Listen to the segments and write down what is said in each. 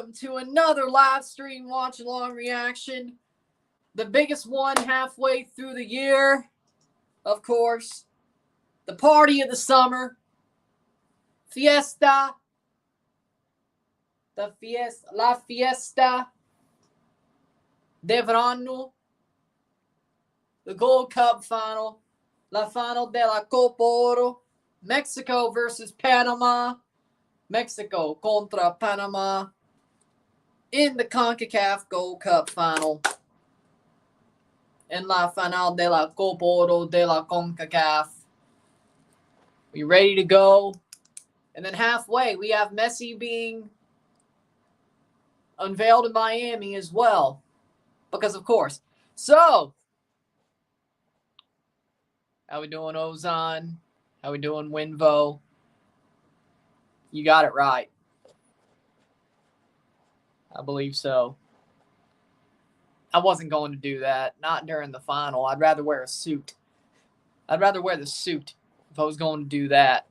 welcome to another live stream watch along reaction. The biggest one halfway through the year, of course. The party of the summer. Fiesta. La fiesta de verano. The Gold Cup final. La final de la Copa Oro. Mexico versus Panama. Mexico contra Panama in the CONCACAF Gold Cup final. En la final de la Copa Oro de la CONCACAF. We ready to go? And then halfway, we have Messi being unveiled in Miami as well. Because, of course. So, how we doing, Ozan? How we doing, Winvo? You got it right. I believe so. I wasn't going to do that. Not during the final. I'd rather wear a suit. I'd rather wear the suit if I was going to do that,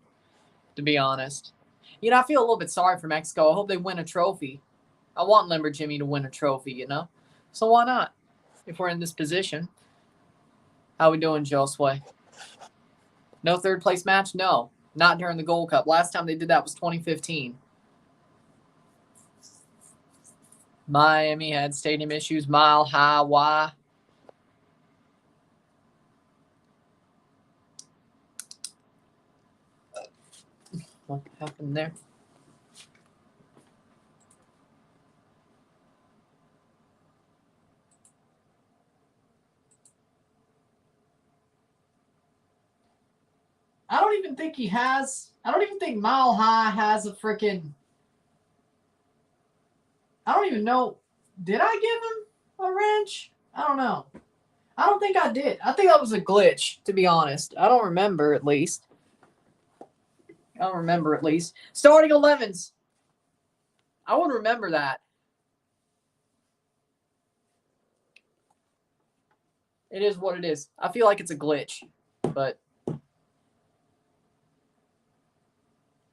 to be honest. You know, I feel a little bit sorry for Mexico. I hope they win a trophy. I want Limber Jimmy to win a trophy, you know? So why not? If we're in this position. How we doing, Josue? No third place match? No. Not during the Gold Cup. Last time they did that was 2015. Miami had stadium issues. Mile High. Why? What happened there? I don't even think he has. I don't even think Mile High has a freaking. I don't even know. Did I give him a wrench? I don't know. I don't think I did. I think that was a glitch, to be honest. I don't remember, at least. Starting 11s. I would remember that. It is what it is. I feel like it's a glitch, but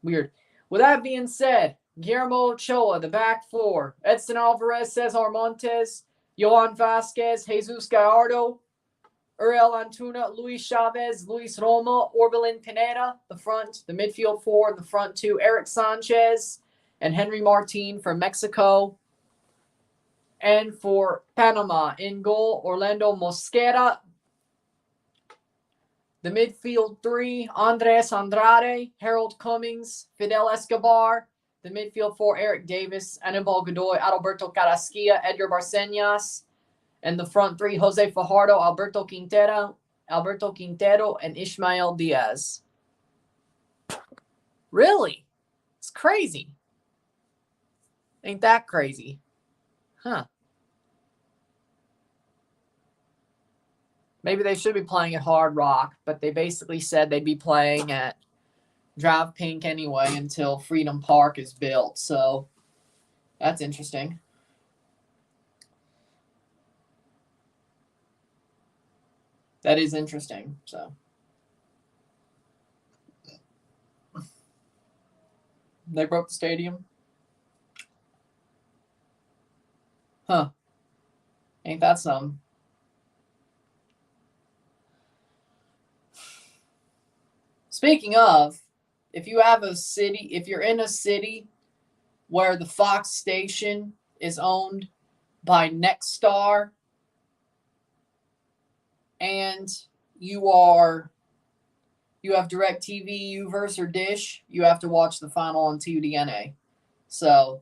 weird. With that being said, Guillermo Ochoa, the back four. Edson Alvarez, Cesar Montes, Johan Vasquez, Jesus Gallardo, Uriel Antuna, Luis Chavez, Luis Roma, Orbelin Pineda, the front, the midfield four, and the front two, Eric Sanchez and Henry Martin for Mexico. And for Panama, in goal, Orlando Mosquera. The midfield three, Andres Andrade, Harold Cummings, Fidel Escobar. The midfield four, Eric Davis, Anibal Godoy, Adalberto Carrasquilla, Edgar Barcenas. And the front three, Jose Fajardo, Alberto Quintero, and Ishmael Diaz. Really? It's crazy. Ain't that crazy? Huh. Maybe they should be playing at Hard Rock, but they basically said they'd be playing at Drive Pink anyway until Freedom Park is built. So that's interesting. That is interesting. So they broke the stadium. Huh. Ain't that some? Speaking of, if you're in a city where the Fox station is owned by Nexstar and you have DirecTV, Uverse, or Dish, you have to watch the final on TUDNA. So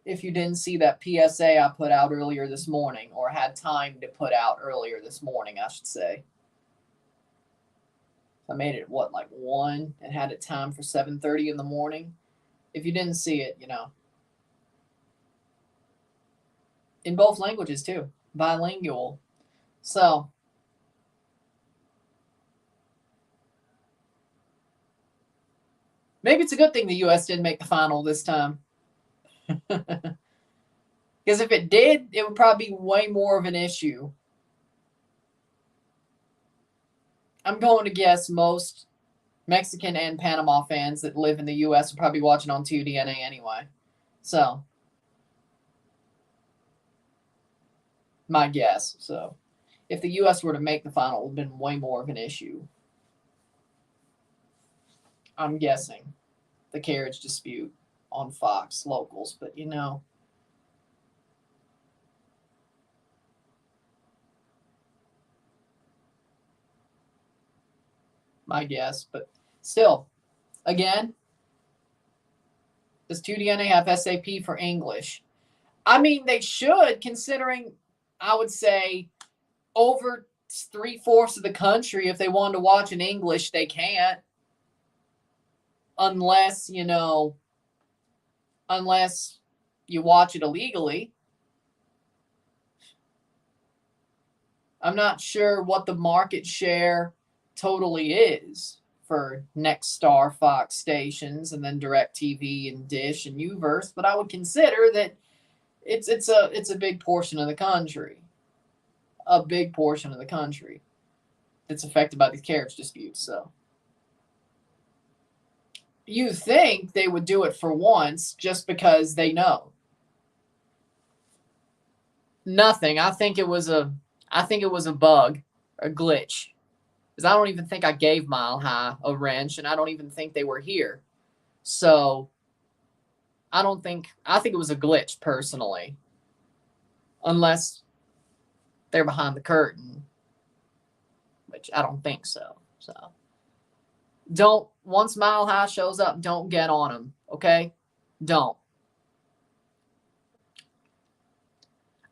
if you didn't see that PSA I put out earlier this morning, or had time to put out earlier this morning, I should say. I made it, 1 and had it timed for 7:30 in the morning. If you didn't see it, in both languages too, bilingual. So maybe it's a good thing the U.S. didn't make the final this time. Because if it did, it would probably be way more of an issue. I'm going to guess most Mexican and Panama fans that live in the U.S. are probably watching on TUDNA anyway. So, my guess. So, if the U.S. were to make the final, it would have been way more of an issue. I'm guessing the carriage dispute on Fox locals, but my guess. But still, again, does 2DNA have SAP for English? I mean, they should, considering, I would say, over 3/4 of the country, if they wanted to watch in English, they can't. Unless you watch it illegally. I'm not sure what the market share totally is for Nexstar Fox stations and then DirecTV and Dish and Uverse, but I would consider that it's a big portion of the country. A big portion of the country that's affected by these carriage disputes. So you think they would do it for once just because they know. Nothing. I think it was a bug, a glitch. Because I don't even think I gave Mile High a wrench, and I don't even think they were here. So I think it was a glitch personally. Unless they're behind the curtain, which I don't think so. So once Mile High shows up, don't get on him, okay? Don't.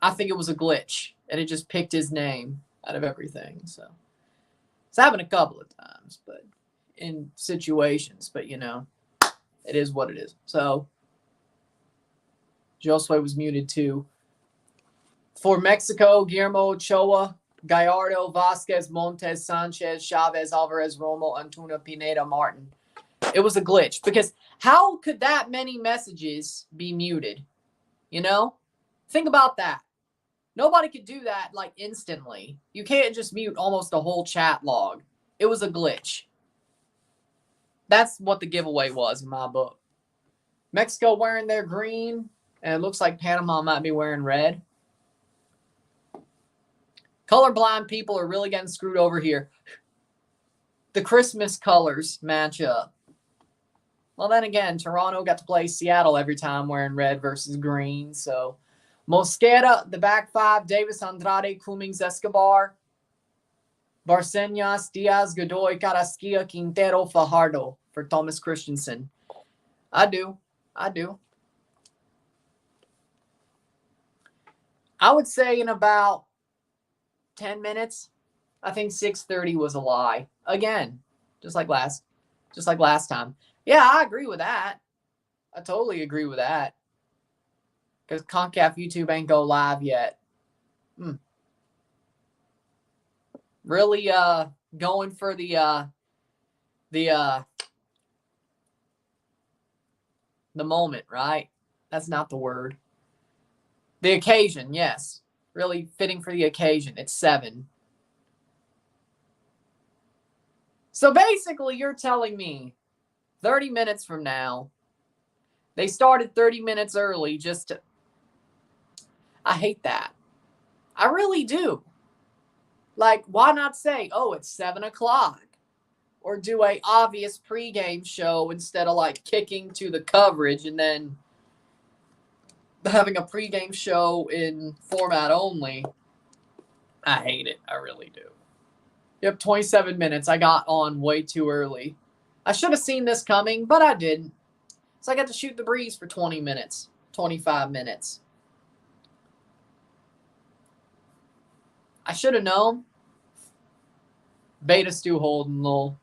I think it was a glitch, and it just picked his name out of everything. So it's happened a couple of times, but in situations, but it is what it is. So Josue was muted too. For Mexico, Guillermo Ochoa, Gallardo, Vasquez, Montes, Sanchez, Chavez, Alvarez, Romo, Antuna, Pineda, Martin. It was a glitch because how could that many messages be muted? Think about that. Nobody could do that like instantly. You can't just mute almost the whole chat log. It was a glitch. That's what the giveaway was in my book. Mexico wearing their green, and it looks like Panama might be wearing red. Colorblind people are really getting screwed over here. The Christmas colors match up. Well, then again, Toronto got to play Seattle every time wearing red versus green. So Mosquera, the back five, Davis, Andrade, Cummings, Escobar, Barcenas, Diaz, Godoy, Carrasquilla, Quintero, Fajardo for Thomas Christensen. I do. I would say in about 10 minutes, I think 6:30 was a lie. Again, just like last time. Yeah, I agree with that. I totally agree with that. Because CONCACAF YouTube ain't go live yet. Really going for the moment, right? That's not the word. The occasion, yes. Really fitting for the occasion. It's 7. So basically, you're telling me 30 minutes from now, they started 30 minutes early just to... I hate that. I really do. Like, why not say, oh, it's 7 o'clock? Or do a obvious pregame show instead of like kicking to the coverage and then having a pregame show in format only. I hate it. I really do. Yep, 27 minutes. I got on way too early. I should have seen this coming, but I didn't. So I got to shoot the breeze for 20 minutes, 25 minutes. I should have known. Beta Stu Holden, lol.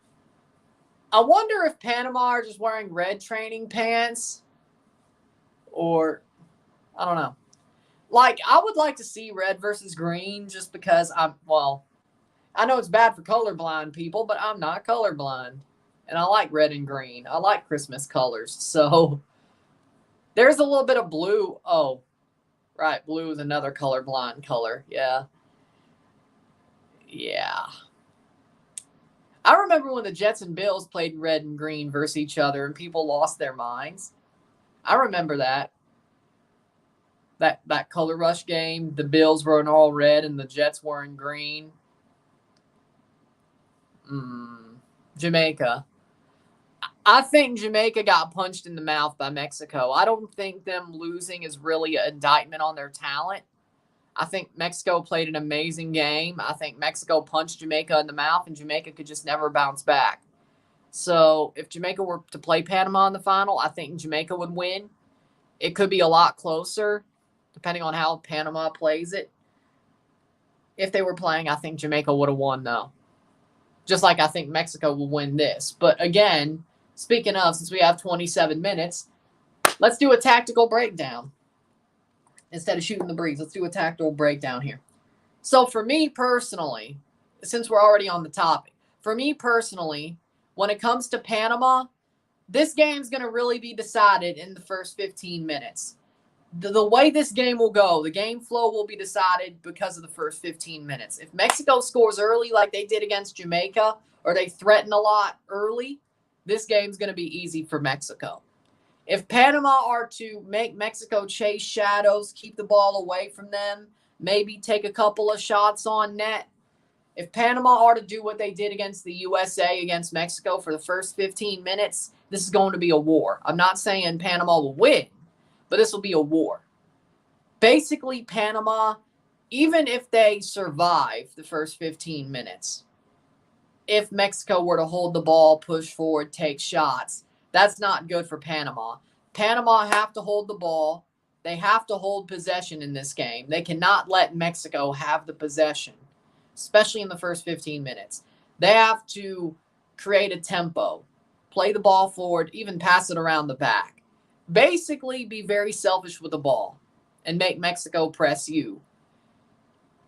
I wonder if Panama are just wearing red training pants or I don't know. Like, I would like to see red versus green just because I know it's bad for colorblind people, but I'm not colorblind. And I like red and green. I like Christmas colors. So there's a little bit of blue. Oh, right. Blue is another colorblind color. Yeah. I remember when the Jets and Bills played red and green versus each other and people lost their minds. I remember that. that color rush game. The Bills were in all red and the Jets were in green. Jamaica. I think Jamaica got punched in the mouth by Mexico. I don't think them losing is really an indictment on their talent. I think Mexico played an amazing game. I think Mexico punched Jamaica in the mouth, and Jamaica could just never bounce back. So if Jamaica were to play Panama in the final, I think Jamaica would win. It could be a lot closer, depending on how Panama plays it. If they were playing, I think Jamaica would have won, though. Just like I think Mexico will win this. But again, speaking of, since we have 27 minutes, let's do a tactical breakdown. Instead of shooting the breeze, let's do a tactical breakdown here. So for me personally, since we're already on the topic, for me personally, when it comes to Panama, this game's going to really be decided in the first 15 minutes. The way this game will go, the game flow will be decided because of the first 15 minutes. If Mexico scores early like they did against Jamaica, or they threaten a lot early, this game's going to be easy for Mexico. If Panama are to make Mexico chase shadows, keep the ball away from them, maybe take a couple of shots on net, if Panama are to do what they did against the USA against Mexico for the first 15 minutes, this is going to be a war. I'm not saying Panama will win, but this will be a war. Basically, Panama, even if they survive the first 15 minutes, if Mexico were to hold the ball, push forward, take shots, that's not good for Panama. Panama have to hold the ball. They have to hold possession in this game. They cannot let Mexico have the possession, especially in the first 15 minutes. They have to create a tempo, play the ball forward, even pass it around the back. Basically, be very selfish with the ball and make Mexico press you.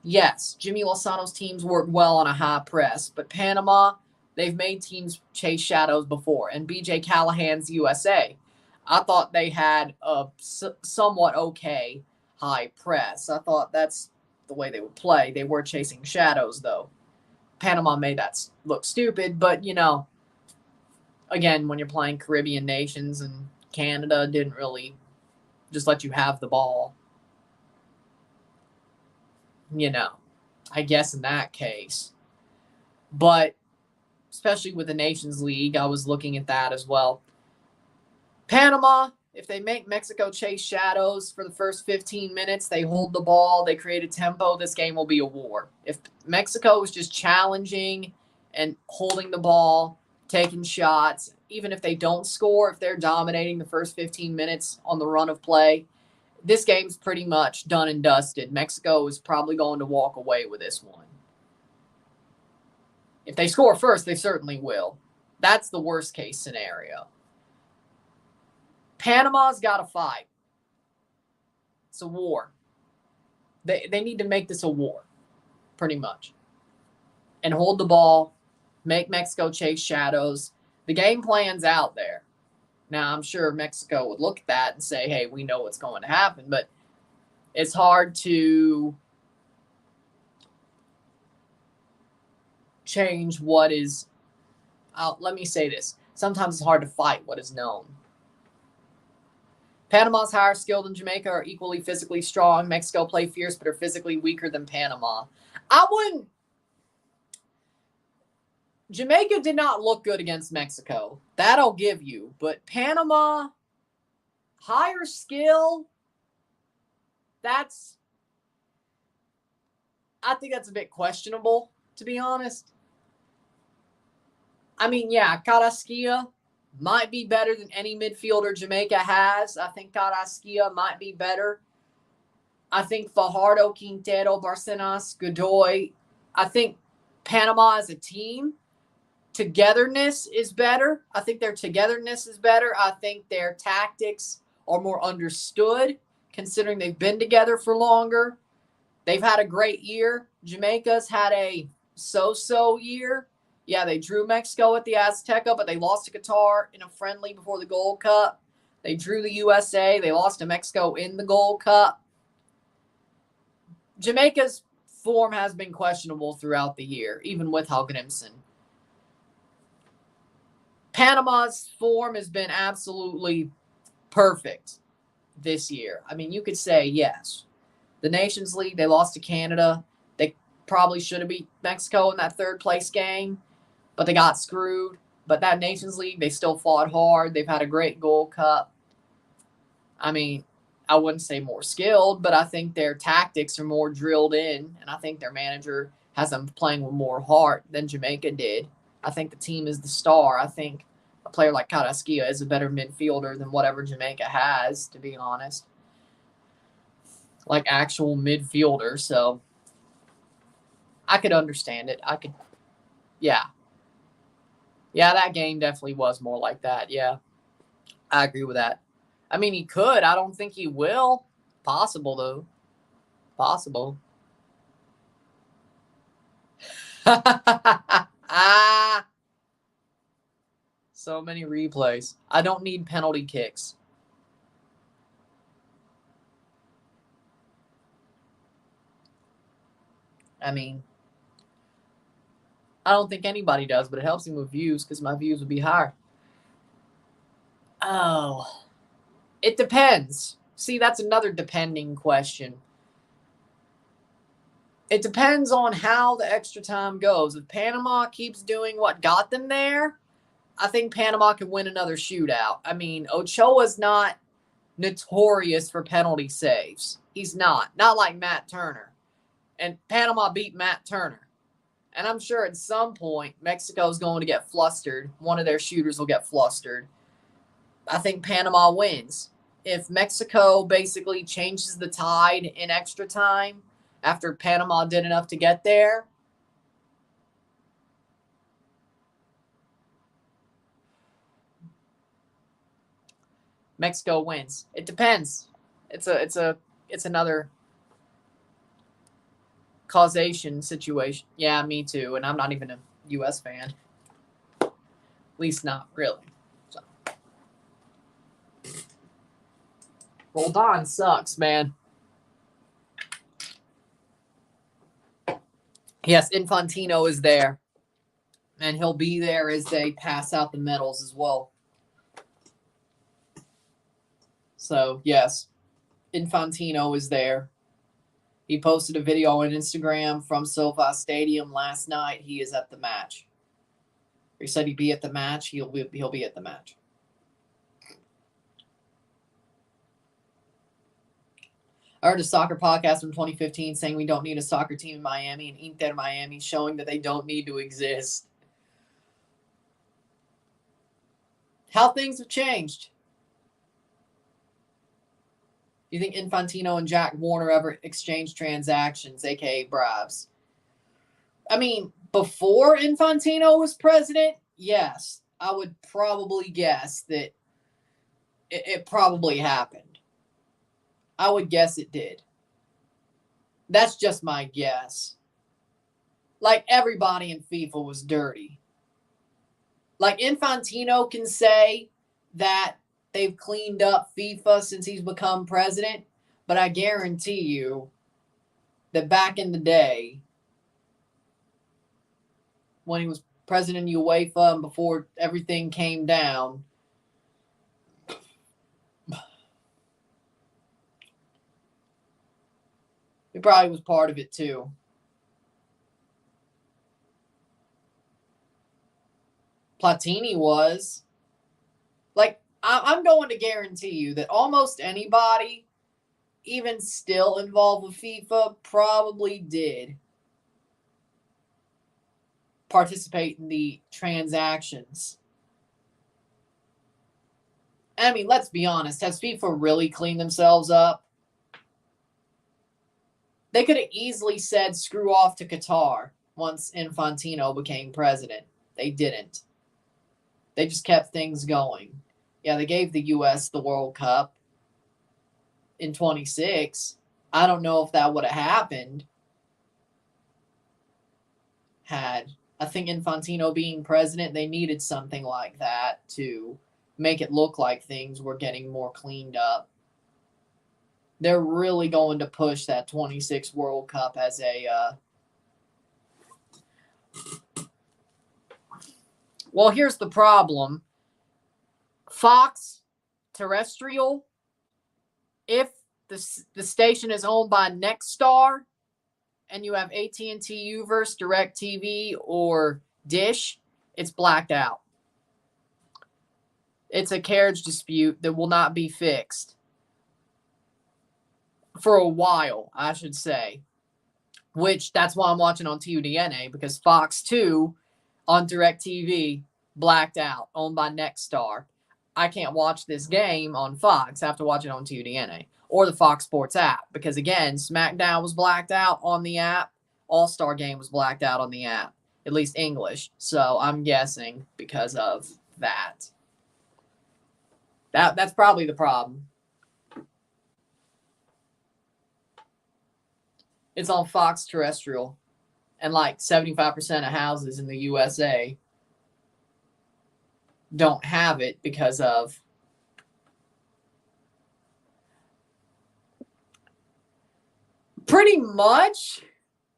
Yes, Jimmy Lozano's teams work well on a high press, but Panama, they've made teams chase shadows before. And B.J. Callahan's USA, I thought they had a somewhat okay high press. I thought that's the way they would play. They were chasing shadows, though. Panama made that look stupid, but, you know, again, when you're playing Caribbean nations and Canada didn't really just let you have the ball, you know, I guess in that case. But especially with the Nations League, I was looking at that as well. Panama, if they make Mexico chase shadows for the first 15 minutes, they hold the ball, they create a tempo, this game will be a war. If Mexico is just challenging and holding the ball, taking shots, even if they don't score, if they're dominating the first 15 minutes on the run of play, this game's pretty much done and dusted. Mexico is probably going to walk away with this one. If they score first, they certainly will. That's the worst case scenario. Panama's got to fight. It's a war. They need to make this a war, pretty much. And hold the ball, make Mexico chase shadows. The game plan's out there. Now, I'm sure Mexico would look at that and say, hey, we know what's going to happen. But it's hard to change what is... let me say this. Sometimes it's hard to fight what is known. Panama's higher skilled and Jamaica are equally physically strong. Mexico play fierce but are physically weaker than Panama. I wouldn't... Jamaica did not look good against Mexico. That I'll give you. But Panama, higher skill, I think that's a bit questionable, to be honest. I mean, yeah, Carrasquilla might be better than any midfielder Jamaica has. I think Carrasquilla might be better. I think Fajardo, Quintero, Barcenas, Godoy. I think Panama as a team, togetherness is better. I think their togetherness is better. I think their tactics are more understood, considering they've been together for longer. They've had a great year. Jamaica's had a so-so year. Yeah, they drew Mexico at the Azteca, but they lost to Qatar in a friendly before the Gold Cup. They drew the USA. They lost to Mexico in the Gold Cup. Jamaica's form has been questionable throughout the year, even with Hallgrimsson. Panama's form has been absolutely perfect. this year. I mean, you could say, yes, the Nations League, they lost to Canada. They probably should have beat Mexico in that third place game, but they got screwed. But that Nations League, they still fought hard. They've had a great Gold Cup. I mean, I wouldn't say more skilled, but I think their tactics are more drilled in, and I think their manager has them playing with more heart than Jamaica did. I think the team is the star. I think a player like Carrasquilla is a better midfielder than whatever Jamaica has, to be honest. Like actual midfielder, so I could understand it. Yeah. Yeah, that game definitely was more like that. Yeah, I agree with that. I mean, he could. I don't think he will. Possible, though. Possible. So many replays. I don't need penalty kicks. I mean, I don't think anybody does, but it helps me with views because my views would be higher. Oh, it depends. See, that's another depending question. It depends on how the extra time goes. If Panama keeps doing what got them there, I think Panama could win another shootout. I mean, Ochoa's not notorious for penalty saves. He's not. Not like Matt Turner. And Panama beat Matt Turner. And I'm sure at some point, Mexico's going to get flustered. One of their shooters will get flustered. I think Panama wins. If Mexico basically changes the tide in extra time after Panama did enough to get there, Mexico wins. It depends. It's another causation situation. Yeah, me too. And I'm not even a U.S. fan. At least not really. So. Roldan sucks, man. Yes, Infantino is there. And he'll be there as they pass out the medals as well. So, yes, Infantino is there. He posted a video on Instagram from SoFi Stadium last night. He is at the match. He said he'd be at the match. He'll be at the match. I heard a soccer podcast from 2015 saying we don't need a soccer team in Miami, and Inter Miami showing that they don't need to exist. How things have changed. Do you think Infantino and Jack Warner ever exchanged transactions, aka bribes? I mean, before Infantino was president, yes, I would probably guess that it probably happened. I would guess it did. That's just my guess. Like, everybody in FIFA was dirty. Like, Infantino can say that they've cleaned up FIFA since he's become president, but I guarantee you that back in the day, when he was president of UEFA and before everything came down, he probably was part of it too. Platini was. Like, I'm going to guarantee you that almost anybody, even still involved with FIFA, probably did participate in the transactions. I mean, let's be honest. Has FIFA really cleaned themselves up? They could have easily said screw off to Qatar once Infantino became president. They didn't. They just kept things going. Yeah, they gave the U.S. the World Cup in 26. I don't know if that would have happened had, I think, Infantino being president, they needed something like that to make it look like things were getting more cleaned up. They're really going to push that 26 World Cup as a... Well, here's the problem. Fox Terrestrial if the station is owned by Nexstar and you have AT&T Uverse, DirecTV, or Dish, it's blacked out. It's a carriage dispute that will not be fixed for a while, I should say. Which, that's why I'm watching on TUDNA, because Fox 2 on DirecTV blacked out, owned by Nexstar. I can't watch this game on Fox. I have to watch it on TUDNA or the Fox Sports app, because again, SmackDown was blacked out on the app. All-Star Game was blacked out on the app, at least English. So I'm guessing because of that. That's probably the problem. It's on Fox Terrestrial, and like 75% of houses in the USA don't have it because of pretty much,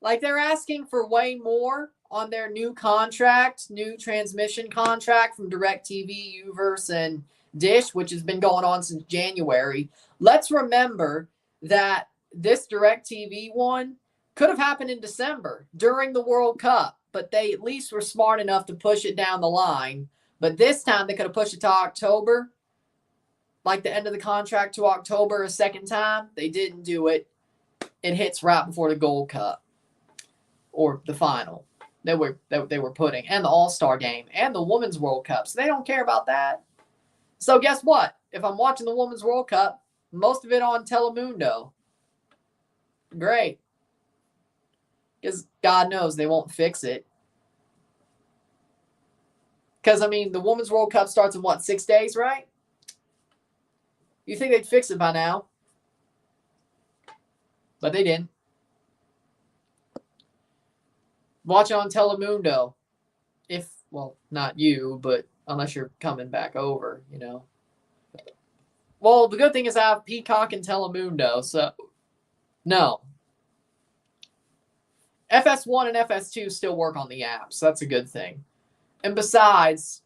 like, they're asking for way more on their new contract, new transmission contract from DirecTV, Uverse, and Dish, which has been going on since January. Let's remember that this DirecTV one could have happened in December during the World Cup, but they at least were smart enough to push it down the line. But this time they could have pushed it to October, like the end of the contract to October a second time. They didn't do it. It hits right before the Gold Cup or the final that they were putting, and the All-Star Game and the Women's World Cup. So they don't care about that. So guess what? If I'm watching the Women's World Cup, most of it on Telemundo. Great. Because God knows they won't fix it. Because, I mean, the Women's World Cup starts in, what, 6 days, right? You think they'd fix it by now. But they didn't. Watch it on Telemundo. If, well, not you, but unless you're coming back over, you know. Well, the good thing is I have Peacock and Telemundo, so no. FS1 and FS2 still work on the app, so that's a good thing. And besides,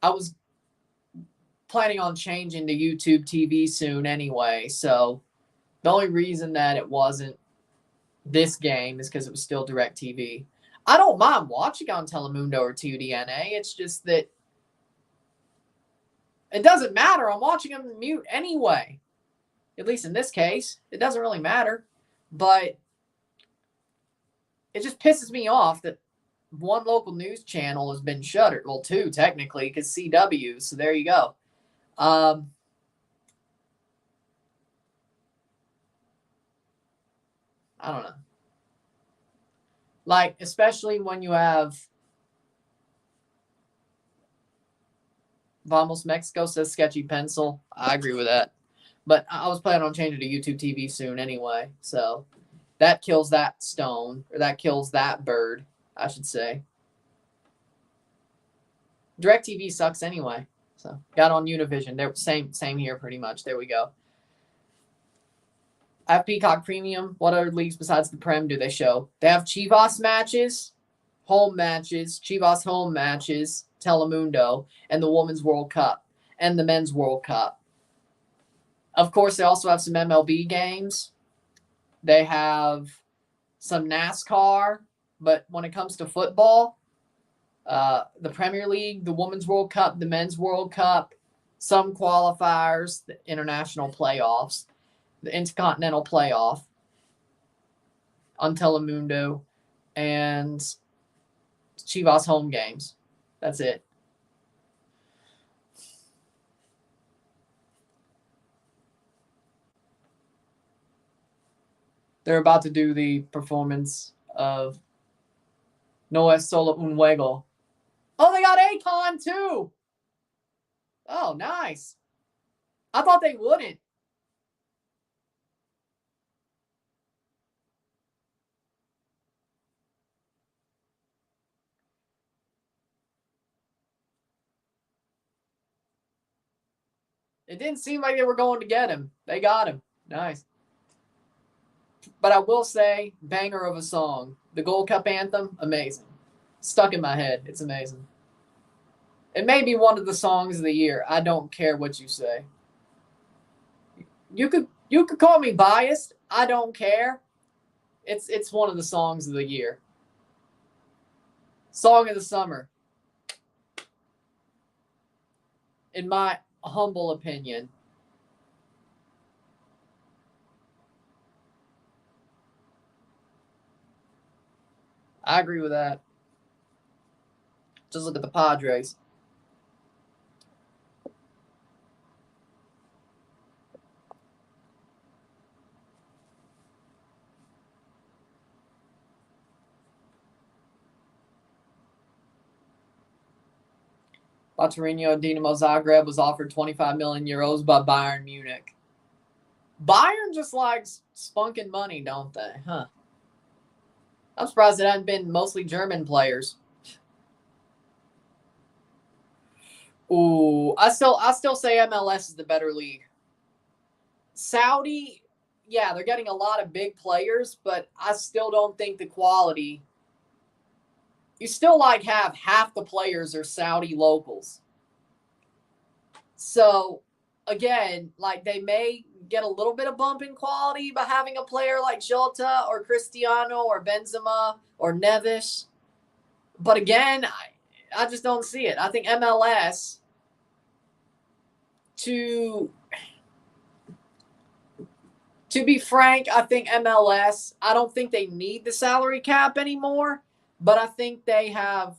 I was planning on changing to YouTube TV soon anyway, so the only reason that it wasn't this game is because it was still DirecTV. I don't mind watching on Telemundo or TUDNA. It's just that it doesn't matter. I'm watching them in mute anyway. At least in this case, it doesn't really matter. But it just pisses me off that one local news channel has been shuttered. Well, two technically, because CW. So there you go. I don't know. Like, especially when you have Vamos Mexico says sketchy pencil. I agree with that. But I was planning on changing to YouTube TV soon anyway. So that kills that stone, or that kills that bird, I should say. DirecTV sucks anyway. So got on Univision. They're same here pretty much. There we go. I have Peacock Premium. What other leagues besides the Prem do they show? They have Chivas matches, home matches, Chivas home matches, Telemundo, and the Women's World Cup and the Men's World Cup. Of course, they also have some MLB games. They have some NASCAR, but when it comes to football, the Premier League, the Women's World Cup, the Men's World Cup, some qualifiers, the international playoffs, the Intercontinental Playoff on Telemundo, and Chivas home games. That's it. They're about to do the performance of No Es Solo Un Juego. Oh, they got Akon too. Oh, nice. I thought they wouldn't. It didn't seem like they were going to get him. They got him. Nice. But I will say, banger of a song. The Gold Cup anthem, amazing. Stuck in my head. It's amazing. It may be one of the songs of the year. I don't care what you say. You could call me biased. I don't care. It's one of the songs of the year. Song of the summer. In my humble opinion. I agree with that. Just look at the Padres. Baturino Dinamo Zagreb was offered 25 million euros by Bayern Munich. Bayern just likes spunking money, don't they? Huh. I'm surprised it hadn't been mostly German players. Ooh, I still say MLS is the better league. Saudi, yeah, they're getting a lot of big players, but I still don't think the quality. You still have half the players are Saudi locals. So again, they may get a little bit of bump in quality by having a player like Jota or Cristiano or Benzema or Neves. But again, I just don't see it. I think MLS, to be frank, I think MLS, I don't think they need the salary cap anymore, but I think they have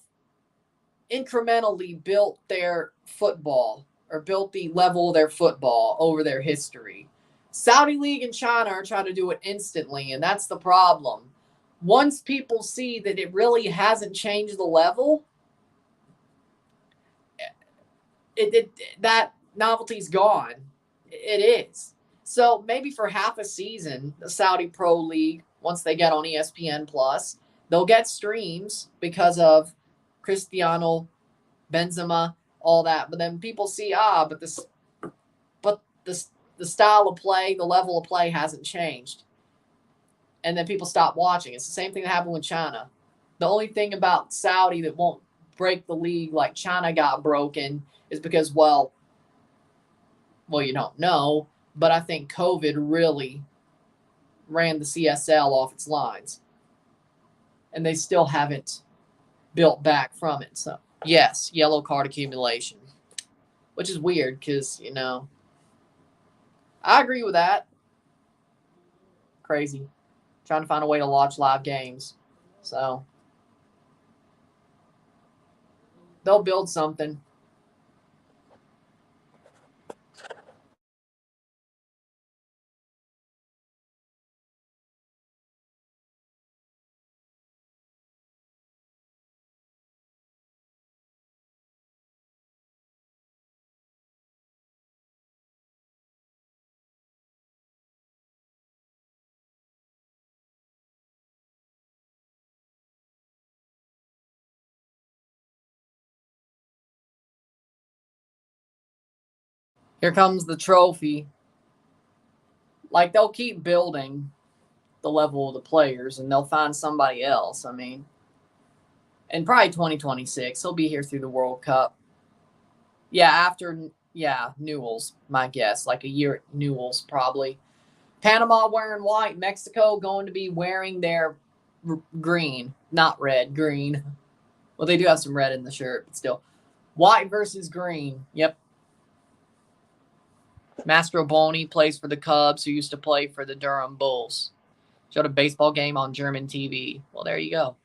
incrementally built their football or built the level of their football over their history. Saudi League and China are trying to do it instantly, and that's the problem. Once people see that it really hasn't changed the level, that novelty's gone. It is. So maybe for half a season, the Saudi Pro League, once they get on ESPN Plus, they'll get streams because of Cristiano, Benzema, all that. But then people see, but the style of play, the level of play hasn't changed. And then people stop watching. It's the same thing that happened with China. The only thing about Saudi that won't break the league like China got broken is because, well, you don't know, but I think COVID really ran the CSL off its lines. And they still haven't built back from it. So, yes, yellow card accumulation, which is weird because, I agree with that. Crazy. Trying to find a way to watch live games. So, they'll build something. Here comes the trophy. They'll keep building the level of the players, and they'll find somebody else. I mean, and probably 2026. He'll be here through the World Cup. Yeah, after, Newell's, my guess. A year at Newell's, probably. Panama wearing white. Mexico going to be wearing their green. Not red, green. Well, they do have some red in the shirt, but still. White versus green. Yep. Mastroboni plays for the Cubs, who used to play for the Durham Bulls. Showed a baseball game on German TV. Well, there you go.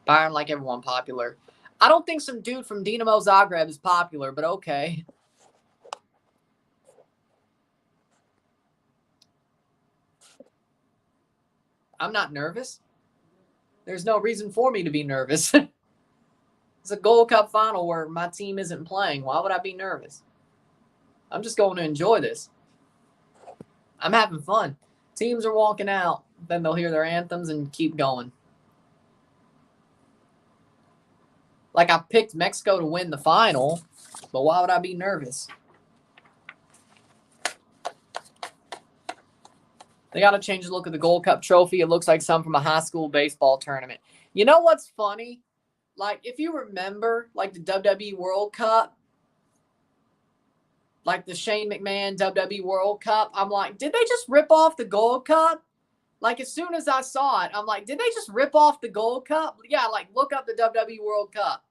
Bayern like everyone popular. I don't think some dude from Dinamo Zagreb is popular, but okay. I'm not nervous. There's no reason for me to be nervous. It's a Gold Cup final where my team isn't playing. Why would I be nervous? I'm just going to enjoy this. I'm having fun. Teams are walking out. Then they'll hear their anthems and keep going. I picked Mexico to win the final, but why would I be nervous? They got to change the look of the Gold Cup trophy. It looks like some from a high school baseball tournament. You know what's funny? If you remember, the WWE World Cup, like the Shane McMahon WWE World Cup. I'm like, did they just rip off the Gold Cup? Like, as soon as I saw it, I'm like, did they just rip off the Gold Cup? Yeah, like, look up the WWE World Cup.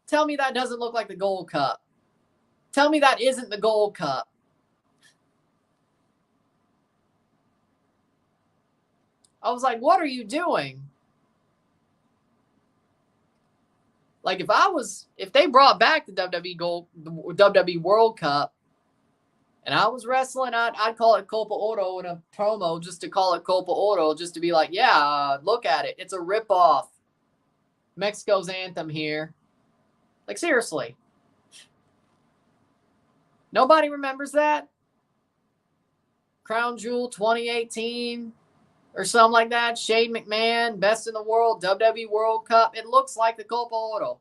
Tell me that doesn't look like the Gold Cup. Tell me that isn't the Gold Cup. I was like, what are you doing? Like, if they brought back the WWE World Cup, and I was wrestling, I'd call it Copa Oro in a promo just to call it Copa Oro, just to be like, yeah, look at it. It's a ripoff. Mexico's anthem here. Like, seriously. Nobody remembers that? Crown Jewel 2018 or something like that. Shane McMahon, best in the world, WWE World Cup. It looks like the Copa Oro.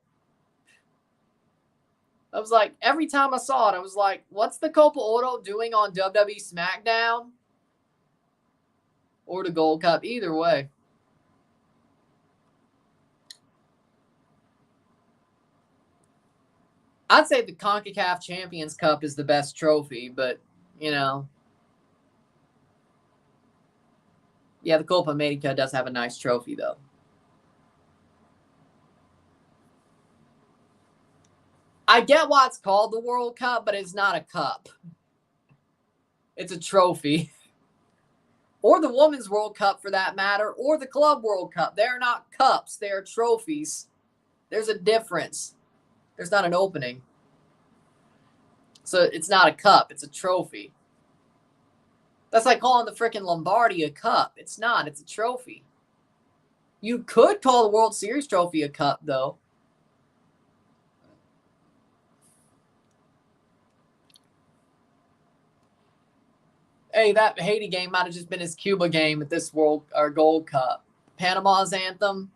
I was like, every time I saw it, I was like, what's the Copa Oro doing on WWE SmackDown? Or the Gold Cup, either way. I'd say the CONCACAF Champions Cup is the best trophy, but, you know. Yeah, the Copa America does have a nice trophy, though. I get why it's called the World Cup, but it's not a cup. It's a trophy. Or the Women's World Cup, for that matter, or the Club World Cup. They're not cups. They're trophies. There's a difference. There's not an opening. So it's not a cup. It's a trophy. That's like calling the freaking Lombardi a cup. It's not. It's a trophy. You could call the World Series trophy a cup, though. Hey, that Haiti game might have just been his Cuba game at this Gold Cup. Panama's anthem.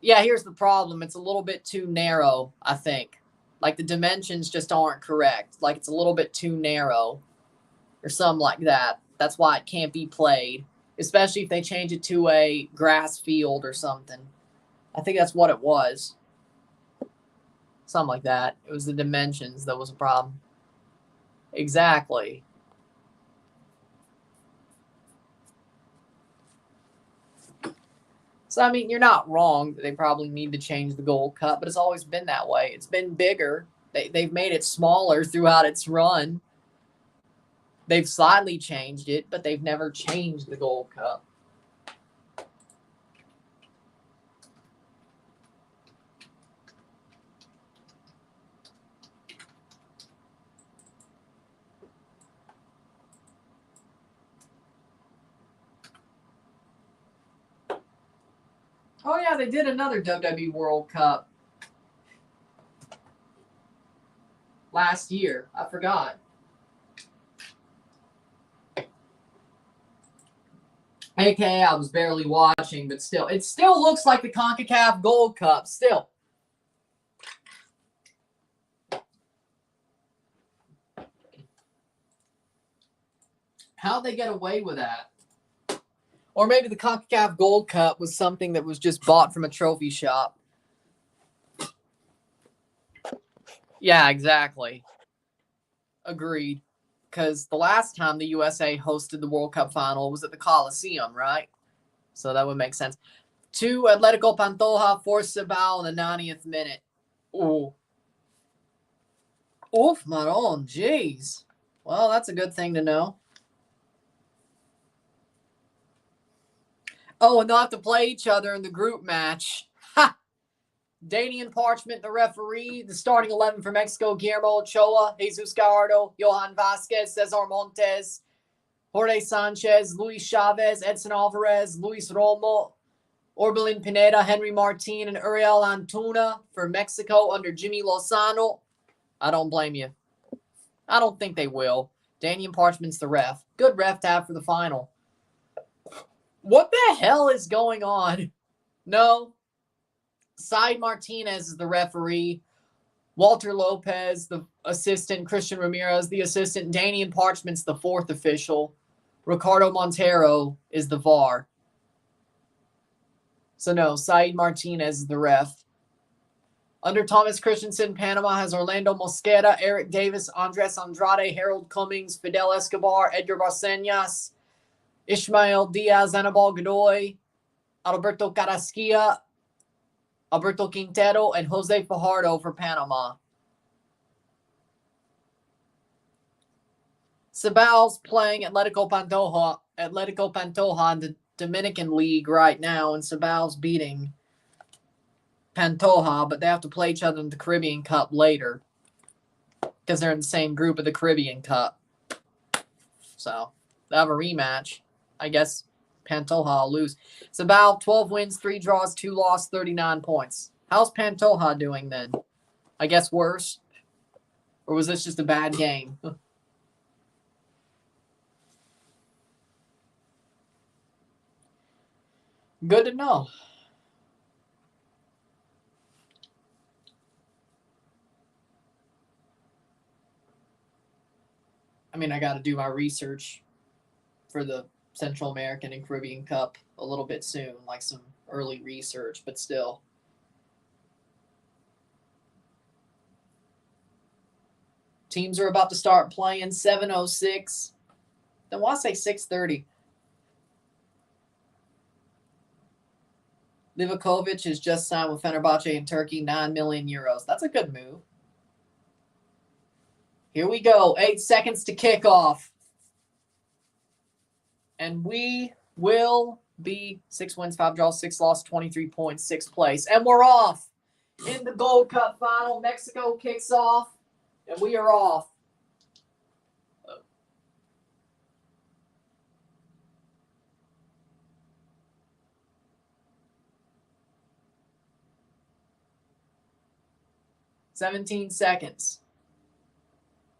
Yeah, here's the problem. It's a little bit too narrow, I think. Like, the dimensions just aren't correct. Like, it's a little bit too narrow or something like that. That's why it can't be played, especially if they change it to a grass field or something. I think that's what it was. Something like that. It was the dimensions that was a problem. Exactly. So, I mean, you're not wrong. They probably need to change the Gold Cup, but it's always been that way. It's been bigger. They've made it smaller throughout its run. They've slightly changed it, but they've never changed the Gold Cup. Oh, yeah, they did another WWE World Cup last year. I forgot. AKA, I was barely watching, but still. It still looks like the CONCACAF Gold Cup, still. How'd they get away with that? Or maybe the CONCACAF Gold Cup was something that was just bought from a trophy shop. Yeah, exactly. Agreed. Because the last time the USA hosted the World Cup final was at the Coliseum, right? So that would make sense. 2 Atletico Pantoja, forced a foul in the 90th minute. Ooh. Oof, Maron, jeez. Well, that's a good thing to know. Oh, and they'll have to play each other in the group match. Ha! Danian Parchment, the referee. The starting 11 for Mexico: Guillermo Ochoa, Jesus Gallardo, Johan Vasquez, Cesar Montes, Jorge Sanchez, Luis Chavez, Edson Alvarez, Luis Romo, Orbelin Pineda, Henry Martin, and Uriel Antuna for Mexico under Jimmy Lozano. I don't blame you. I don't think they will. Danian Parchment's the ref. Good ref to have for the final. What the hell is going on? No. Said Martinez is the referee. Walter Lopez, the assistant. Christian Ramirez, the assistant. Danian Parchment's the 4th official. Ricardo Montero is the VAR. So no, Said Martinez is the ref. Under Thomas Christensen, Panama has Orlando Mosquera, Eric Davis, Andres Andrade, Harold Cummings, Fidel Escobar, Edgar Barcenas, Ishmael Diaz, Anibal Godoy, Alberto Carrasquilla, Alberto Quintero, and Jose Fajardo for Panama. Sabal's playing Atletico Pantoja in the Dominican League right now, and Sabal's beating Pantoja, but they have to play each other in the Caribbean Cup later because they're in the same group of the Caribbean Cup. So they have a rematch. I guess Pantoja will lose. Sabal, 12 wins, 3 draws, 2 losses, 39 points. How's Pantoja doing then? I guess worse? Or was this just a bad game? Good to know. I mean, I got to do my research for the Central American and Caribbean Cup a little bit soon, like some early research, but still. Teams are about to start playing 7:06. Then why say 6:30? Livakovic has just signed with Fenerbahce in Turkey, 9 million euros. That's a good move. Here we go. 8 seconds to kick off. And we will be 6 wins, 5 draws, 6 losses, 23 points, 6th place. And we're off in the Gold Cup final. Mexico kicks off, and we are off. "17 seconds.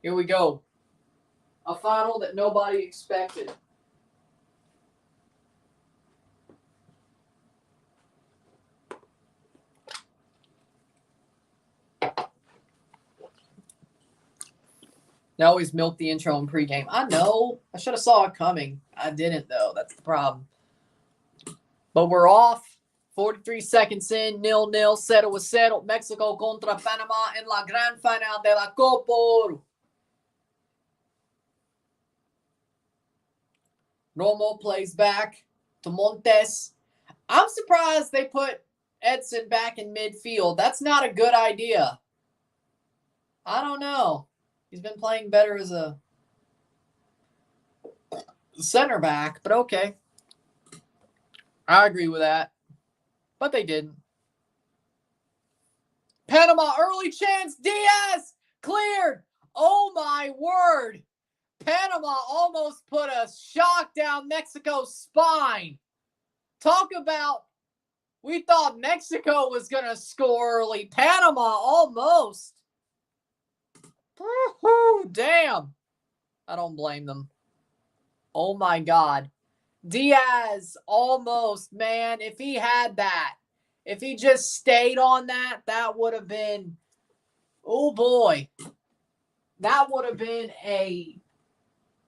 Here we go. A final that nobody expected. They always milk the intro and pregame. I know. I should have saw it coming. I didn't, though. That's the problem. But we're off. 43 seconds in. 0-0. 0-0. Mexico contra Panama en la gran final de la Copa Oro. Romo plays back to Montes. I'm surprised they put Edson back in midfield. That's not a good idea. I don't know. He's been playing better as a center back, but okay. I agree with that. But they didn't. Panama, early chance. Diaz, cleared. Oh, my word. Panama almost put a shock down Mexico's spine. Talk about, we thought Mexico was going to score early. Panama almost. Woo-hoo, damn. I don't blame them. Oh, my God. Diaz almost, man. If he had that, if he just stayed on that, that would have been, oh, boy. That would have been a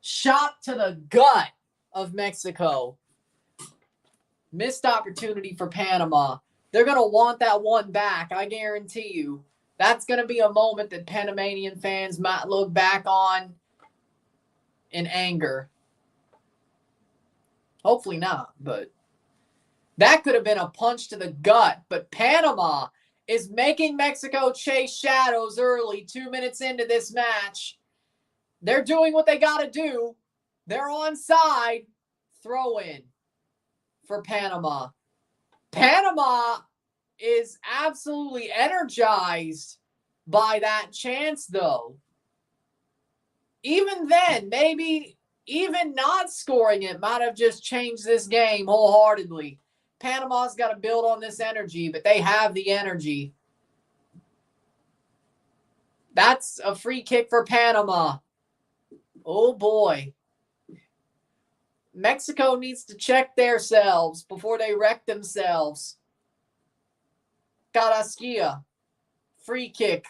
shot to the gut of Mexico. Missed opportunity for Panama. They're going to want that one back, I guarantee you. That's going to be a moment that Panamanian fans might look back on in anger. Hopefully not, but that could have been a punch to the gut. But Panama is making Mexico chase shadows early, 2 minutes into this match. They're doing what they got to do. They're onside. Throw in for Panama. Panama is absolutely energized by that chance, though. Even then, maybe even not scoring it might have just changed this game wholeheartedly. Panama's got to build on this energy, but they have the energy. That's a free kick for Panama. Oh, boy. Mexico needs to check themselves before they wreck themselves. Carrasquilla. Free kick.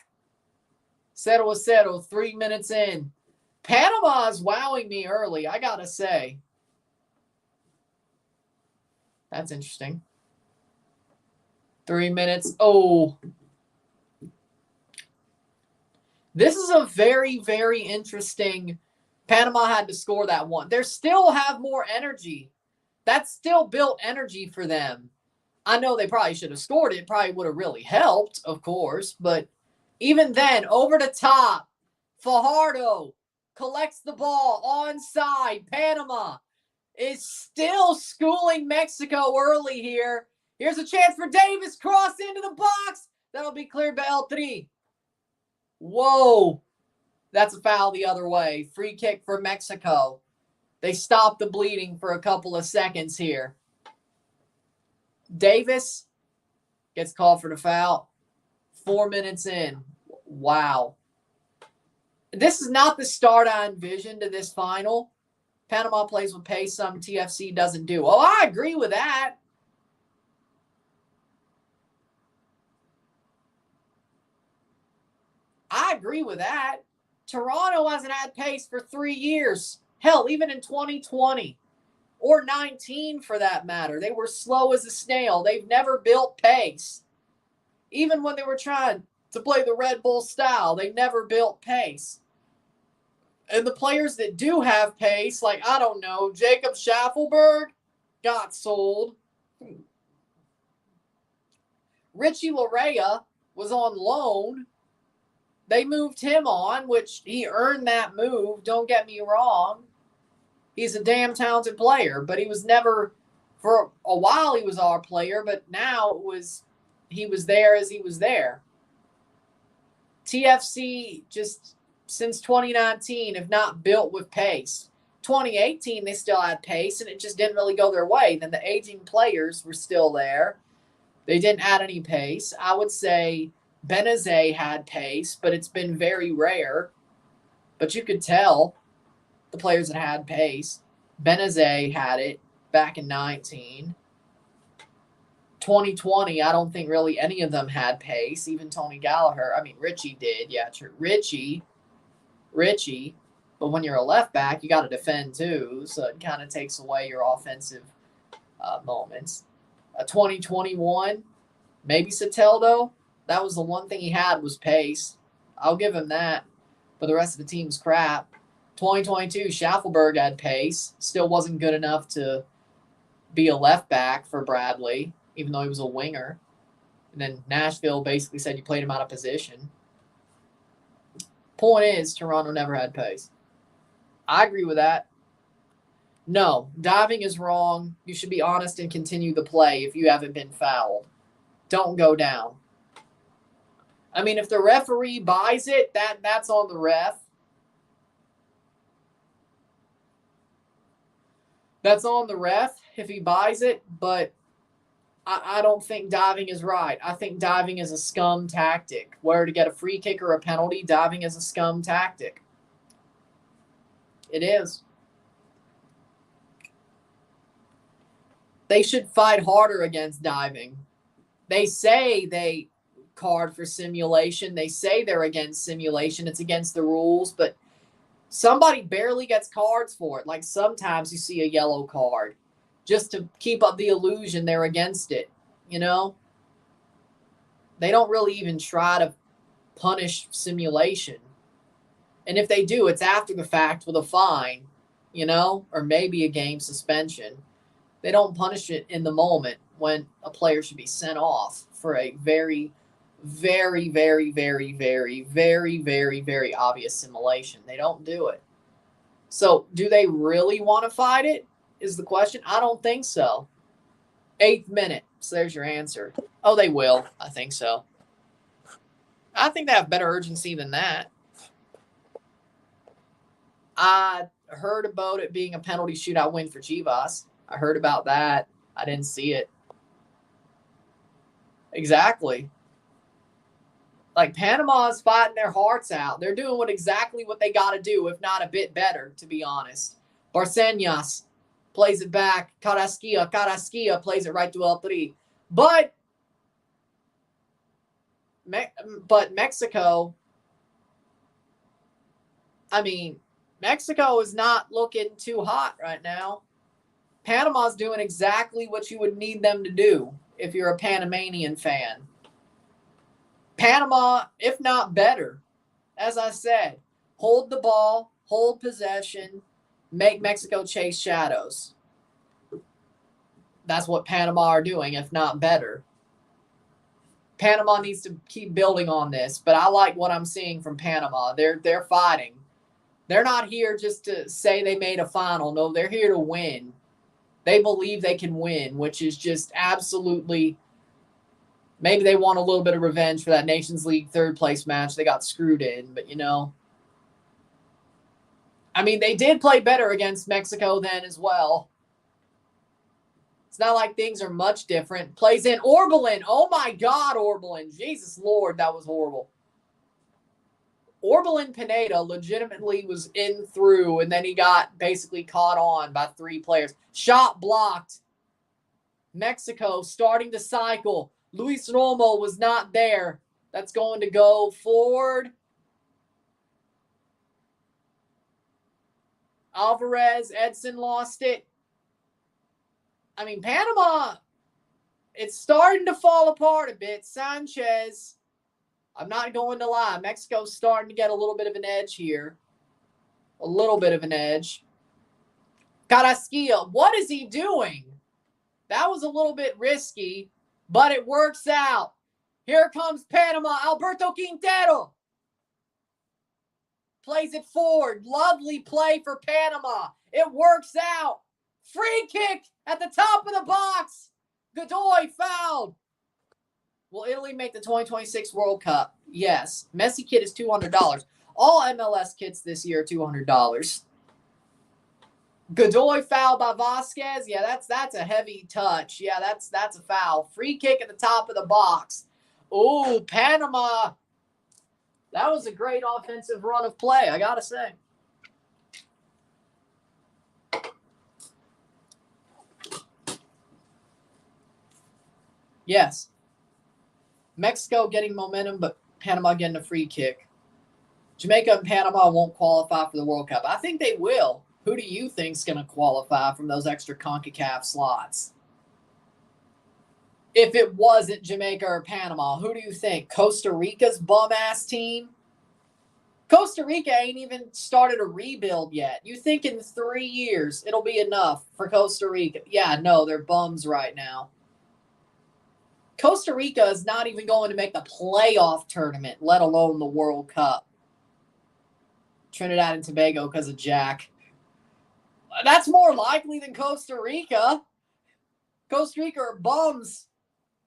0-0, 3 minutes in. Panama is wowing me early, I got to say. That's interesting. 3 minutes. Oh. This is a very, very interesting. Panama had to score that one. They still have more energy. That still built energy for them. I know they probably should have scored it. Probably would have really helped, of course. But even then, over the top, Fajardo collects the ball onside. Panama is still schooling Mexico early here. Here's a chance for Davis. Cross into the box. That'll be cleared by El3. Whoa. That's a foul the other way. Free kick for Mexico. They stopped the bleeding for a couple of seconds here. Davis gets called for the foul. 4 minutes in. Wow. This is not the start I envisioned to this final. Panama plays with pace, some TFC doesn't do. Oh, I agree with that. I agree with that. Toronto hasn't had pace for 3 years. Hell, even in 2020 or 19 for that matter. They were slow as a snail. They've never built pace. Even when they were trying to play the Red Bull style, they never built pace. And the players that do have pace, like, I don't know, Jacob Schaffelberg got sold. Richie Larea was on loan. They moved him on, which he earned that move. Don't get me wrong. He's a damn talented player, but he was never, for a while he was our player, but now he was there as he was there. TFC just since 2019 have not built with pace. 2018 they still had pace and it just didn't really go their way. Then the aging players were still there. They didn't add any pace. I would say Benazet had pace, but it's been very rare. But you could tell the players that had pace. Benazet had it back in 19. 2020, I don't think really any of them had pace. Even Tony Gallagher. I mean, Richie did. Yeah, true. Richie. But when you're a left back, you got to defend too. So it kind of takes away your offensive moments. 2021, maybe Soteldo. That was the one thing he had was pace. I'll give him that. But the rest of the team's crap. 2022, Schaffelberg had pace. Still wasn't good enough to be a left back for Bradley, even though he was a winger. And then Nashville basically said you played him out of position. Point is, Toronto never had pace. I agree with that. No, diving is wrong. You should be honest and continue the play if you haven't been fouled. Don't go down. I mean, if the referee buys it, that's on the ref. That's on the ref if he buys it, but I don't think diving is right. I think diving is a scum tactic. Where to get a free kick or a penalty, diving is a scum tactic. It is. They should fight harder against diving. They say they card for simulation. They say they're against simulation. It's against the rules, but somebody barely gets cards for it. Like sometimes you see a yellow card just to keep up the illusion they're against it, you know? They don't really even try to punish simulation. And if they do, it's after the fact with a fine, you know, or maybe a game suspension. They don't punish it in the moment when a player should be sent off for a very, very, very, very, very, very, very, very obvious simulation. They don't do it. So do they really want to fight it is the question. I don't think so. 8th minute. So there's your answer. Oh, they will. I think so. I think they have better urgency than that. I heard about it being a penalty shootout win for Chivas. I heard about that. I didn't see it. Exactly. Like Panama's fighting their hearts out. They're doing exactly what they got to do, if not a bit better, to be honest. Barcenas plays it back. Carrasquilla plays it right to El3. But Mexico, I mean, Mexico is not looking too hot right now. Panama's doing exactly what you would need them to do if you're a Panamanian fan. Panama, if not better. as I said, hold the ball, hold possession, make Mexico chase shadows. That's what Panama are doing, if not better. Panama needs to keep building on this, but I like what I'm seeing from Panama. They're fighting. They're not here just to say they made a final. No, they're here to win. They believe they can win, which is just absolutely. Maybe they want a little bit of revenge for that Nations League third place match they got screwed in, but I mean, they did play better against Mexico then as well. It's not like things are much different. Plays in Orbelin. Oh my God, Orbelin. Jesus Lord, that was horrible. Orbelin Pineda legitimately was in through, and then he got basically caught on by 3 players. Shot blocked. Mexico starting to cycle. Luis Romo was not there. That's going to go forward. Alvarez, Edson lost it. I mean, Panama, it's starting to fall apart a bit. Sanchez, I'm not going to lie. Mexico's starting to get a little bit of an edge here. A little bit of an edge. Carrasquilla, what is he doing? That was a little bit risky, but it works out. Here comes Panama. Alberto Quintero plays it forward. Lovely play for Panama. It works out. Free kick at the top of the box. Godoy fouled. Will Italy make the 2026 World Cup? Yes. Messi kit is $200. All MLS kits this year are $200. Godoy fouled by Vasquez. Yeah, that's a heavy touch. Yeah, that's a foul. Free kick at the top of the box. Ooh, Panama. That was a great offensive run of play, I gotta say. Yes. Mexico getting momentum, but Panama getting a free kick. Jamaica and Panama won't qualify for the World Cup. I think they will. Who do you think's going to qualify from those extra CONCACAF slots? If it wasn't Jamaica or Panama, who do you think? Costa Rica's bum-ass team? Costa Rica ain't even started a rebuild yet. You think in 3 years it'll be enough for Costa Rica? Yeah, no, they're bums right now. Costa Rica is not even going to make the playoff tournament, let alone the World Cup. Trinidad and Tobago because of Jack. That's more likely than Costa Rica. Costa Rica are bums.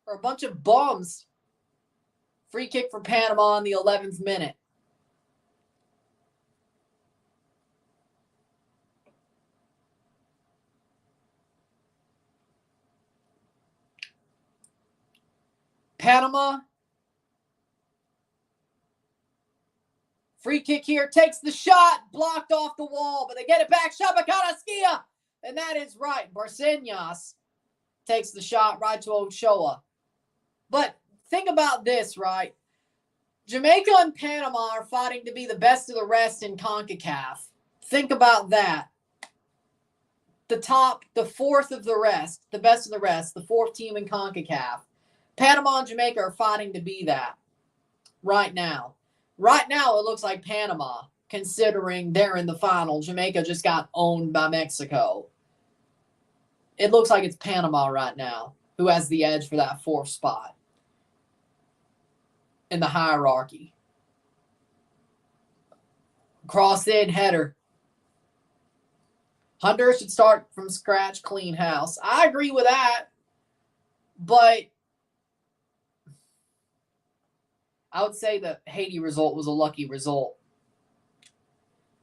Or a bunch of bums. Free kick for Panama in the 11th minute. Panama. Free kick here. Takes the shot. Blocked off the wall. But they get it back. Shot by Carrasquilla. And that is right. Barcenas takes the shot right to Ochoa. But think about this, right? Jamaica and Panama are fighting to be the best of the rest in CONCACAF. Think about that. The fourth of the rest, the best of the rest, the 4th team in CONCACAF. Panama and Jamaica are fighting to be that right now. Right now, it looks like Panama, considering they're in the final. Jamaica just got owned by Mexico. It looks like it's Panama right now who has the edge for that 4th spot in the hierarchy. Cross in, header. Honduras should start from scratch, clean house. I agree with that, but I would say the Haiti result was a lucky result.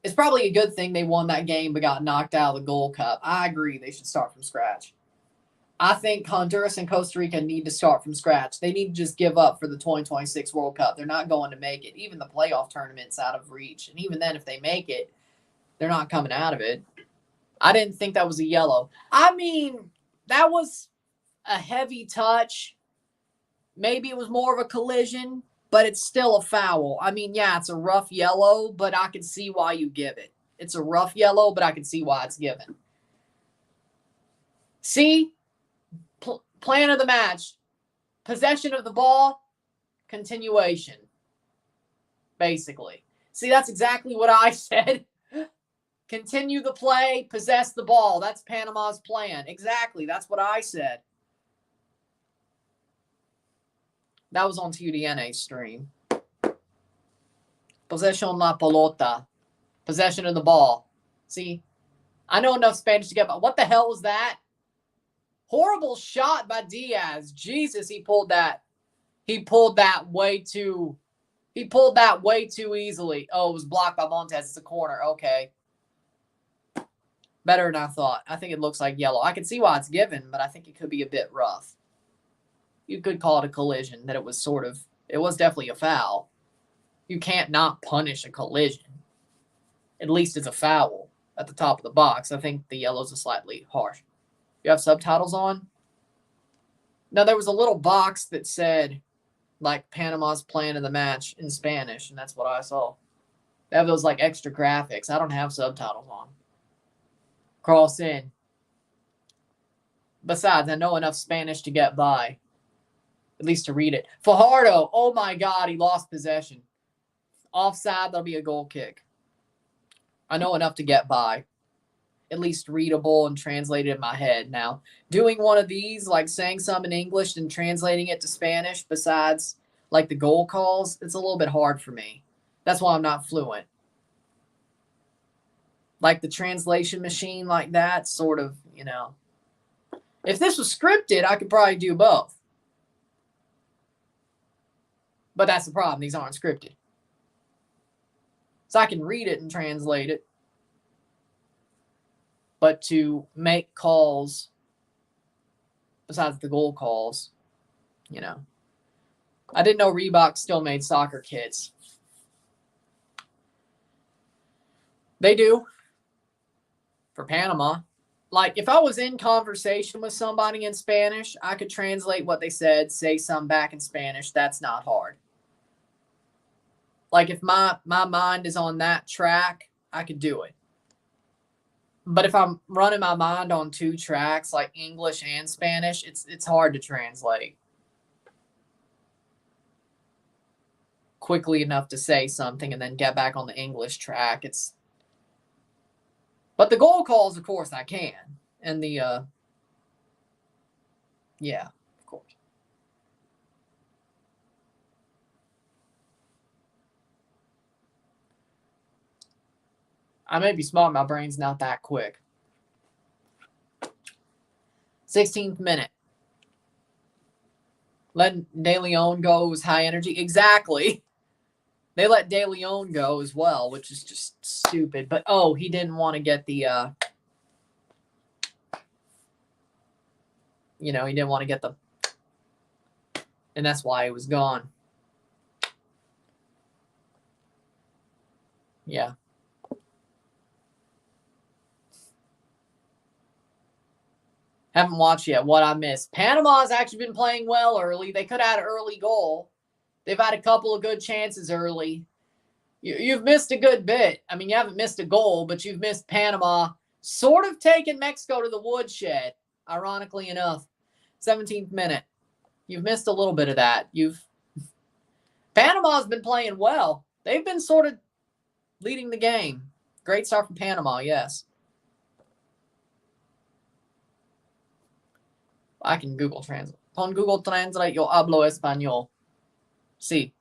It's probably a good thing they won that game but got knocked out of the Gold Cup. I agree they should start from scratch. I think Honduras and Costa Rica need to start from scratch. They need to just give up for the 2026 World Cup. They're not going to make it. Even the playoff tournament's out of reach. And even then, if they make it, they're not coming out of it. I didn't think that was a yellow. I mean, that was a heavy touch. Maybe it was more of a collision, but it's still a foul. I mean, yeah, it's a rough yellow, but I can see why you give it. It's a rough yellow, but I can see why it's given. See? Plan of the match. Possession of the ball, continuation. Basically. See, that's exactly what I said. Continue the play, possess the ball. That's Panama's plan. Exactly. That's what I said. That was on TUDNA's stream. Possession la pelota. Possession of the ball. See, I know enough Spanish to get, but what the hell was that? Horrible shot by Diaz. Jesus, he pulled that. He pulled that way too easily. Oh, it was blocked by Montez. It's a corner. Okay. Better than I thought. I think it looks like yellow. I can see why it's given, but I think it could be a bit rough. You could call it a collision, that it was definitely a foul. You can't not punish a collision. At least it's a foul at the top of the box. I think the yellow's a slightly harsh. You have subtitles on? No, there was a little box that said, like, Panama's plan of the match in Spanish, and that's what I saw. They have those, like, extra graphics. I don't have subtitles on. Cross in. Besides, I know enough Spanish to get by. At least to read it. Fajardo, oh my God, he lost possession. Offside, that'll be a goal kick. I know enough to get by. At least readable and translated in my head. Now, doing one of these, like saying some in English and translating it to Spanish, besides like the goal calls, it's a little bit hard for me. That's why I'm not fluent. Like the translation machine like that, sort of, you know. If this was scripted, I could probably do both. But that's the problem. These aren't scripted. So I can read it and translate it. But to make calls, besides the goal calls, you know. I didn't know Reebok still made soccer kits. They do. For Panama. Like, if I was in conversation with somebody in Spanish, I could translate what they said, say some back in Spanish. That's not hard. Like, if my mind is on that track, I could do it. But if I'm running my mind on two tracks, like English and Spanish, it's hard to translate quickly enough to say something and then get back on the English track. But the goal calls, of course, I can. And the, yeah, of course. I may be smart, my brain's not that quick. 16th minute. Letting De Leon go was high energy. Exactly. They let De Leon go as well, which is just stupid. But, oh, he didn't want to get the, he didn't want to get the, and that's why he was gone. Yeah. Haven't watched yet. What I missed. Panama's actually been playing well early. They could have had an early goal. They've had a couple of good chances early. You've missed a good bit. I mean, you haven't missed a goal, but you've missed Panama sort of taking Mexico to the woodshed, ironically enough. 17th minute. You've missed a little bit of that. Panama's been playing well. They've been sort of leading the game. Great start from Panama, yes. I can Google Translate. On Google Translate, yo hablo español. Sí.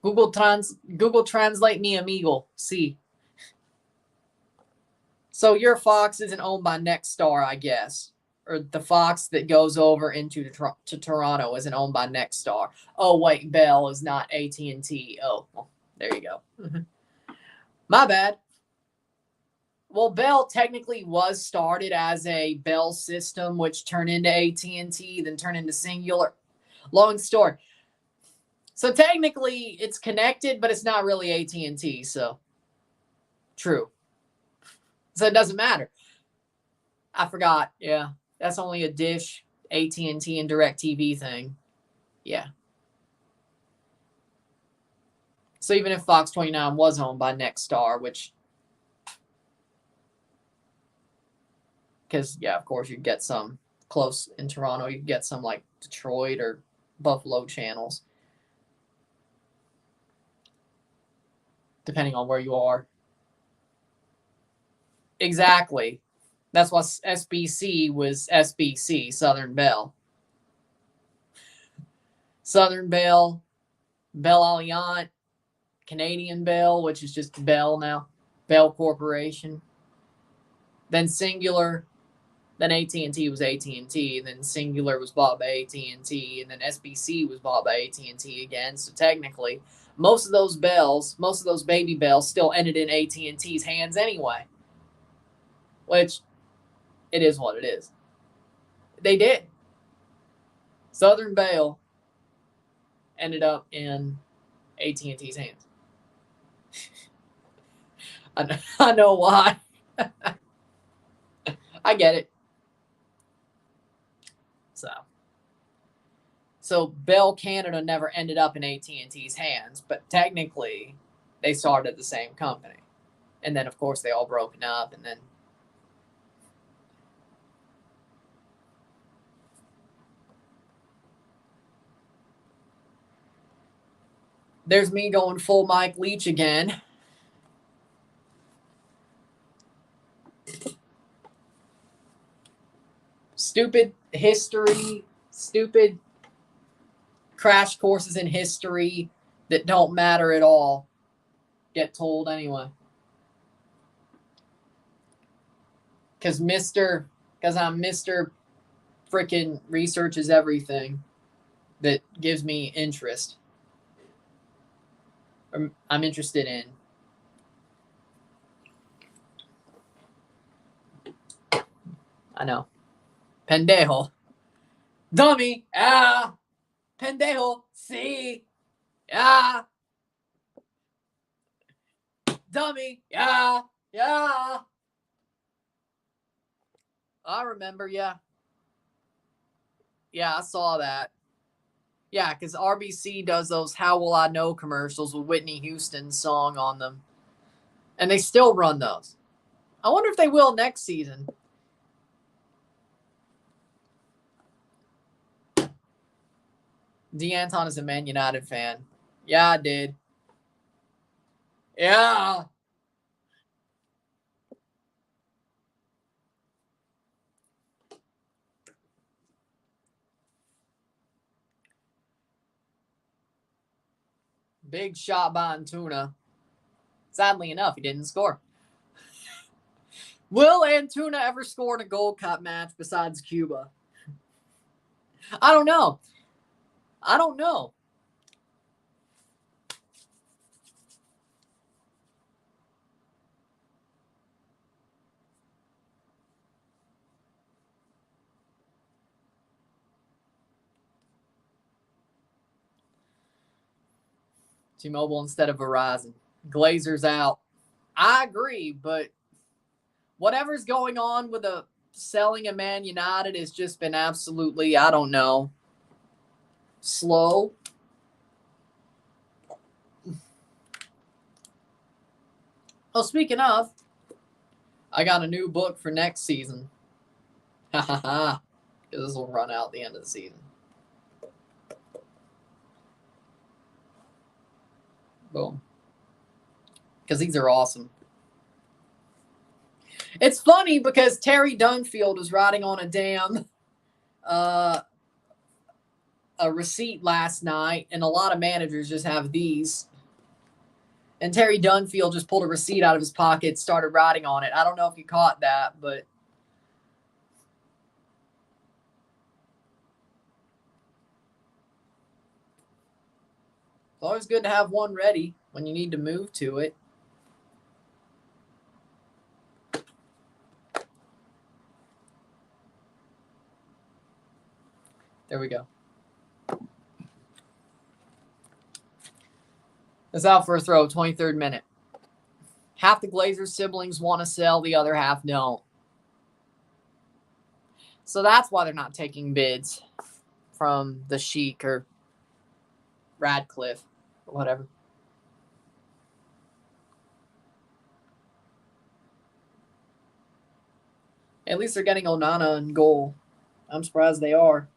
Google Translate mi amigo. Sí. So your Fox isn't owned by Nexstar, I guess. Or the Fox that goes over into to Toronto isn't owned by Nexstar. Oh, wait, Bell is not AT&T. Oh, well, there you go. My bad. Well, Bell technically was started as a Bell system, which turned into AT&T, then turned into Singular. Long story. So technically, it's connected, but it's not really AT&T, so true. So it doesn't matter. I forgot. Yeah, that's only a Dish, AT&T, and DirecTV thing. Yeah. So even if Fox 29 was owned by Nexstar, which... Because, yeah, of course, you'd get some close in Toronto. You can get some like Detroit or Buffalo channels, depending on where you are. Exactly. That's why SBC was SBC, Southern Bell. Southern Bell, Bell Alliant, Canadian Bell, which is just Bell now, Bell Corporation. Then Singular, then AT&T was AT&T, then Singular was bought by AT&T, and then SBC was bought by AT&T again. So technically, most of those bells, most of those baby bells still ended in AT&T's hands anyway. Which, it is what it is. They did. Southern Bell ended up in AT&T's hands. I know why. I get it. So Bell Canada never ended up in AT&T's hands, but technically they started the same company. And then, of course, they all broken up, and then there's me going full Mike Leach again. Stupid history, stupid crash courses in history that don't matter at all get told anyway. Because I'm Mr. Freaking researches everything that gives me interest. I'm interested in. I know. Pendejo. Dummy. Ah. Pendejo. See. Yeah. Dummy. Yeah. Yeah. I remember. Yeah. Yeah, I saw that. Yeah, because RBC does those How Will I Know commercials with Whitney Houston's song on them. And they still run those. I wonder if they will next season. D'Anton is a Man United fan. Yeah, I did. Yeah. Big shot by Antuna. Sadly enough, he didn't score. Will Antuna ever score in a Gold Cup match besides Cuba? I don't know. T-Mobile instead of Verizon. Glazers out. I agree, but whatever's going on with the selling of Man United has just been absolutely, I don't know, slow. Well, speaking of, I got a new book for next season. Ha ha ha. Because this will run out at the end of the season. Boom. Because these are awesome. It's funny because Terry Dunfield was riding on a damn a receipt last night, and a lot of managers just have these. And Terry Dunfield just pulled a receipt out of his pocket, started riding on it. I don't know if you caught that, but it's always good to have one ready when you need to move to it. There we go. It's out for a throw, 23rd minute. Half the Glazers siblings want to sell, the other half don't. So that's why they're not taking bids from the Sheik or Radcliffe or whatever. At least they're getting Onana in goal. I'm surprised they are.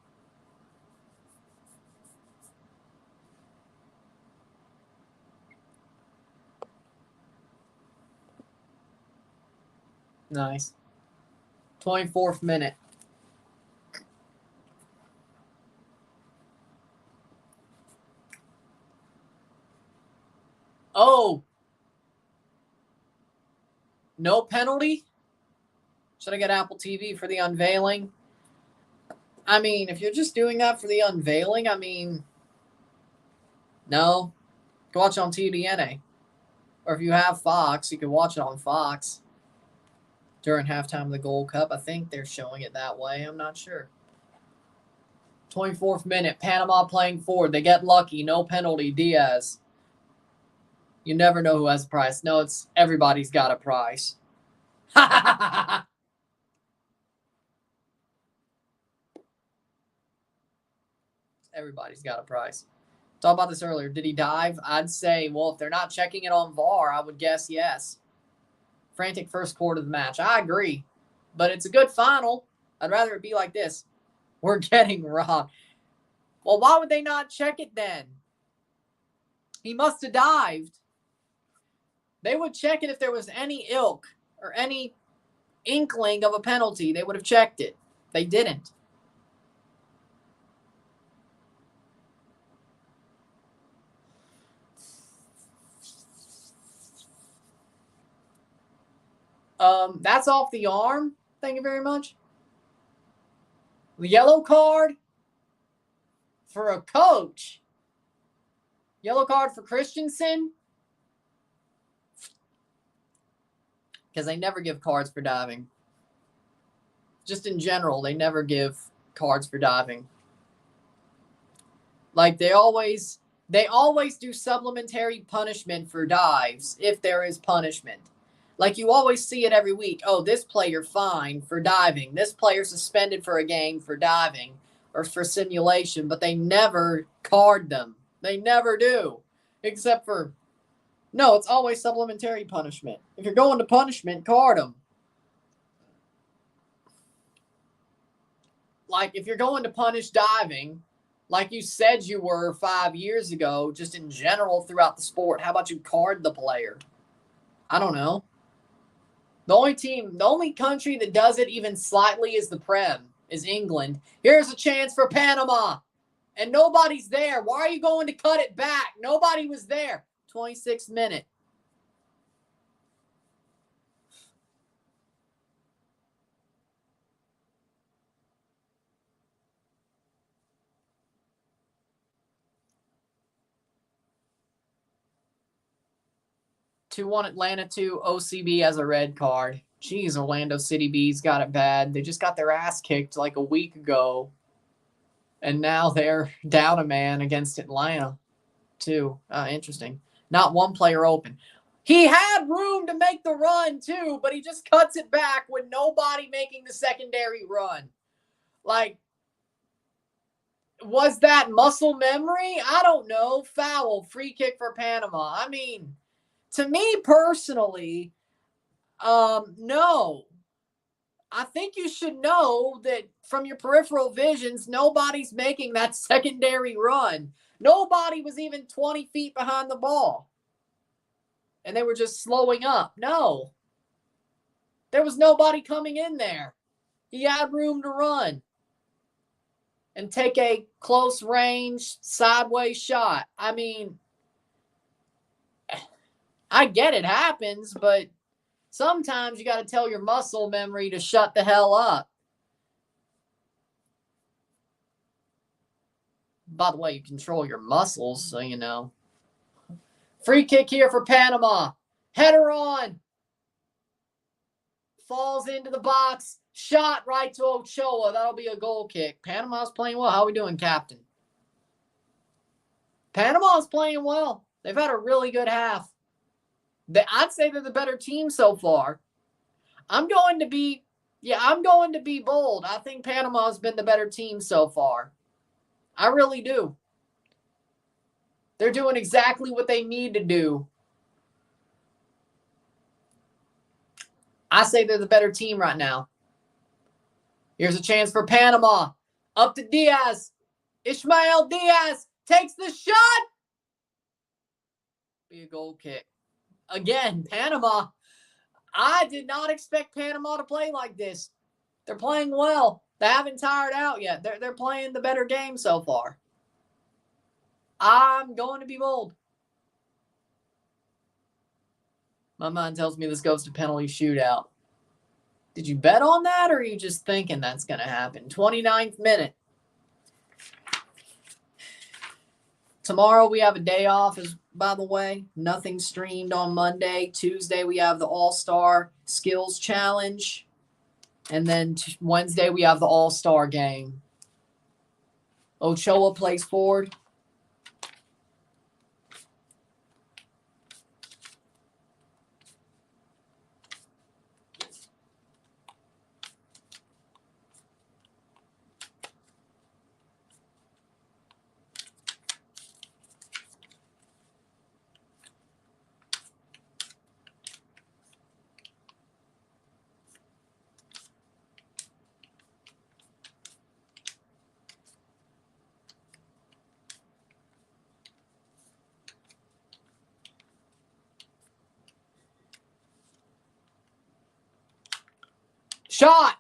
Nice. 24th minute. Oh. No penalty? Should I get Apple TV for the unveiling? I mean, if you're just doing that for the unveiling, I mean, no. Go watch it on TDNA. Or if you have Fox, you can watch it on Fox during halftime of the Gold Cup. I think they're showing it that way. I'm not sure. 24th minute. Panama playing forward. They get lucky. No penalty. Diaz. You never know who has a price. No, it's everybody's got a price. Everybody's got a price. Talked about this earlier. Did he dive? I'd say, well, if they're not checking it on VAR, I would guess yes. Frantic first quarter of the match. I agree. But it's a good final. I'd rather it be like this. We're getting robbed. Well, why would they not check it then? He must have dived. They would check it if there was any ilk or any inkling of a penalty. They would have checked it. They didn't. That's off the arm. Thank you very much. The yellow card for a coach. Yellow card for Christensen. Because they never give cards for diving. Just in general, they never give cards for diving. Like they always do supplementary punishment for dives if there is punishment. Like you always see it every week. Oh, this player fined for diving. This player suspended for a game for diving or for simulation, but they never card them. They never do. Except for, no, it's always supplementary punishment. If you're going to punishment, card them. Like if you're going to punish diving, like you said you were 5 years ago, just in general throughout the sport, how about you card the player? I don't know. The only country that does it even slightly is the Prem, is England. Here's a chance for Panama. And nobody's there. Why are you going to cut it back? Nobody was there. 26th minute. Two 1 Atlanta 2 OCB has a red card. Jeez, Orlando City Bees got it bad. They just got their ass kicked like a week ago. And now they're down a man against Atlanta, too. Interesting. Not one player open. He had room to make the run, too, but he just cuts it back with nobody making the secondary run. Like, was that muscle memory? I don't know. Foul. Free kick for Panama. I mean, to me personally, no. I think you should know that from your peripheral visions, nobody's making that secondary run. Nobody was even 20 feet behind the ball. And they were just slowing up. No. There was nobody coming in there. He had room to run and take a close range sideways shot. I mean, I get it happens, but sometimes you got to tell your muscle memory to shut the hell up. By the way, you control your muscles, so you know. Free kick here for Panama. Header on. Falls into the box. Shot right to Ochoa. That'll be a goal kick. Panama's playing well. How are we doing, Captain? Panama's playing well. They've had a really good half. I'd say they're the better team so far. I'm going to be bold. I think Panama's been the better team so far. I really do. They're doing exactly what they need to do. I say they're the better team right now. Here's a chance for Panama. Up to Diaz. Ismael Diaz takes the shot. Be a goal kick. Again, Panama. I did not expect Panama to play like this. They're playing well. They haven't tired out yet. They're playing the better game so far. I'm going to be bold. My mind tells me this goes to penalty shootout. Did you bet on that, or are you just thinking that's going to happen? 29th minute. Tomorrow we have a day off, by the way. Nothing streamed on Monday. Tuesday we have the All-Star Skills Challenge. And then Wednesday we have the All-Star game. Ochoa plays forward. Shot!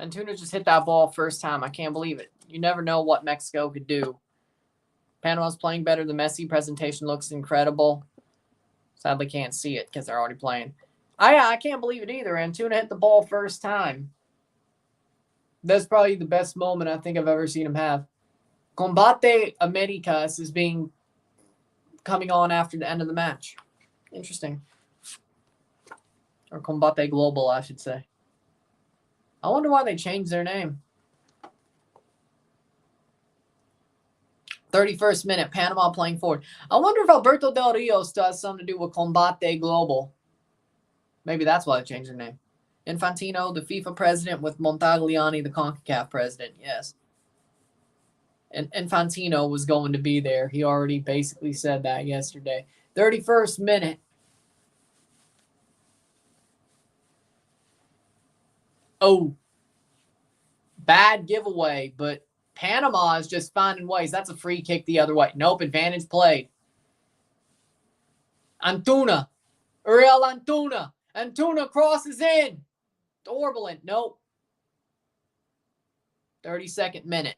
Antuna just hit that ball first time. I can't believe it. You never know what Mexico could do. Panama's playing better than Messi. Presentation looks incredible. Sadly, can't see it because they're already playing. I can't believe it either. Antuna hit the ball first time. That's probably the best moment I think I've ever seen him have. Combate Americas is coming on after the end of the match. Interesting. Or Combate Global, I should say. I wonder why they changed their name. 31st minute, Panama playing forward. I wonder if Alberto Del Rio still has something to do with Combate Global. Maybe that's why they changed their name. Infantino, the FIFA president, with Montagliani, the CONCACAF president. Yes. And Infantino was going to be there. He already basically said that yesterday. 31st minute. Oh, bad giveaway, but Panama is just finding ways. That's a free kick the other way. Nope, advantage played. Antuna. Uriel Antuna. Antuna crosses in. Orbelin. Nope. 32nd minute.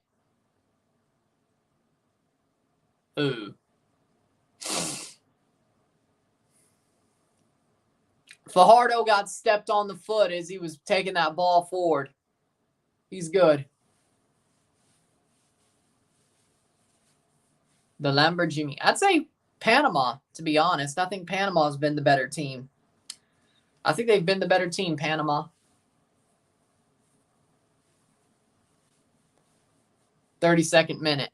Ooh. Fajardo got stepped on the foot as he was taking that ball forward. He's good. The Lamborghini. I'd say Panama, to be honest. I think Panama's been the better team. I think they've been the better team, Panama. 32nd minute.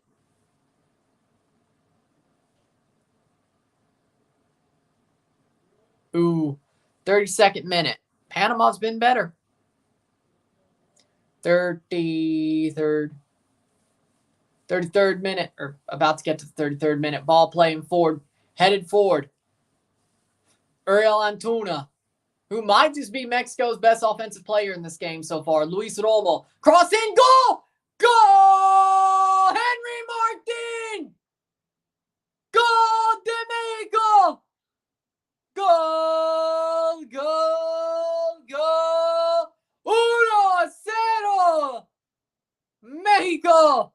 Ooh. 32nd minute. Panama's been better. 33rd minute, or about to get to the 33rd minute. Ball playing forward, headed forward. Uriel Antuna, who might just be Mexico's best offensive player in this game so far. Luis Romo, cross in, goal! Goal! Henry Martin! Goal de Mexico! Goal! Goal! Goal! 1-0! Mexico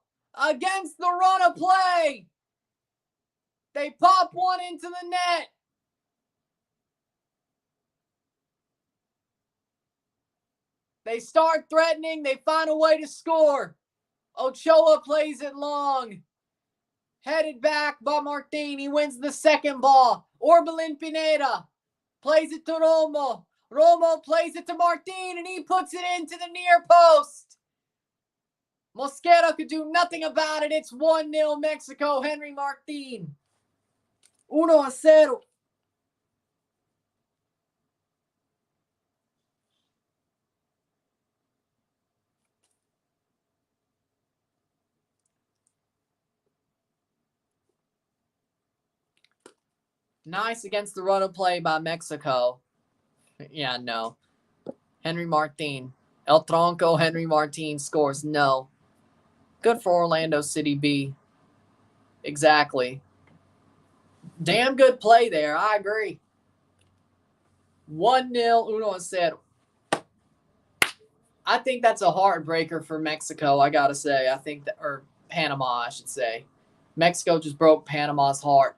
against the run of play. They pop one into the net. They start threatening. They find a way to score. Ochoa plays it long. Headed back by Martin. He wins the second ball. Orbelin Pineda plays it to Romo. Romo plays it to Martin, and he puts it into the near post. Mosquera could do nothing about it. It's 1-0 Mexico. Henry Martin. 1-0. Nice against the run of play by Mexico. Yeah, no. Henry Martin. El Tronco Henry Martin scores. No. Good for Orlando City B. Exactly. Damn good play there. I agree. 1-0 1-0. I think that's a heartbreaker for Mexico, I got to say. I think that, or Panama, I should say. Mexico just broke Panama's heart.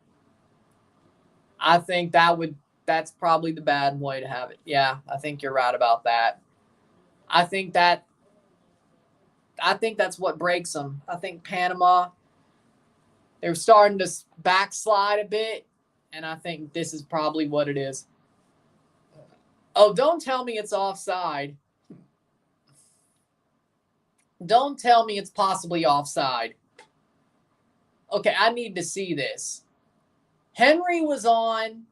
I think that's probably the bad way to have it. Yeah, I think you're right about that. I think that's what breaks them. I think Panama, they're starting to backslide a bit, and I think this is probably what it is. Oh, don't tell me it's offside. Don't tell me it's possibly offside. Okay, I need to see this. Henry was on.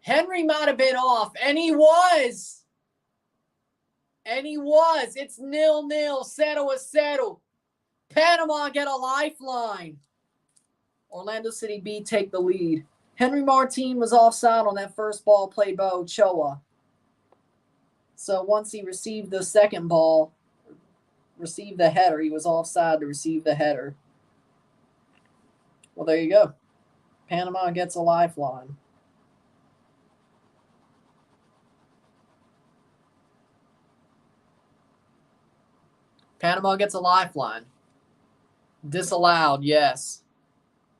Henry might have been off, and he was. It's 0-0. 0-0. Panama get a lifeline. Orlando City B take the lead. Henry Martin was offside on that first ball played by Ochoa. So once he received the second ball, received the header, he was offside to receive the header. Well, there you go. Panama gets a lifeline. Panama gets a lifeline. Disallowed, yes.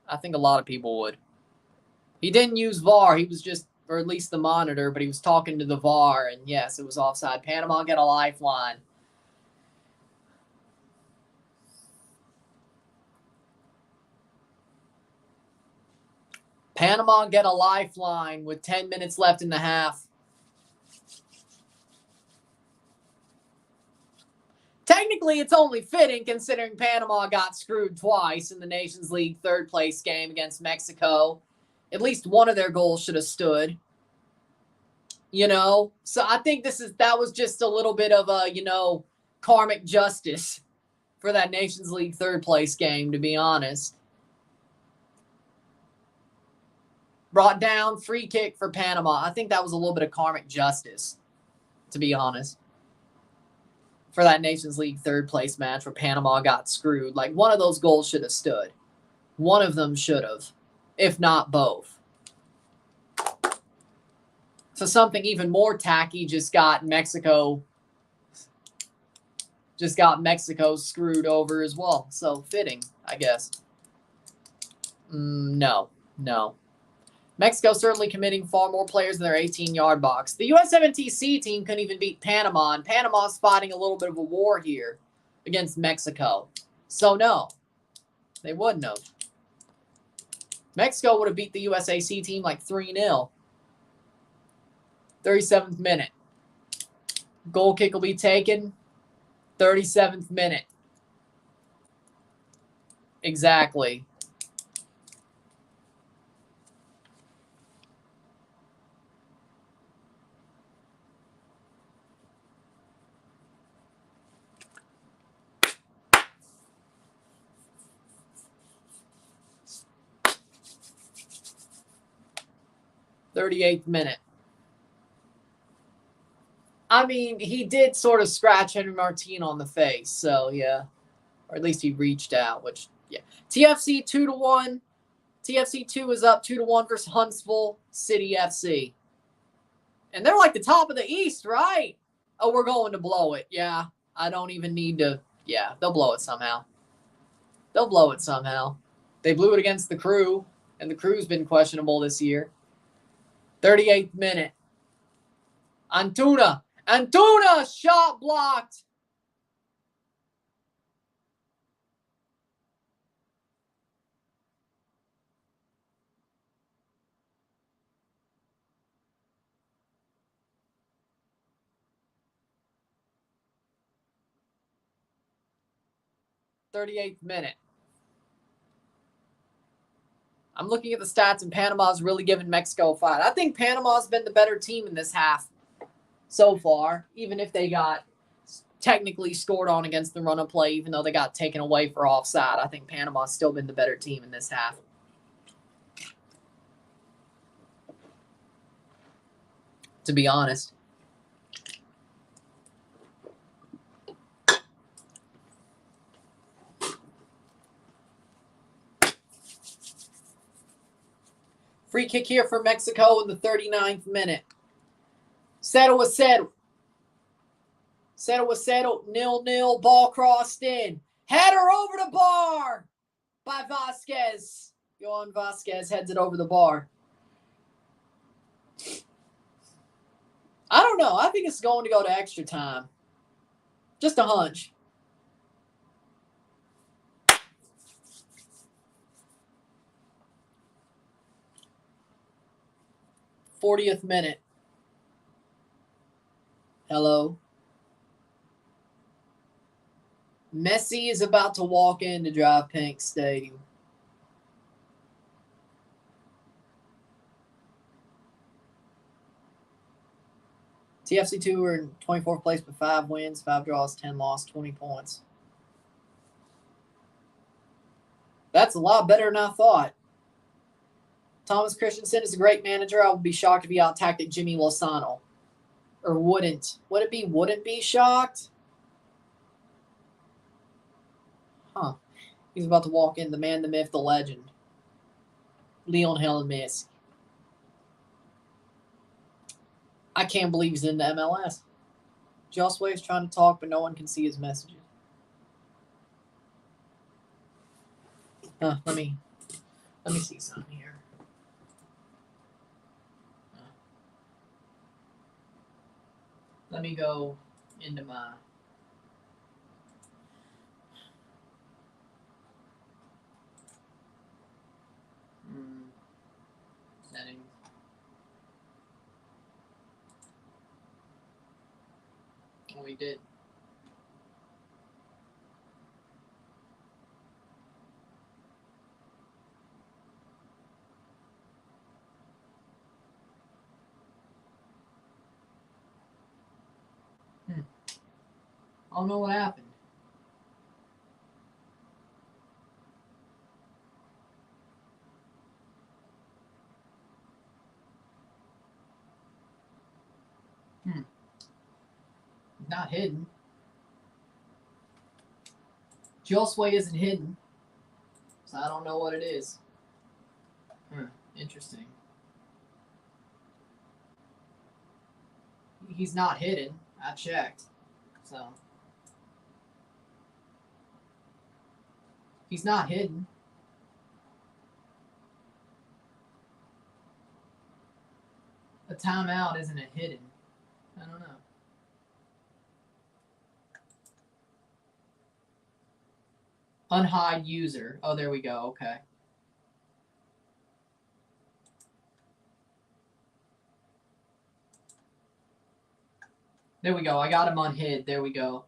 I think a lot of people would. He didn't use VAR. He was just, or at least the monitor, but he was talking to the VAR, and yes, it was offside. Panama get a lifeline. Panama get a lifeline with 10 minutes left in the half. Technically, it's only fitting considering Panama got screwed twice in the Nations League third place game against Mexico. At least one of their goals should have stood. So I think that was just a little bit of a, karmic justice for that Nations League third place game, to be honest. Brought down, free kick for Panama. I think that was a little bit of karmic justice, to be honest, for that Nations League third place match where Panama got screwed. Like, one of those goals should have stood. One of them should have, if not both. So something even more tacky just got Mexico screwed over as well. So fitting, I guess. No. Mexico certainly committing far more players in their 18-yard box. The USMNTC team couldn't even beat Panama, and Panama's fighting a little bit of a war here against Mexico. So no, they wouldn't have. Mexico would have beat the USAC team like 3-0. 37th minute. Goal kick will be taken. 37th minute. Exactly. '38th minute. I mean, he did sort of scratch Henry Martin on the face, so yeah. Or at least he reached out, which, yeah. TFC 2-1. TFC 2 is up 2-1 versus Huntsville City FC. And they're like the top of the East, right? Oh, we're going to blow it. Yeah, I don't even need to. Yeah, they'll blow it somehow. They blew it against the Crew, and the Crew's been questionable this year. 38th minute. Antuna, shot blocked. 38th minute. I'm looking at the stats, and Panama's really giving Mexico a fight. I think Panama's been the better team in this half so far, even if they got technically scored on against the run of play, even though they got taken away for offside. I think Panama's still been the better team in this half. To be honest. Free kick here for Mexico in the 39th minute. Settle was settled. Settle was settled. 0-0. Ball crossed in. Header over the bar by Vasquez. Johan Vasquez heads it over the bar. I don't know. I think it's going to go to extra time. Just a hunch. '40th minute. Hello. Messi is about to walk in to drive Pink Stadium. TFC2 are in 24th place with 5 wins, 5 draws, 10 losses, 20 points. That's a lot better than I thought. Thomas Christensen is a great manager. I would be shocked if he out-tacticked Jimmy Lozano. Or wouldn't. Would it be wouldn't be shocked? Huh. He's about to walk in. The man, the myth, the legend. Lionel Messi. I can't believe he's in the MLS. Josue is trying to talk, but no one can see his messages. Let me see something here. Let me go into my settings. Oh, we did. I don't know what happened. Not hidden. Josue isn't hidden. So I don't know what it is. Interesting. He's not hidden. I checked. So he's not hidden. A timeout isn't a hidden. I don't know. Unhide user. Oh, there we go. Okay. There we go. I got him unhid. There we go.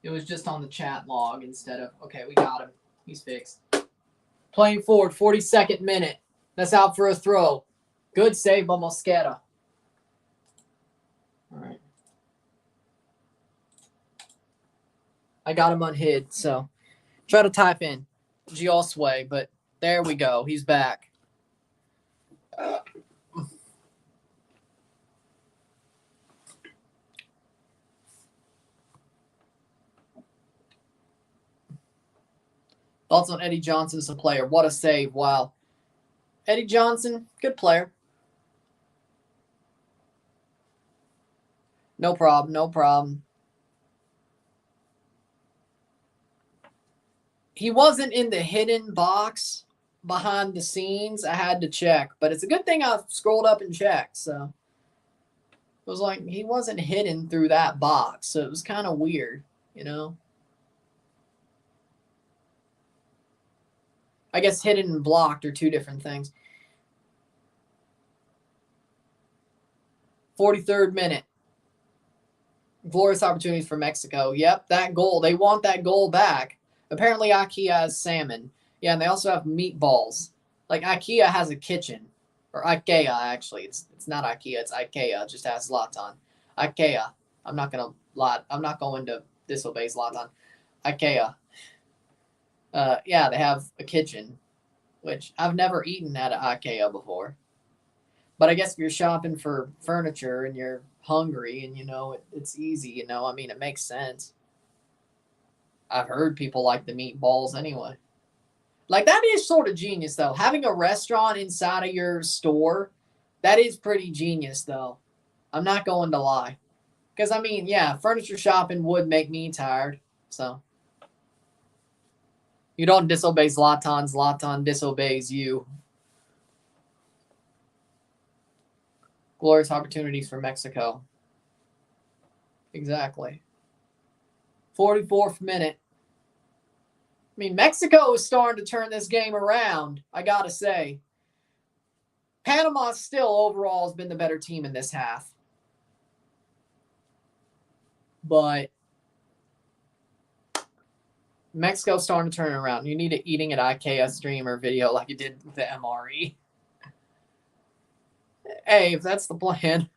It was just on the chat log instead of... Okay, we got him. He's fixed. Playing forward, 42nd minute. That's out for a throw. Good save by Mosquera. All right. I got him unhid, so... Try to type in Josue, but there we go. He's back. Thoughts on Eddie Johnson as a player? What a save. Wow. Eddie Johnson, good player. No problem. No problem. He wasn't in the hidden box behind the scenes. I had to check, but it's a good thing I scrolled up and checked. So it was like he wasn't hidden through that box. So it was kind of weird, you know? I guess hidden and blocked are two different things. 43rd minute. Glorious opportunities for Mexico. Yep, that goal. They want that goal back. Apparently, IKEA has salmon. Yeah, and they also have meatballs. Like IKEA has a kitchen, or IKEA actually. It's not IKEA. It's IKEA. It just has Zlatan. IKEA. I'm not gonna lie. I'm not going to disobey Zlatan. IKEA. Yeah, they have a kitchen, which I've never eaten at IKEA before. But I guess if you're shopping for furniture and you're hungry and it's easy, I mean, it makes sense. I've heard people like the meatballs anyway. Like, that is sort of genius, though. Having a restaurant inside of your store, that is pretty genius, though. I'm not going to lie. Because, I mean, yeah, furniture shopping would make me tired. So, you don't disobey Zlatan. Zlatan disobeys you. Glorious opportunities for Mexico. Exactly. 44th minute. I mean, Mexico is starting to turn this game around, I got to say. Panama still overall has been the better team in this half. But Mexico's starting to turn it around. You need an eating at IKEA stream or video like you did with the MRE. Hey, if that's the plan.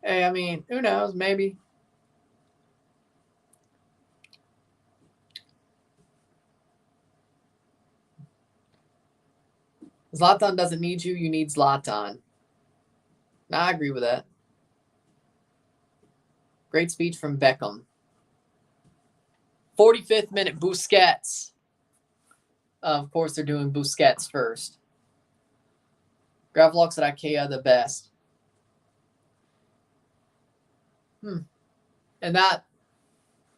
Hey, I mean, who knows? Maybe. Zlatan doesn't need you. You need Zlatan. Now, I agree with that. Great speech from Beckham. 45th minute, Busquets. Of course, they're doing Busquets first. Gravlox at IKEA, the best. And that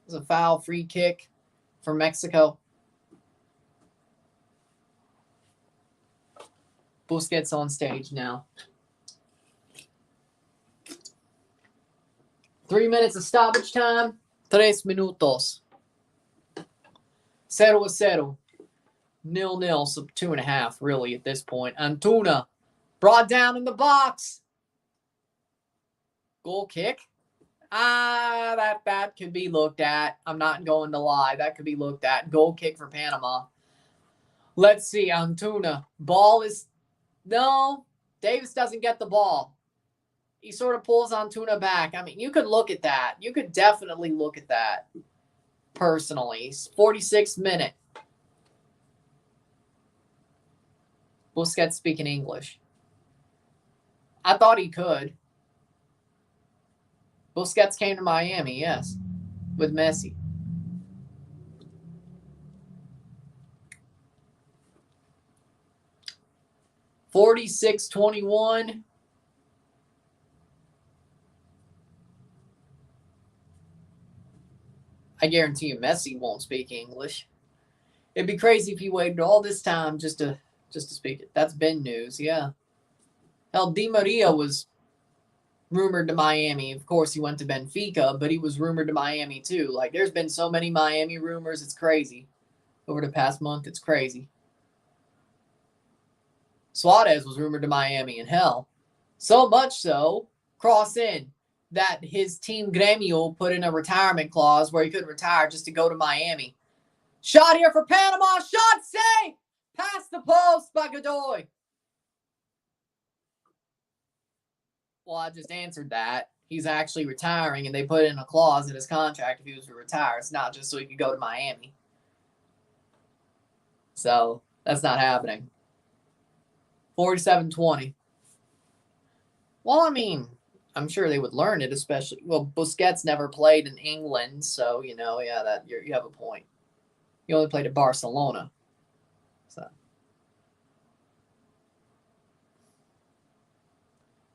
was a foul free kick for Mexico. Busquets on stage now. 3 minutes of stoppage time. 3 minutos. 0-0. 0-0. So 2.5 really at this point. Antuna brought down in the box. Goal kick. That could be looked at. I'm not going to lie. That could be looked at. Goal kick for Panama. Let's see. Antuna. Ball is... No. Davis doesn't get the ball. He sort of pulls Antuna back. I mean, you could look at that. You could definitely look at that. Personally. 46th minute. Busquets speaking English. I thought he could. Busquets came to Miami, yes, with Messi. $46-21. I guarantee you Messi won't speak English. It'd be crazy if he waited all this time just to speak it. That's been news, yeah. Hell, Di Maria was rumored to Miami. Of course, he went to Benfica, but he was rumored to Miami too. Like, there's been so many Miami rumors, it's crazy. Over the past month, it's crazy. Suarez was rumored to Miami, and hell, so much so, cross in, that his team Gremio put in a retirement clause where he could retire just to go to Miami. Shot here for Panama. Shot saved. Past the post by Godoy. Well, I just answered that. He's actually retiring, and they put in a clause in his contract if he was to retire. It's not just so he could go to Miami. So, that's not happening. 47-20. Well, I mean, I'm sure they would learn it, especially... Well, Busquets never played in England, so, yeah, that you have a point. He only played at Barcelona. So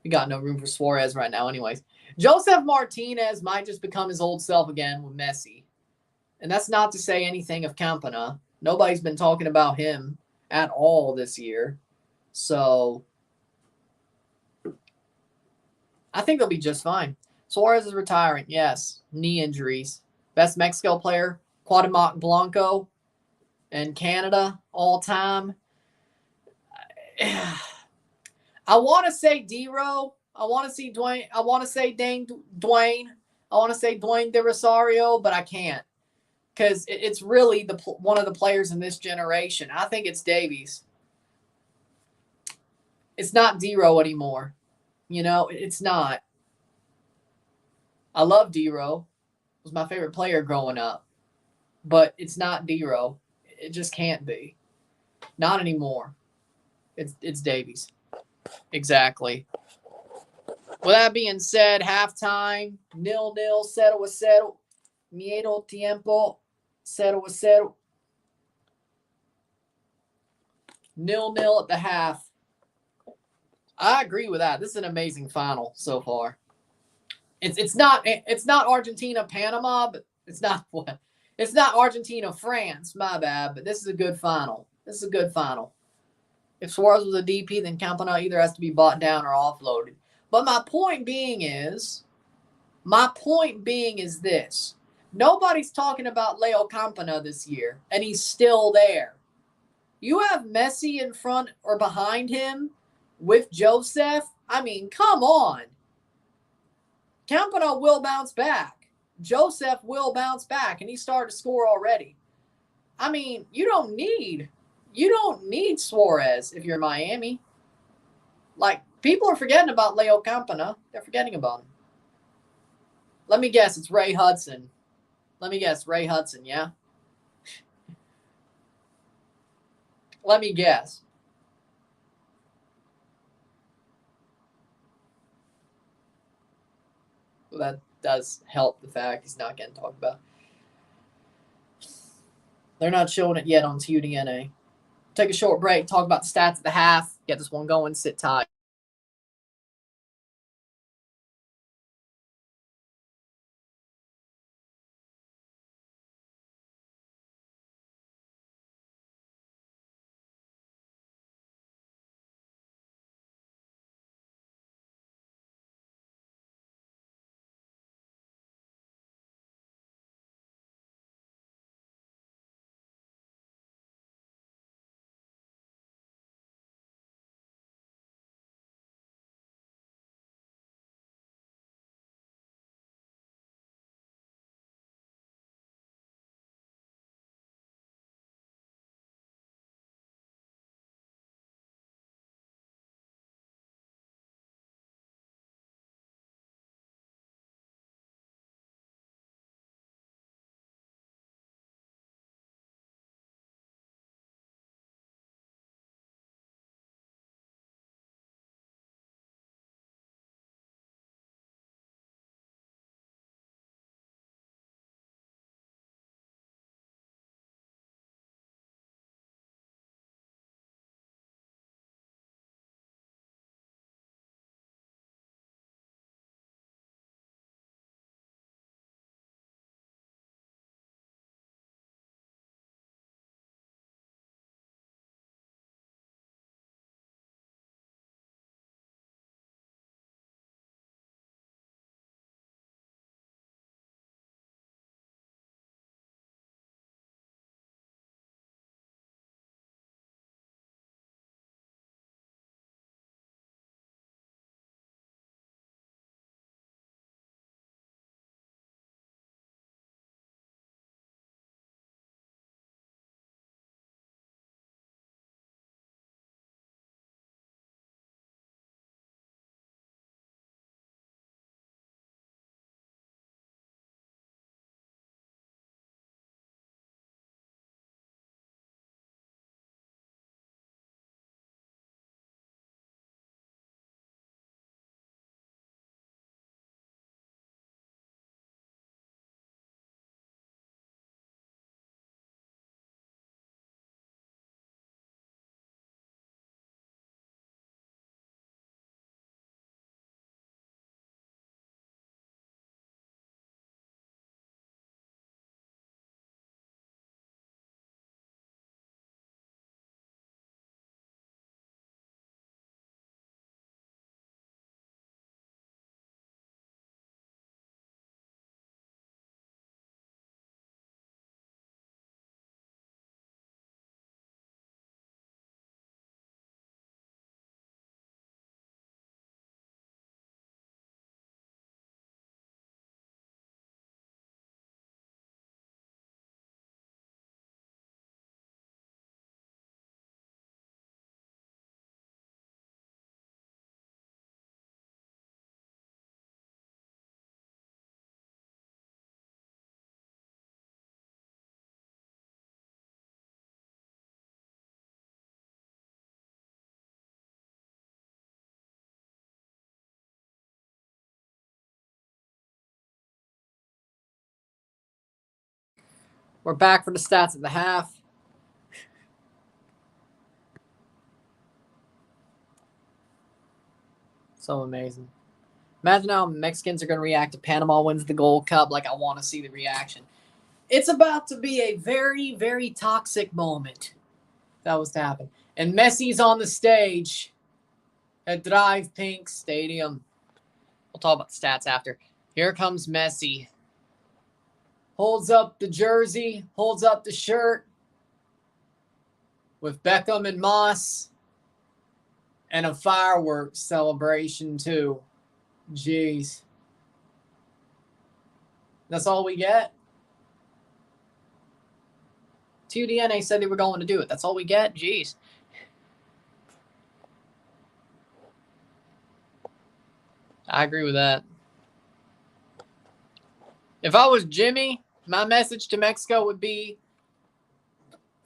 we got no room for Suarez right now anyways. Joseph Martinez might just become his old self again with Messi. And that's not to say anything of Campana. Nobody's been talking about him at all this year. So I think they'll be just fine. Suarez is retiring. Yes. Knee injuries. Best Mexico player, Cuauhtemoc Blanco. And Canada all time. I want to say D-Ro. I want to see Dwayne. I want to say Dwayne. I want to say Dwayne De Rosario, but I can't. because it's really one of the players in this generation. I think it's Davies. It's not Dero anymore. You know, it's not. I love Dero. Was my favorite player growing up. But it's not Dero. It just can't be. Not anymore. It's Davies. Exactly. With that being said, halftime, 0-0, 0-0. Miedo tiempo, 0-0. 0-0 at the half. I agree with that. This is an amazing final so far. It's not Argentina Panama, but it's not what. It's not Argentina France, my bad, but this is a good final. This is a good final. If Suarez was a DP, then Campana either has to be bought down or offloaded. But my point being is this. Nobody's talking about Leo Campana this year, and he's still there. You have Messi in front or behind him with Joseph. I mean, come on. Campana will bounce back. Joseph will bounce back, and he started to score already. I mean, you don't need Suarez if you're Miami. Like, people are forgetting about Leo Campana. They're forgetting about him. Let me guess, it's Ray Hudson. Yeah? Let me guess. Well, that does help the fact he's not getting talked about. They're not showing it yet on TUDNA. Take a short break, talk about the stats at the half, get this one going, sit tight. We're back for the stats at the half. So amazing. Imagine how Mexicans are going to react if Panama wins the Gold Cup. Like, I want to see the reaction. It's about to be a very, very toxic moment. That was to happen. And Messi's on the stage at Drive Pink Stadium. We'll talk about the stats after. Here comes Messi. Holds up the jersey, holds up the shirt with Beckham and Moss. And a fireworks celebration, too. Jeez. That's all we get? TUDNA said they were going to do it. That's all we get? Jeez. I agree with that. If I was Jimmy, my message to Mexico would be,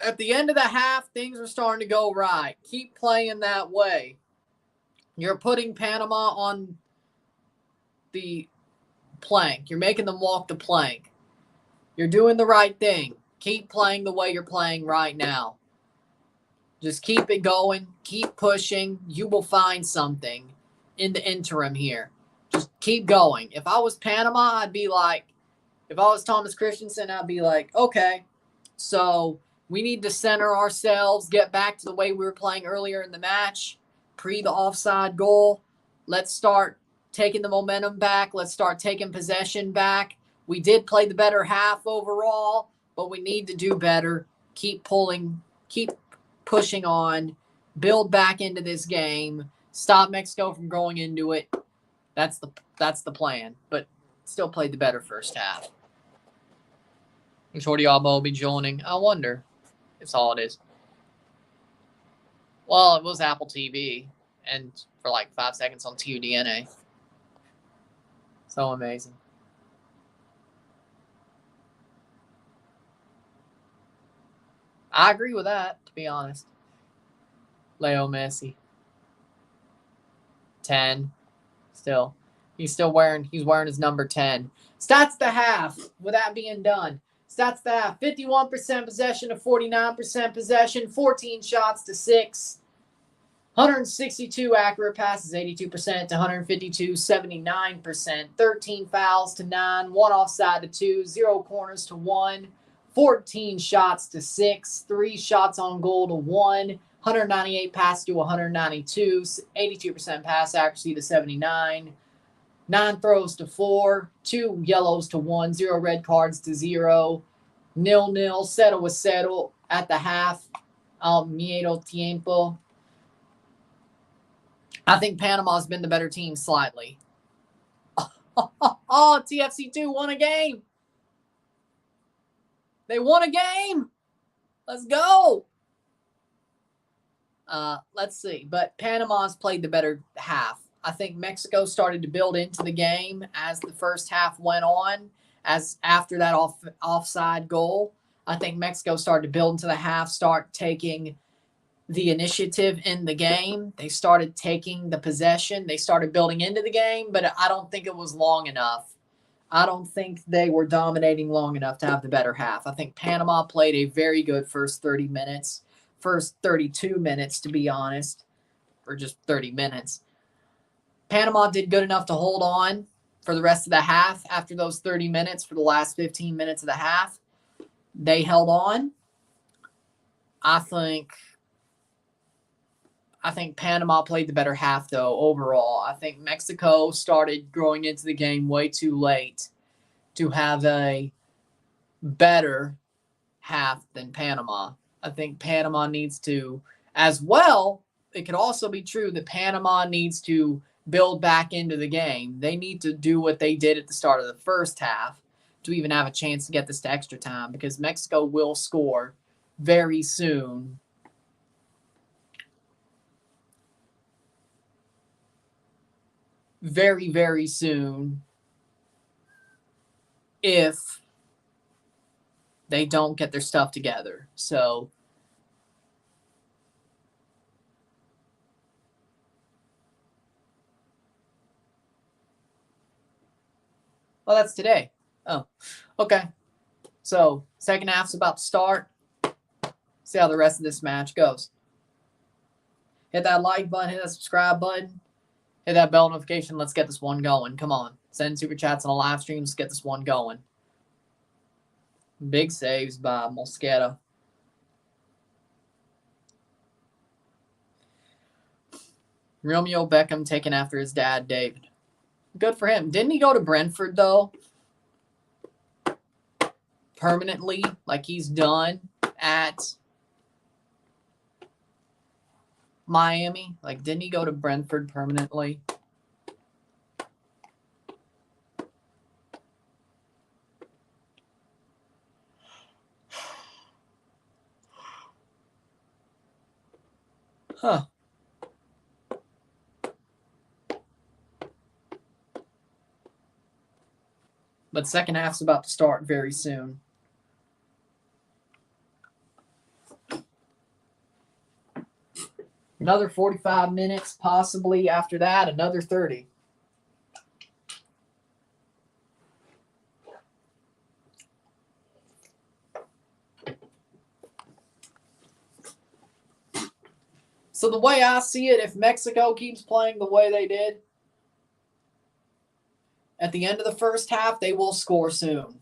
at the end of the half, things are starting to go right. Keep playing that way. You're putting Panama on the plank. You're making them walk the plank. You're doing the right thing. Keep playing the way you're playing right now. Just keep it going. Keep pushing. You will find something in the interim here. Just keep going. If I was Panama, I'd be like, if I was Thomas Christensen, I'd be like, okay, so we need to center ourselves, get back to the way we were playing earlier in the match, pre the offside goal. Let's start taking the momentum back. Let's start taking possession back. We did play the better half overall, but we need to do better. Keep pulling, keep pushing on, build back into this game, stop Mexico from going into it. That's the plan, but still played the better first half. Shorty Alba will be joining. I wonder. It's all it is. Well, it was Apple TV, and for like 5 seconds on TUDNA. So amazing. I agree with that, to be honest. Leo Messi. 10. Still. He's wearing his number 10. Stats the half. With that being done. Stats the half. 51% possession to 49% possession. 14 shots to 6. 162 accurate passes, 82% to 152, 79%. 13 fouls to 9. 1 offside to 2. 0 corners to 1. 14 shots to 6. 3 shots on goal to 1. 198 passes to 192. 82% pass accuracy to 79. 9 throws to 4, 2 yellows to 1, 0 red cards to 0, 0-0, 0-0 at the half, al medio tiempo. I think Panama's been the better team slightly. Oh, TFC2 won a game. They won a game. Let's go. Let's see. But Panama's played the better half. I think Mexico started to build into the game as the first half went on, as after that offside goal. I think Mexico started to build into the half, start taking the initiative in the game. They started taking the possession. They started building into the game, but I don't think it was long enough. I don't think they were dominating long enough to have the better half. I think Panama played a very good first 30 minutes, first 32 minutes, to be honest, or just 30 minutes. Panama did good enough to hold on for the rest of the half after those 30 minutes. For the last 15 minutes of the half, they held on. I think Panama played the better half, though, overall. I think Mexico started growing into the game way too late to have a better half than Panama. I think Panama needs to, as well, it could also be true that Panama needs to build back into the game. They need to do what they did at the start of the first half to even have a chance to get this to extra time, because Mexico will score very soon. Very, very soon if they don't get their stuff together. So well, that's today. Oh, okay. So, second half's about to start. See how the rest of this match goes. Hit that like button, hit that subscribe button, hit that bell notification. Let's get this one going. Come on. Send super chats on the live stream. Let's get this one going. Big saves by Mosquera. Romeo Beckham taken after his dad, David. Good for him. Didn't he go to Brentford, though? Permanently? Like he's done at Miami? Like, didn't he go to Brentford permanently? Huh. But second half's about to start very soon. Another 45 minutes, possibly after that, another 30. So the way I see it, if Mexico keeps playing the way they did, at the end of the first half, they will score soon.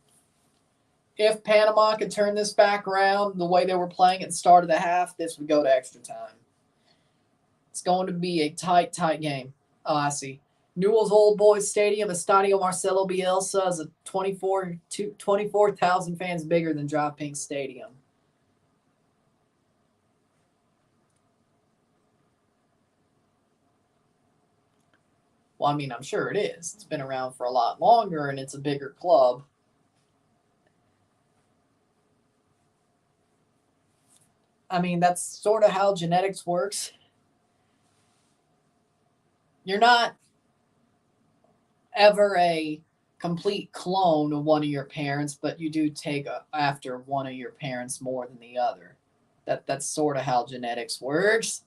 If Panama could turn this back around the way they were playing at the start of the half, this would go to extra time. It's going to be a tight, tight game. Oh, I see. Newell's Old Boys Stadium, Estadio Marcelo Bielsa, is a 24,000 fans bigger than Drive Pink Stadium. Well, I mean, I'm sure it is. It's been around for a lot longer, and it's a bigger club. I mean, that's sort of how genetics works. You're not ever a complete clone of one of your parents, but you do take after one of your parents more than the other. That's sort of how genetics works.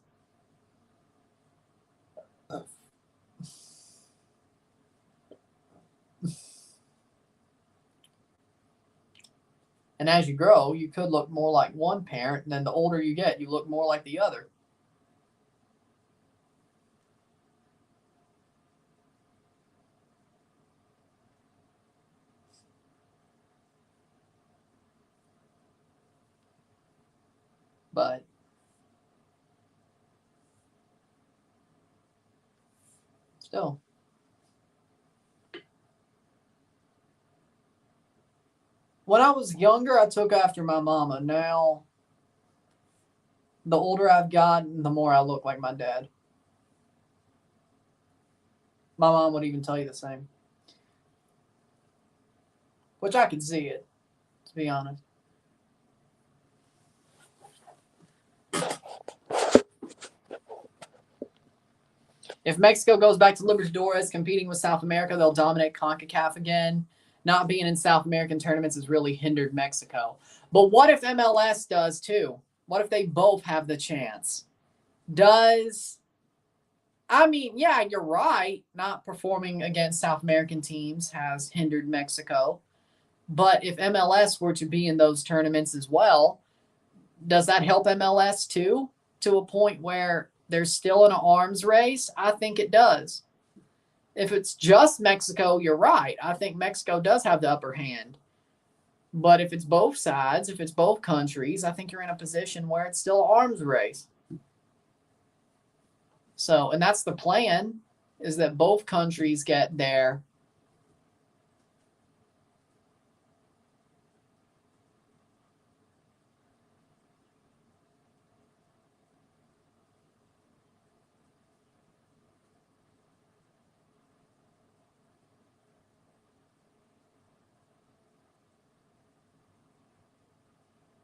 And as you grow, you could look more like one parent, and then the older you get, you look more like the other. But still. When I was younger, I took after my mama. Now, the older I've gotten, the more I look like my dad. My mom would even tell you the same. Which I could see it, to be honest. If Mexico goes back to Libertadores competing with South America, they'll dominate CONCACAF again. Not being in South American tournaments has really hindered Mexico. But what if MLS does too? What if they both have the chance? I mean, yeah, you're right. Not performing against South American teams has hindered Mexico. But if MLS were to be in those tournaments as well, does that help MLS too? To a point where they're still in an arms race? I think it does. If it's just Mexico, you're right. I think Mexico does have the upper hand. But if it's both sides, if it's both countries, I think you're in a position where it's still an arms race. So, and that's the plan, is that both countries get there.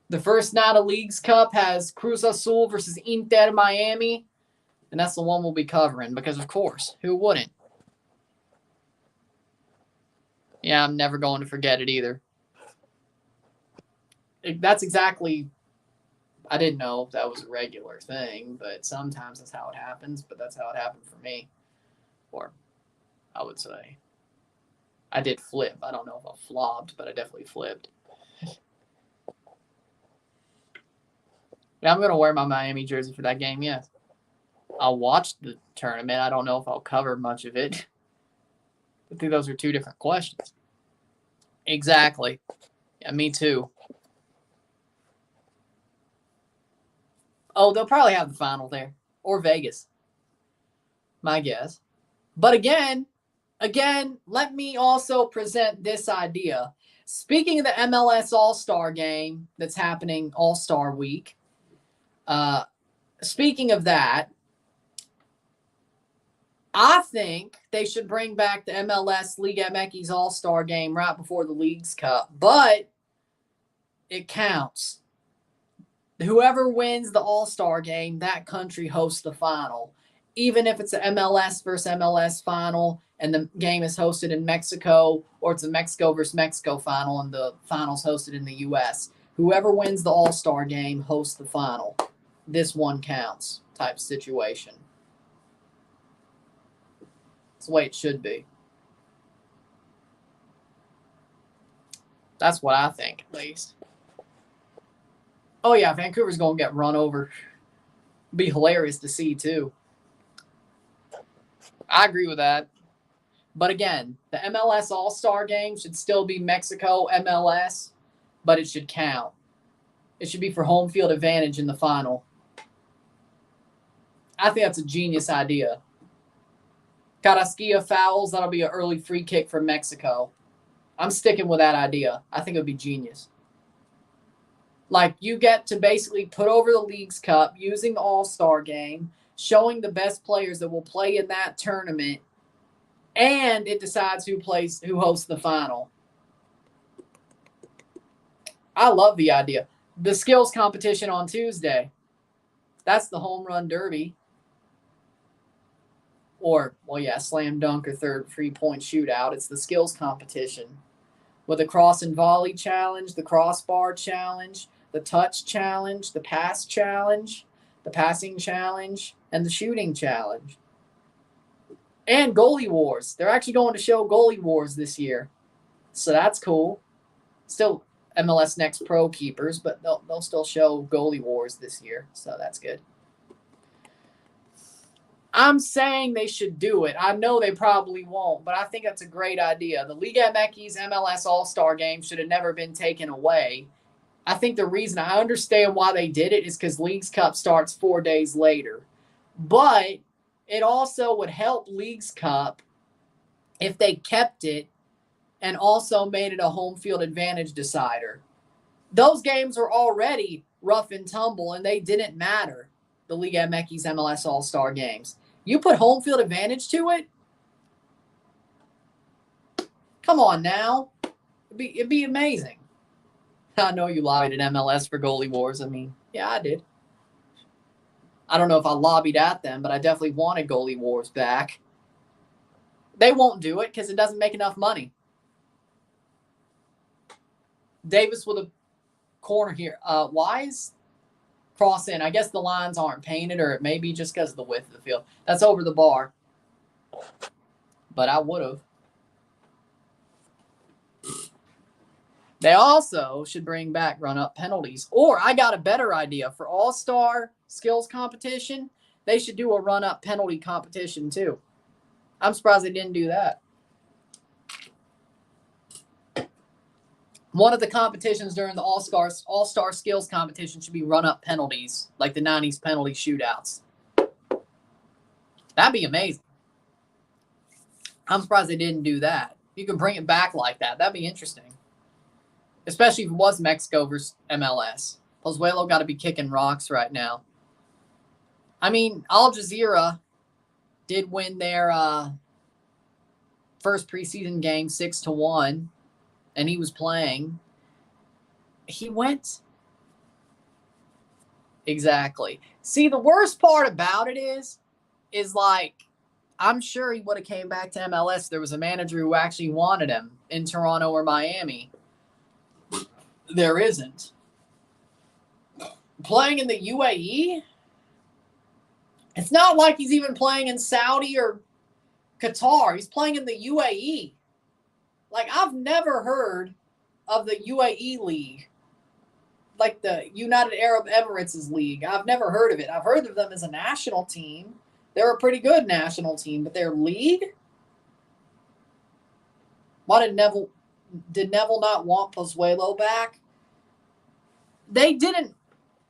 The first night of Leagues Cup has Cruz Azul versus Inter Miami. And that's the one we'll be covering because, of course, who wouldn't? Yeah, I'm never going to forget it either. That's exactly, I didn't know if that was a regular thing, but sometimes that's how it happens. But that's how it happened for me. Or I would say I did flip. I don't know if I flopped, but I definitely flipped. Yeah, I'm going to wear my Miami jersey for that game, yes. I'll watch the tournament. I don't know if I'll cover much of it. I think those are two different questions. Exactly. Yeah, me too. Oh, they'll probably have the final there. Or Vegas. My guess. But again, let me also present this idea. Speaking of the MLS All-Star game that's happening All-Star Week, speaking of that, I think they should bring back the MLS Liga MX All-Star game right before the Leagues Cup, but it counts. Whoever wins the All-Star game, that country hosts the final. Even if it's an MLS versus MLS final and the game is hosted in Mexico, or it's a Mexico versus Mexico final and the final's hosted in the U.S., whoever wins the All-Star game hosts the final. This one counts type situation. That's the way it should be. That's what I think, at least. Oh, yeah, Vancouver's going to get run over. Be hilarious to see, too. I agree with that. But again, the MLS All-Star game should still be Mexico MLS, but it should count. It should be for home field advantage in the final. I think that's a genius idea. Carrasquilla fouls, that'll be an early free kick for Mexico. I'm sticking with that idea. I think it would be genius. Like, you get to basically put over the Leagues Cup using the All-Star game, showing the best players that will play in that tournament, and it decides who hosts the final. I love the idea. The skills competition on Tuesday. That's the home run derby. Or, well, yeah, slam dunk or third free-point shootout. It's the skills competition. With the cross and volley challenge, the crossbar challenge, the touch challenge, the pass challenge, the passing challenge, and the shooting challenge. And goalie wars. They're actually going to show goalie wars this year. So that's cool. Still MLS Next Pro keepers, but they'll still show goalie wars this year. So that's good. I'm saying they should do it. I know they probably won't, but I think that's a great idea. The Liga MX MLS All-Star game should have never been taken away. I think the reason I understand why they did it is because Leagues Cup starts 4 days later. But it also would help Leagues Cup if they kept it and also made it a home field advantage decider. Those games were already rough and tumble, and they didn't matter, the Liga MX MLS All-Star games. You put home field advantage to it? Come on now. It'd be amazing. I know you lobbied at MLS for goalie wars. I mean, yeah, I did. I don't know if I lobbied at them, but I definitely wanted goalie wars back. They won't do it because it doesn't make enough money. Davis with a corner here. Wise cross in. I guess the lines aren't painted, or it may be just because of the width of the field. That's over the bar. But I would have. They also should bring back run-up penalties. Or I got a better idea. For all-star skills competition, they should do a run-up penalty competition too. I'm surprised they didn't do that. One of the competitions during the all-star skills competition should be run-up penalties, like the 90s penalty shootouts. That'd be amazing. I'm surprised they didn't do that. You can bring it back like that. That'd be interesting. Especially if it was Mexico versus MLS. Pozuelo got to be kicking rocks right now. I mean, Al Jazeera did win their first preseason game 6-1. And he was playing. He went. Exactly. See, the worst part about it is like, I'm sure he would have came back to MLS. There was a manager who actually wanted him in Toronto or Miami. There isn't. Playing in the UAE? It's not like he's even playing in Saudi or Qatar. He's playing in the UAE. Like, I've never heard of the UAE League. like the United Arab Emirates' league. I've never heard of it. I've heard of them as a national team. They're a pretty good national team, but their league? Why did Neville not want Pozuelo back? They didn't,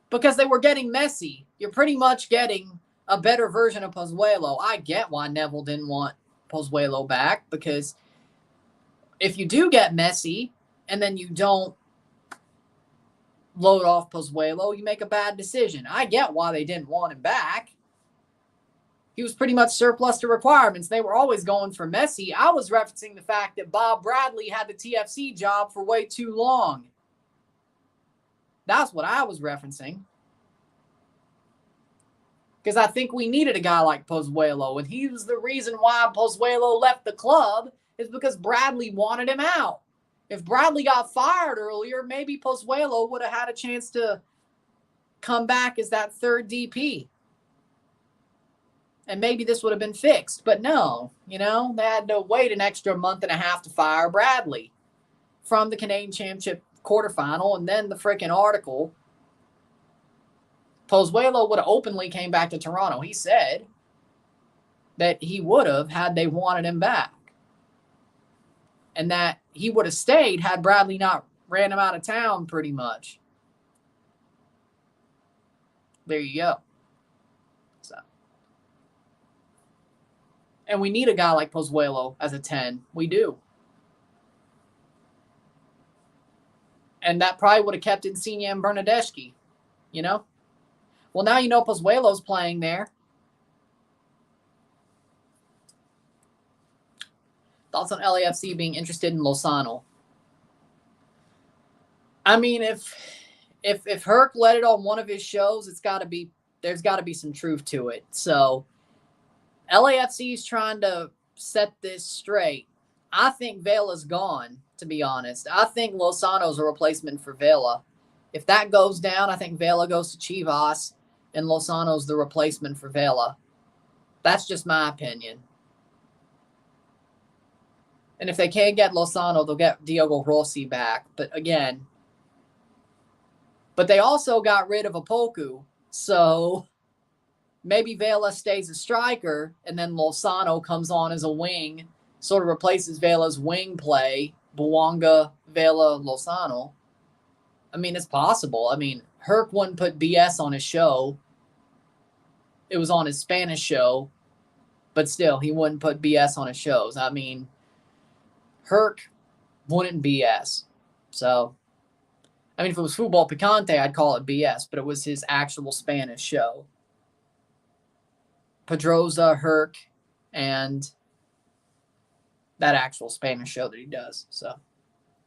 because they were getting Messi. You're pretty much getting a better version of Pozuelo. I get why Neville didn't want Pozuelo back, because if you do get Messi and then you don't load off Pozuelo, you make a bad decision. I get why they didn't want him back. He was pretty much surplus to requirements. They were always going for Messi. I was referencing the fact that Bob Bradley had the TFC job for way too long. That's what I was referencing. Because I think we needed a guy like Pozuelo, and he was the reason why Pozuelo left the club, is because Bradley wanted him out. If Bradley got fired earlier, maybe Pozuelo would have had a chance to come back as that third DP. And maybe this would have been fixed. But no, they had to wait an extra month and a half to fire Bradley from the Canadian Championship quarterfinal, and then the freaking article. Pozuelo would have openly came back to Toronto. He said that he would have had they wanted him back. And that he would have stayed had Bradley not ran him out of town, pretty much. There you go. So. And we need a guy like Pozuelo as a 10. We do. And that probably would have kept Insigne and Bernardeschi, Well, now Pozuelo's playing there. Thoughts on LAFC being interested in Lozano? I mean, if Herc let it on one of his shows, there's got to be some truth to it. So LAFC is trying to set this straight. I think Vela's gone, to be honest. I think Lozano's a replacement for Vela. If that goes down, I think Vela goes to Chivas, and Lozano's the replacement for Vela. That's just my opinion. And if they can't get Lozano, they'll get Diogo Rossi back. But they also got rid of Apoku. So maybe Vela stays a striker, and then Lozano comes on as a wing, sort of replaces Vela's wing play, Bouanga, Vela, Lozano. I mean, it's possible. I mean, Herc wouldn't put BS on his show. It was on his Spanish show, but still, he wouldn't put BS on his shows. I mean, Herc wouldn't BS. So, I mean, if it was Football Picante, I'd call it BS, but it was his actual Spanish show. Pedroza, Herc, and that actual Spanish show that he does. So,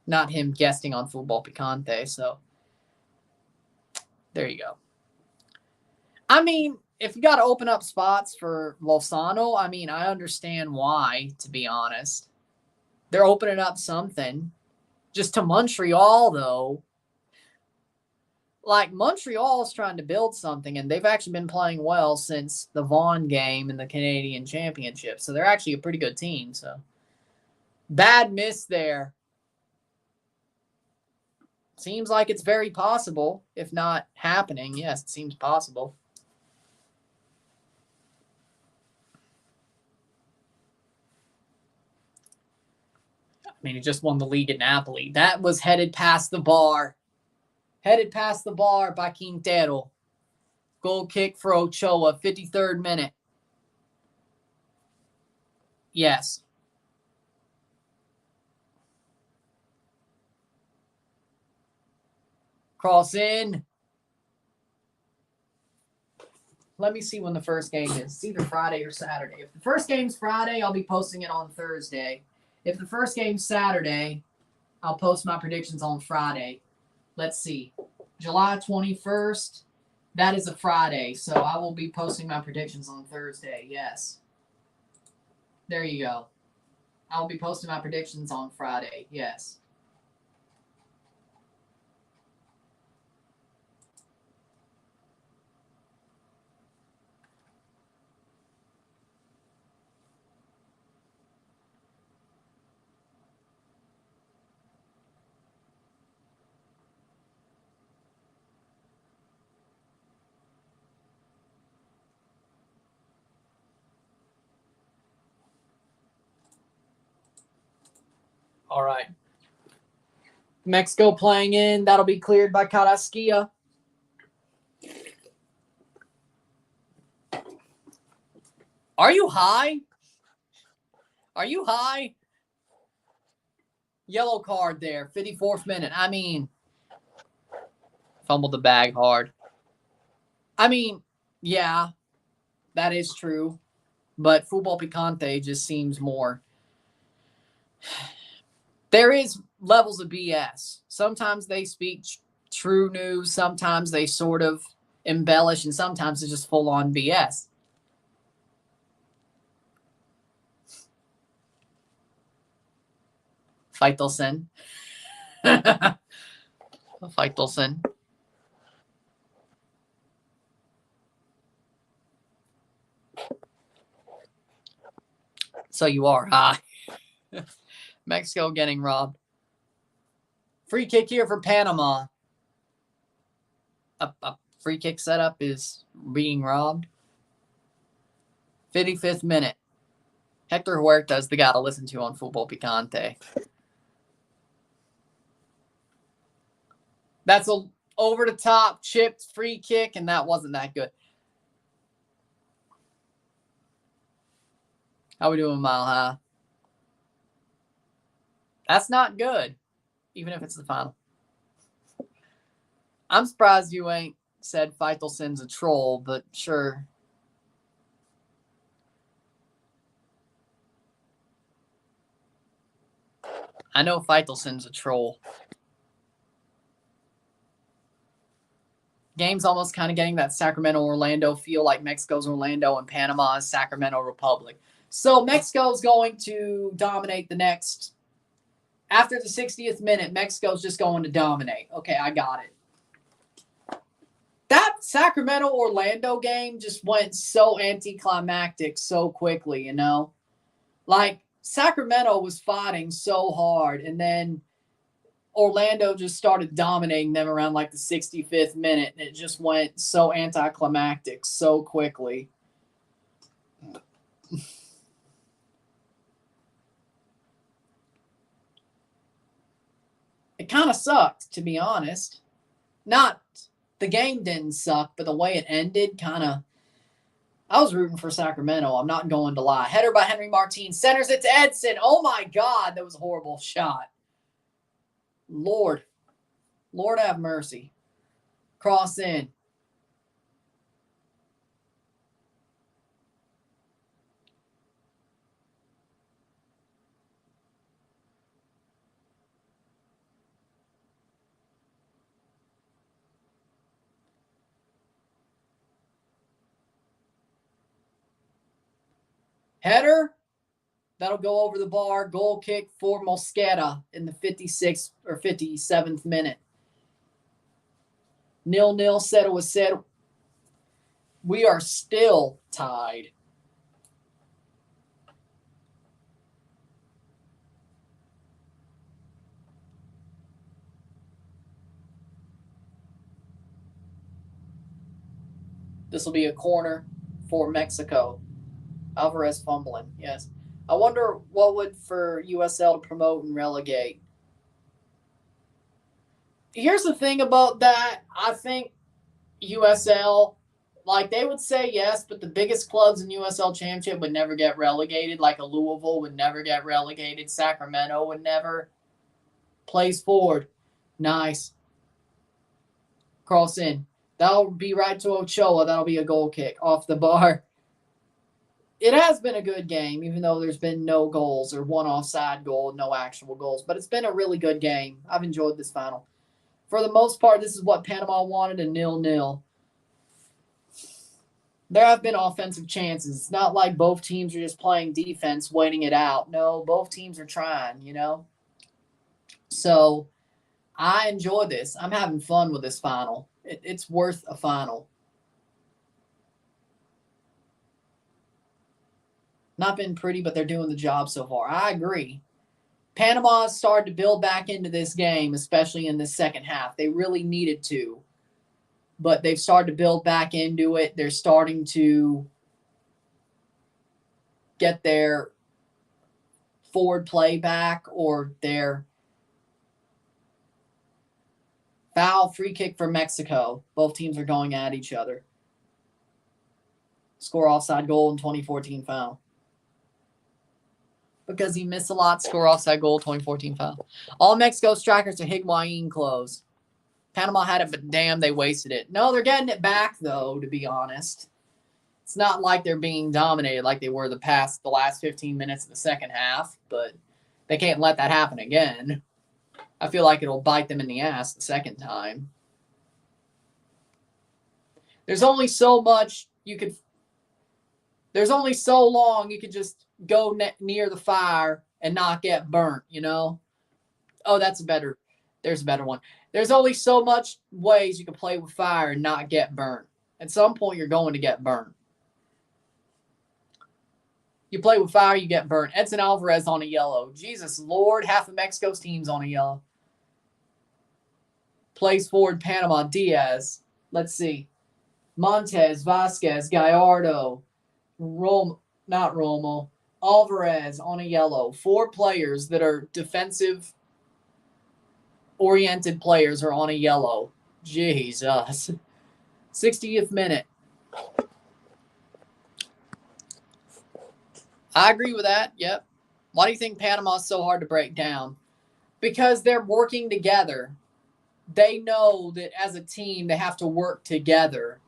not him guesting on Football Picante. So, there you go. I mean, if you got to open up spots for Lozano, I mean, I understand why, to be honest. They're opening up something. Just to Montreal, though. Like, Montreal's trying to build something, and they've actually been playing well since the Vaughan game in the Canadian Championship. So they're actually a pretty good team. So, bad miss there. Seems like it's very possible, if not happening. Yes, it seems possible. I mean, he just won the league at Napoli. That was headed past the bar. Headed past the bar by Quintero. Goal kick for Ochoa, 53rd minute. Yes. Cross in. Let me see when the first game is. It's either Friday or Saturday. If the first game's Friday, I'll be posting it on Thursday. If the first game's Saturday, I'll post my predictions on Friday. Let's see. July 21st, that is a Friday, so I will be posting my predictions on Thursday, yes. There you go. I'll be posting my predictions on Friday, yes. All right. Mexico playing in. That'll be cleared by Carrasquilla. Are you high? Are you high? Yellow card there. 54th minute. I mean, fumbled the bag hard. I mean, yeah, that is true. But Football Picante just seems more. There is levels of BS. Sometimes they speak true news. Sometimes they sort of embellish. And sometimes it's just full-on BS. Faitelson. Faitelson. So you are high. Mexico getting robbed. Free kick here for Panama. A free kick setup is being robbed. 55th minute. Hector Huerta is the guy to listen to on Football Picante. That's a over-the-top chipped free kick, and that wasn't that good. How we doing, Mile High? That's not good, even if it's the final. I'm surprised you ain't said Faitelson's a troll, but sure. I know Faitelson's a troll. Game's almost kind of getting that Sacramento-Orlando feel, like Mexico's Orlando and Panama's Sacramento Republic. So Mexico's going to dominate the next. After the 60th minute, Mexico's just going to dominate. Okay, I got it. That Sacramento-Orlando game just went so anticlimactic so quickly, you know? Like, Sacramento was fighting so hard, and then Orlando just started dominating them around like the 65th minute, and it just went so anticlimactic so quickly. It kind of sucked, to be honest. Not the game didn't suck, but the way it ended kind of. I was rooting for Sacramento. I'm not going to lie. Header by Henry Martin. Centers it to Edson. Oh my God, that was a horrible shot. Lord have mercy. Cross in. Header. That'll go over the bar. Goal kick for Mosquera in the 56th or 57th minute. 0-0 said it was said. We are still tied. This will be a corner for Mexico. Alvarez fumbling, yes. I wonder what would for USL to promote and relegate. Here's the thing about that. I think USL, like they would say yes, but the biggest clubs in USL Championship would never get relegated. Like a Louisville would never get relegated. Sacramento would never. Plays forward. Nice. Cross in. That'll be right to Ochoa. That'll be a goal kick off the bar. It has been a good game, even though there's been no goals or one offside goal, no actual goals. But it's been a really good game. I've enjoyed this final. For the most part, this is what Panama wanted, a 0-0. There have been offensive chances. It's not like both teams are just playing defense, waiting it out. No, both teams are trying, you know? So I enjoy this. I'm having fun with this final. It's worth a final. Not been pretty, but they're doing the job so far. I agree. Panama started to build back into this game, especially in the second half. They really needed to. But they've started to build back into it. They're starting to get their forward play back or their foul free kick for Mexico. Both teams are going at each other. Score offside goal in 2014 foul. Because he missed a lot, score offside goal, 2014 foul. All Mexico strikers to Higuain close. Panama had it, but damn, they wasted it. No, they're getting it back, though, to be honest. It's not like they're being dominated like they were the last 15 minutes of the second half, but they can't let that happen again. I feel like it'll bite them in the ass the second time. There's only so much you could... There's only so long you could just go near the fire and not get burnt, you know? Oh, there's a better one. There's only so much ways you can play with fire and not get burnt. At some point, you're going to get burnt. You play with fire, you get burnt. Edson Alvarez on a yellow. Jesus Lord, half of Mexico's team's on a yellow. Plays forward Panama, Diaz. Let's see. Montes, Vasquez, Gallardo, Romo, Alvarez on a yellow. 4 players that are defensive-oriented players are on a yellow. Jesus. 60th minute. I agree with that. Yep. Why do you think Panama's so hard to break down? Because they're working together. They know that as a team, they have to work together.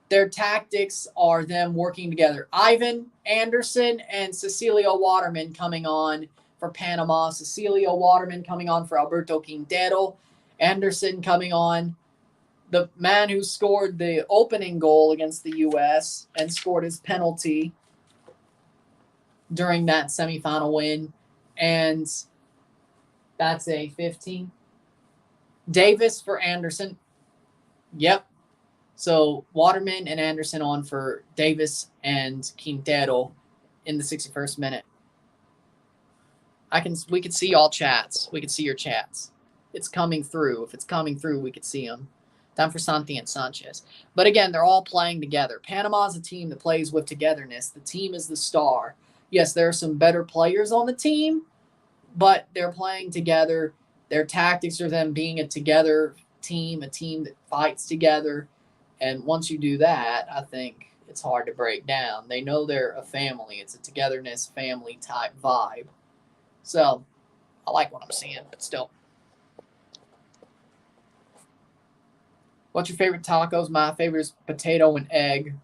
Their tactics are them working together. Ivan Anderson and Cecilio Waterman coming on for Panama. Cecilio Waterman coming on for Alberto Quintero. Anderson coming on. The man who scored the opening goal against the U.S. and scored his penalty during that semifinal win. And that's a 15. Davis for Anderson. Yep. So Waterman and Anderson on for Davis and Quintero in the 61st minute. We could see all chats. We could see your chats. It's coming through. If it's coming through, we could see them. Time for Santi and Sanchez. But again, they're all playing together. Panama's a team that plays with togetherness. The team is the star. Yes, there are some better players on the team, but they're playing together. Their tactics are them being a together team, a team that fights together. And once you do that, I think it's hard to break down. They know they're a family. It's a togetherness, family type vibe. So I like what I'm seeing, but still. What's your favorite tacos? My favorite is potato and egg.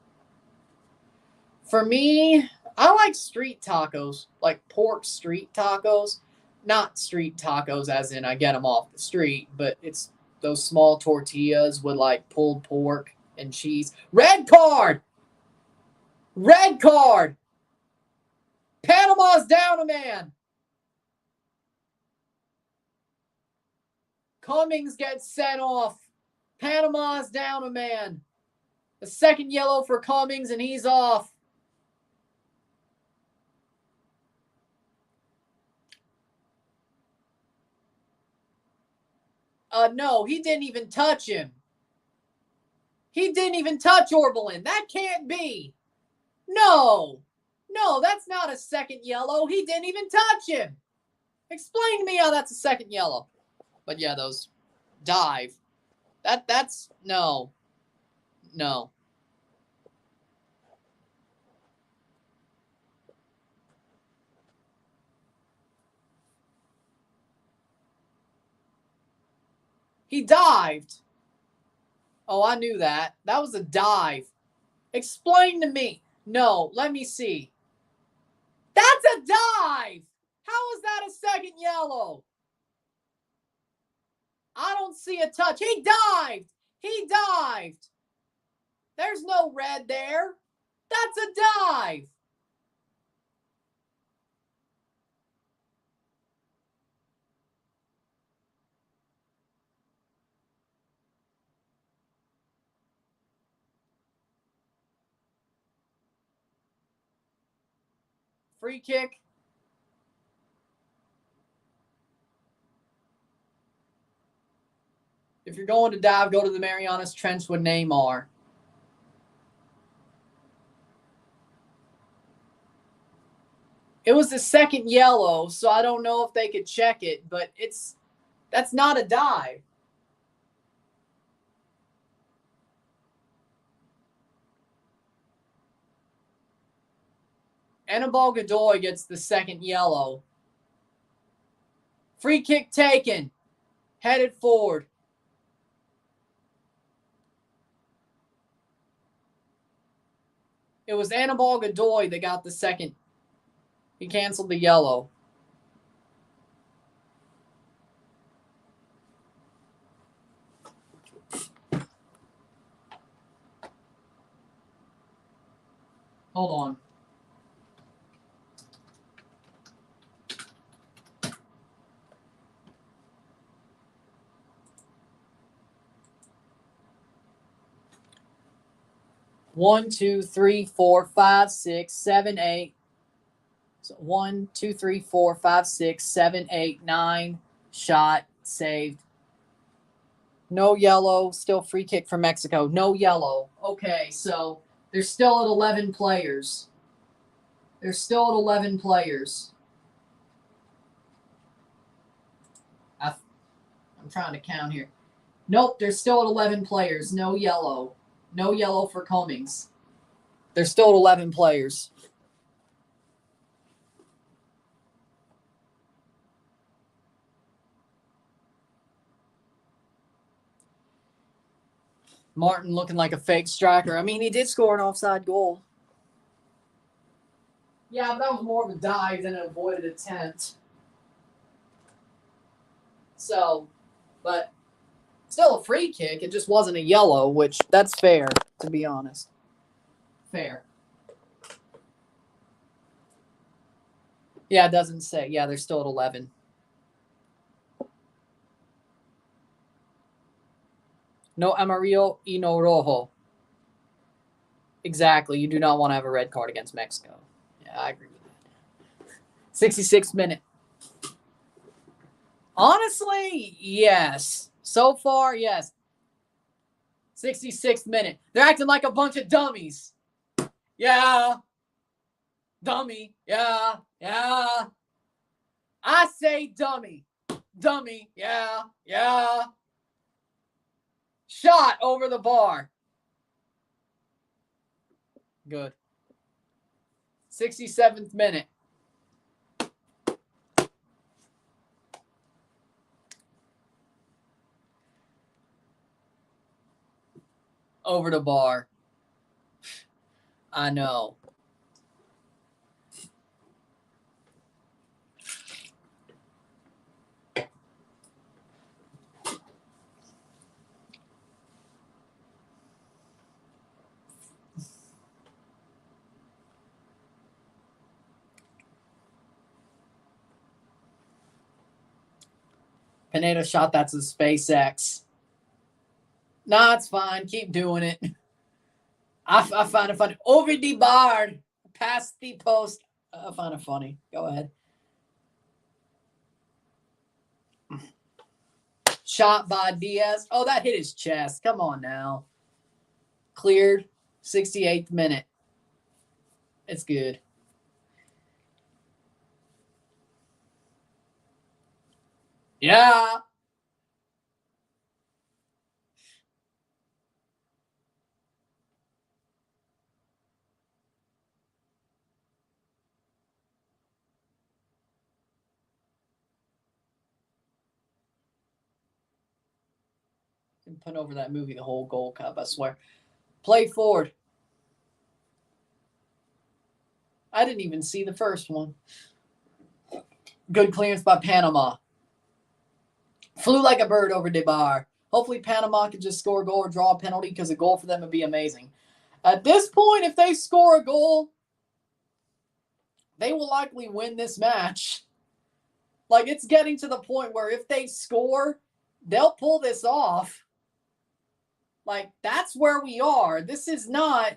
For me, I like street tacos, like pork street tacos. Not street tacos as in I get them off the street, but it's those small tortillas with like pulled pork and cheese. Red card! Red card! Panama's down a man. Cummings gets sent off. Panama's down a man. The second yellow for Cummings, and he's off. No, he didn't even touch him. He didn't even touch Orbelin. That can't be. No, that's not a second yellow. He didn't even touch him. Explain to me how that's a second yellow. But yeah, those dive. That's no. He dived. Oh, I knew that. That was a dive. Explain to me. No, let me see. That's a dive. How is that a second yellow? I don't see a touch. He dived. There's no red there. That's a dive. Free kick. If you're going to dive, go to the Marianas Trench with Neymar. It was the second yellow, so I don't know if they could check it, but that's not a dive. Anibal Godoy gets the second yellow. Free kick taken. Headed forward. It was Anibal Godoy that got the second. He canceled the yellow. Hold on. One, two, three, four, five, six, seven, eight. So 1, 2, 3, 4, 5, 6, 7, 8, 9. Shot saved. No yellow. Still free kick for Mexico. No yellow. Okay, so they're still at 11 players. They're still at 11 players. I'm trying to count here. Nope, they're still at 11 players. No yellow. No yellow for Cummings. They're still at 11 players. Martin looking like a fake striker. I mean, he did score an offside goal. Yeah, but that was more of a dive than an avoided attempt. So, but still a free kick. It just wasn't a yellow, which that's fair, to be honest. Fair. Yeah, it doesn't say. Yeah, they're still at 11. No amarillo y no rojo. Exactly. You do not want to have a red card against Mexico. Yeah, I agree with that. 66th minute. Honestly, yes. So far, yes. 66th minute. They're acting like a bunch of dummies. Yeah. Dummy. Yeah. Yeah. I say dummy. Dummy. Yeah. Yeah. Shot over the bar. Good. 67th minute. Over the bar. I know. Pineda shot that's a SpaceX. Nah, it's fine. Keep doing it. I find it funny. Over the bar. Past the post. I find it funny. Go ahead. Shot by Diaz. Oh, that hit his chest. Come on now. Cleared. 68th minute. It's good. Yeah. Can put over that movie, the whole Gold Cup, I swear. Play forward. I didn't even see the first one. Good clearance by Panama. Flew like a bird over the bar. Hopefully Panama can just score a goal or draw a penalty because a goal for them would be amazing. At this point, if they score a goal, they will likely win this match. Like, it's getting to the point where if they score, they'll pull this off. Like, that's where we are. This is not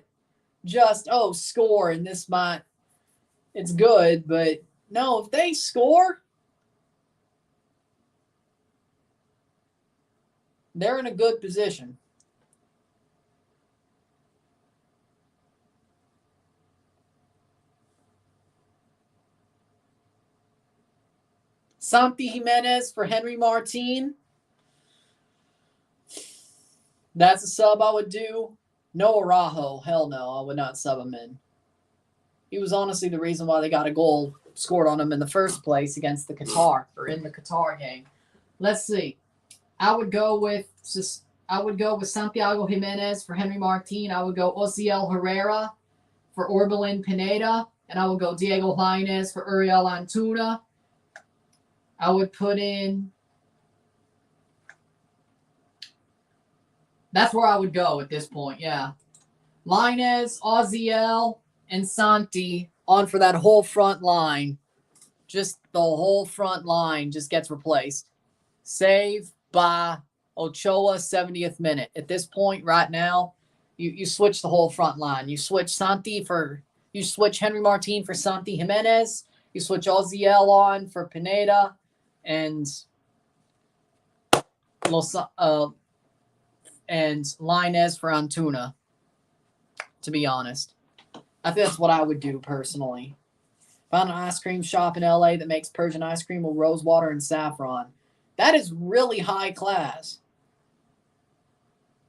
just, oh, score and this might, it's good. But no, if they score, they're in a good position. Santi Jimenez for Henry Martin. That's a sub I would do. No Araujo. Hell no, I would not sub him in. He was honestly the reason why they got a goal scored on him in the first place against the Qatar, or in the Qatar game. Let's see. I would go with Santiago Jimenez for Henry Martin. I would go Osiel Herrera for Orbelin Pineda. And I would go Diego Lainez for Uriel Antuna. I would put in... That's where I would go at this point, yeah. Lainez, Osiel, and Santi on for that whole front line. Just the whole front line just gets replaced. Save by Ochoa, 70th minute. At this point right now, you switch the whole front line. You switch Henry Martin for Santi Jimenez. You switch Osiel on for Pineda and Lainez for Antuna, to be honest. I think that's what I would do personally. Found an ice cream shop in LA that makes Persian ice cream with rose water and saffron. That is really high class.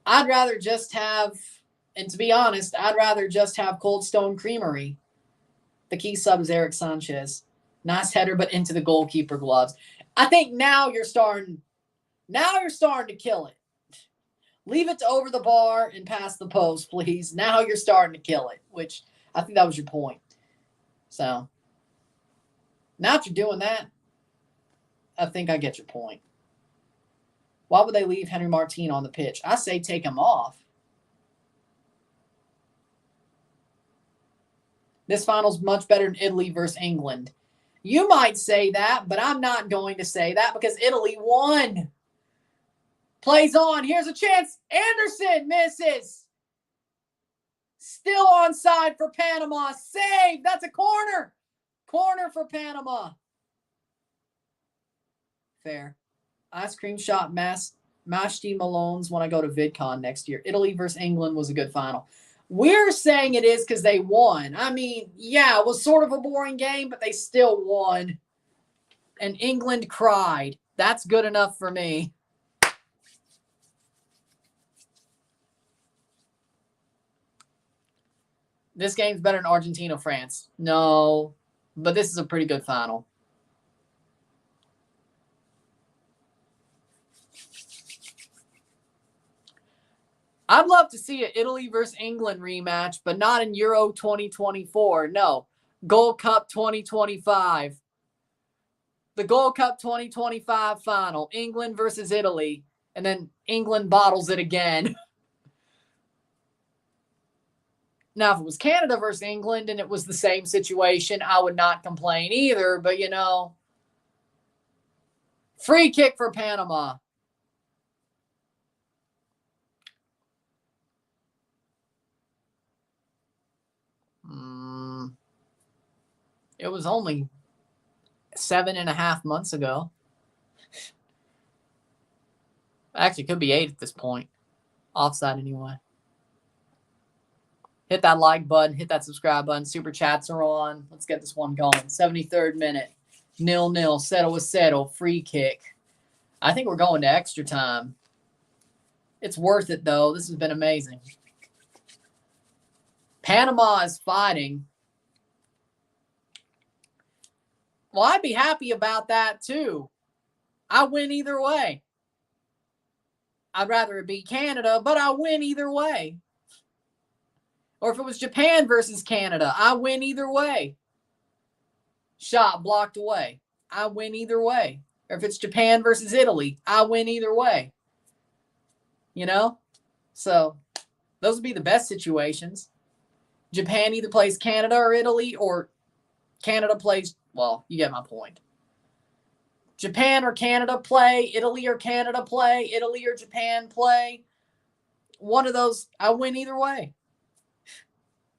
I'd rather just have, and to be honest, I'd rather just have Cold Stone Creamery. The key sub is Eric Sanchez. Nice header, but into the goalkeeper gloves. I think now you're starting to kill it. Leave it to over the bar and past the post, please. Now you're starting to kill it, which I think that was your point. So, now that you're doing that, I think I get your point. Why would they leave Henry Martin on the pitch? I say take him off. This final's much better than Italy versus England. You might say that, but I'm not going to say that because Italy won. Plays on. Here's a chance. Anderson misses. Still onside for Panama. Save. That's a corner. Corner for Panama. Fair. Ice cream shop Mashti Malone's when I go to VidCon next year. Italy versus England was a good final. We're saying it is because they won. I mean, yeah, it was sort of a boring game, but they still won. And England cried. That's good enough for me. This game's better than Argentina-France. No, but this is a pretty good final. I'd love to see an Italy versus England rematch, but not in Euro 2024. No, Gold Cup 2025. The Gold Cup 2025 final. England versus Italy. And then England bottles it again. Now, if it was Canada versus England and it was the same situation, I would not complain either. But, you know, free kick for Panama. It was only 7.5 months ago. Actually, it could be 8 at this point. Offside anyway. Hit that like button. Hit that subscribe button. Super chats are on. Let's get this one going. 73rd minute. 0-0. Settle with settle. Free kick. I think we're going to extra time. It's worth it, though. This has been amazing. Panama is fighting. Well, I'd be happy about that, too. I win either way. I'd rather it be Canada, but I win either way. Or if it was Japan versus Canada, I win either way. Shot blocked away. I win either way. Or if it's Japan versus Italy, I win either way. You know? So, those would be the best situations. Japan either plays Canada or Italy, or Canada plays... Well, you get my point. Japan or Canada play, Italy or Canada play, Italy or Japan play. One of those, I win either way.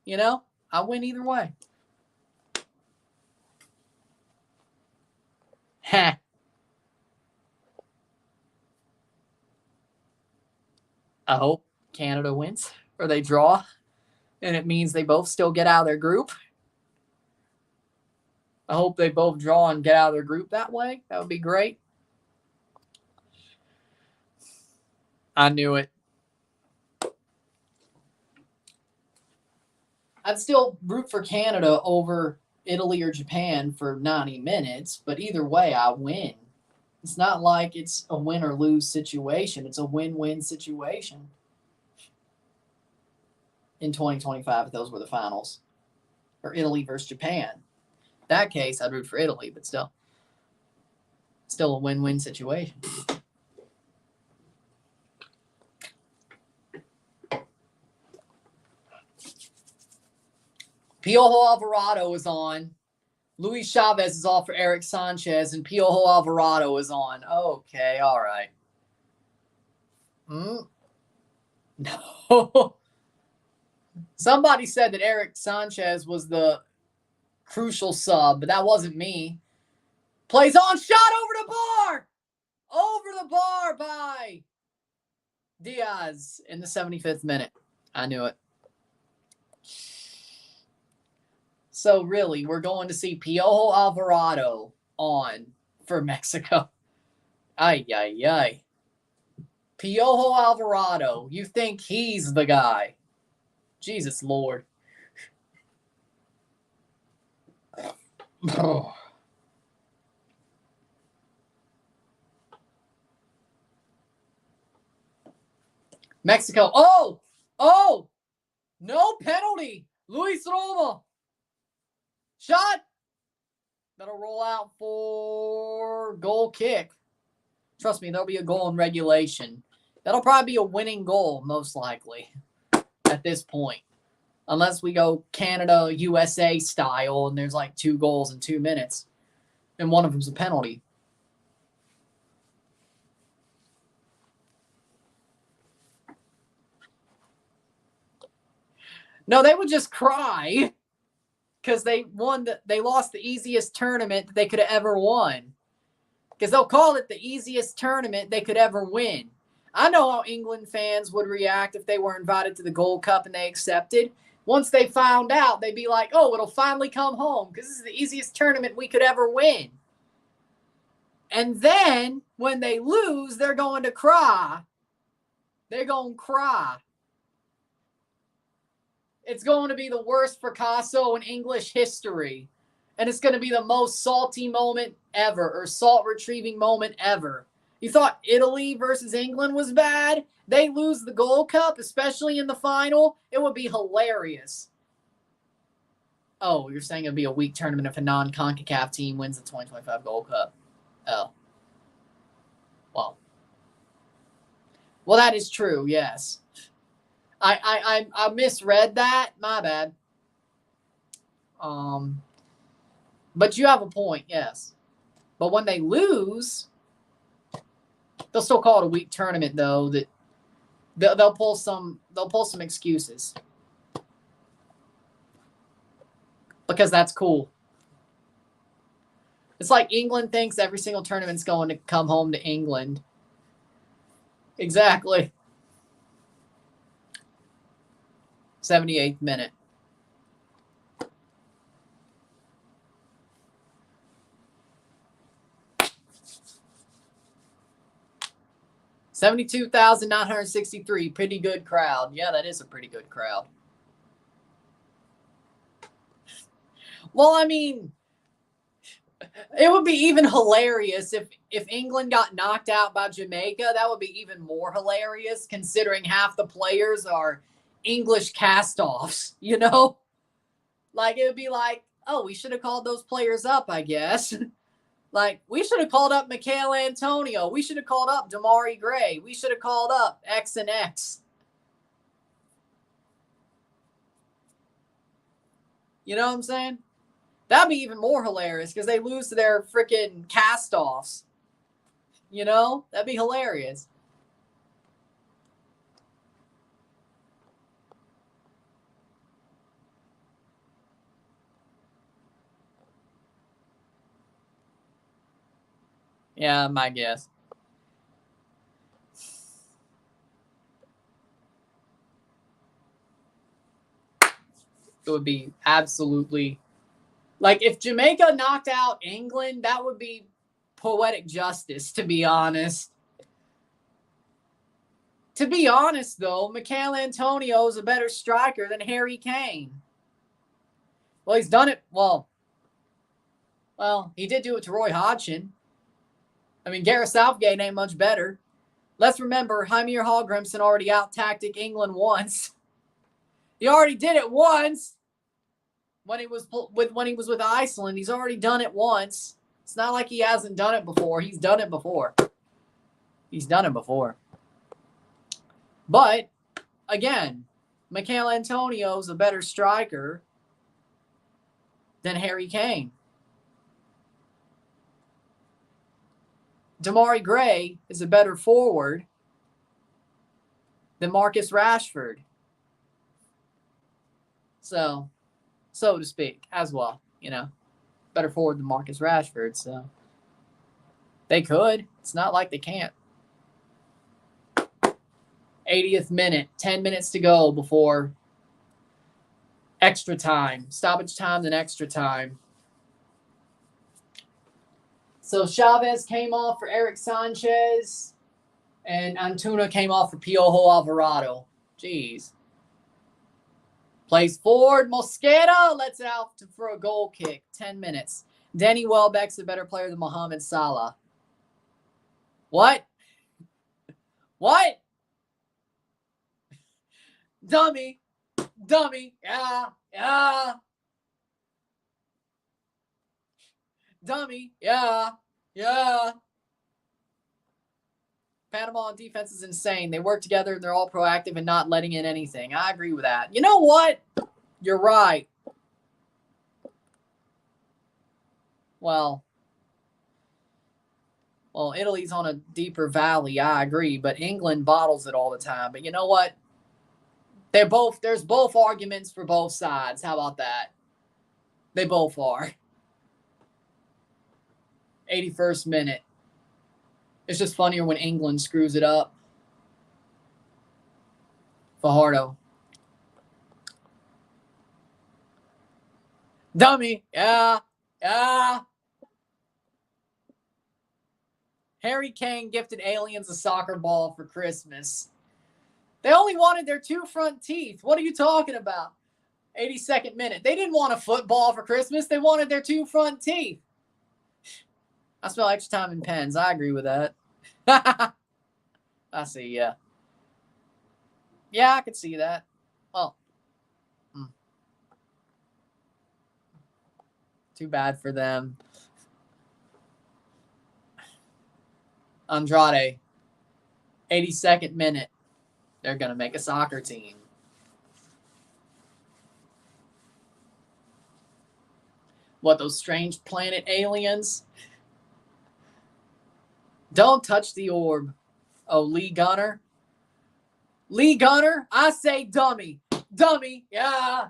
You know, I win either way. Ha. I hope Canada wins or they draw, and it means they both still get out of their group. I hope they both draw and get out of their group that way. That would be great. I knew it. I'd still root for Canada over Italy or Japan for 90 minutes, but either way, I win. It's not like it's a win or lose situation. It's a win-win situation in 2025 if those were the finals. Or Italy versus Japan. In that case, I'd root for Italy, but still a win-win situation. Piojo Alvarado is on. Luis Chavez is off for Eric Sanchez, and Piojo Alvarado is on. Okay, all right. No. Somebody said that Eric Sanchez was the crucial sub, but that wasn't me. Plays on, shot over the bar! Over the bar by Diaz in the 75th minute. I knew it. So really, we're going to see Piojo Alvarado on for Mexico. Ay, ay, ay. Piojo Alvarado, you think he's the guy. Jesus Lord. Oh. Mexico. Oh! No penalty. Luis Roma. Shot. That'll roll out for goal kick. Trust me, there'll be a goal in regulation. That'll probably be a winning goal, most likely, at this point. Unless we go Canada, USA style, and there's like 2 goals in 2 minutes. And one of them's a penalty. No, they would just cry because they lost the easiest tournament that they could have ever won. Because they'll call it the easiest tournament they could ever win. I know how England fans would react if they were invited to the Gold Cup and they accepted. Once they found out, they'd be like, oh, it'll finally come home because this is the easiest tournament we could ever win. And then when they lose, they're going to cry. They're going to cry. It's going to be the worst fracasso in English history. And it's going to be the most salty moment ever, or salt retrieving moment ever. You thought Italy versus England was bad? They lose the Gold Cup, especially in the final. It would be hilarious. Oh, you're saying it would be a weak tournament if a non-CONCACAF team wins the 2025 Gold Cup. Oh. Well, that is true, yes. I misread that. My bad. But you have a point, yes. But when they lose, they'll still call it a weak tournament, though. That they'll pull some excuses because that's cool. It's like England thinks every single tournament's going to come home to England. Exactly. 78th minute. $72,963. Pretty good crowd. Yeah, that is a pretty good crowd. Well, I mean, it would be even hilarious if England got knocked out by Jamaica. That would be even more hilarious considering half the players are English cast-offs, you know? Like, it would be like, oh, we should have called those players up, I guess. Like, we should have called up Michael Antonio. We should have called up Damari Gray. We should have called up X and X. You know what I'm saying? That'd be even more hilarious because they lose to their freaking cast-offs. You know? That'd be hilarious. Yeah, my guess. It would be absolutely Like, if Jamaica knocked out England, that would be poetic justice, to be honest. To be honest, though, Michail Antonio is a better striker than Harry Kane. Well, he's done it. Well, he did do it to Roy Hodgson. I mean, Gareth Southgate ain't much better. Let's remember, Heimir Hallgrimsson already out-tacticked England once. He already did it once when he was with Iceland. He's already done it once. It's not like he hasn't done it before. He's done it before. But, again, Michail Antonio is a better striker than Harry Kane. Damari Gray is a better forward than Marcus Rashford. So to speak, as well, better forward than Marcus Rashford. So they could. It's not like they can't. 80th minute, 10 minutes to go before extra time, stoppage time, then extra time. So Chavez came off for Eric Sanchez, and Antuna came off for Piojo Alvarado. Jeez. Plays forward. Mosquera lets it out for a goal kick. 10 minutes. Danny Welbeck's a better player than Mohamed Salah. What? What? Dummy. Yeah. Dummy. Yeah. Panama on defense is insane. They work together and they're all proactive and not letting in anything. I agree with that. You know what? You're right. Well, Italy's on a deeper valley. I agree, but England bottles it all the time. But you know what? There's both arguments for both sides. How about that? They both are. 81st minute. It's just funnier when England screws it up. Fajardo. Dummy. Yeah. Harry Kane gifted aliens a soccer ball for Christmas. They only wanted their 2 front teeth. What are you talking about? 82nd minute. They didn't want a football for Christmas. They wanted their 2 front teeth. I smell extra time in pens. I agree with that. I see, yeah. Yeah, I could see that. Well, too bad for them. Andrade, 82nd minute. They're going to make a soccer team. What, those strange planet aliens? Don't touch the orb. Oh, Lee Gunner. I say dummy. Yeah.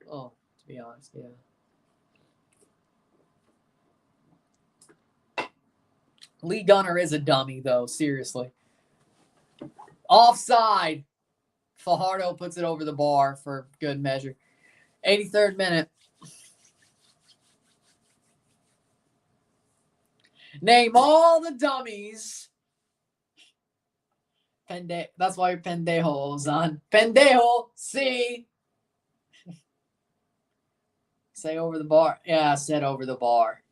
Oh, to be honest, yeah. Lee Gunner is a dummy, though. Seriously. Offside. Fajardo puts it over the bar for good measure. 83rd minute. Name all the dummies. That's why you're pendejo, Ozan. Pendejo, see. Say over the bar. Yeah, I said over the bar.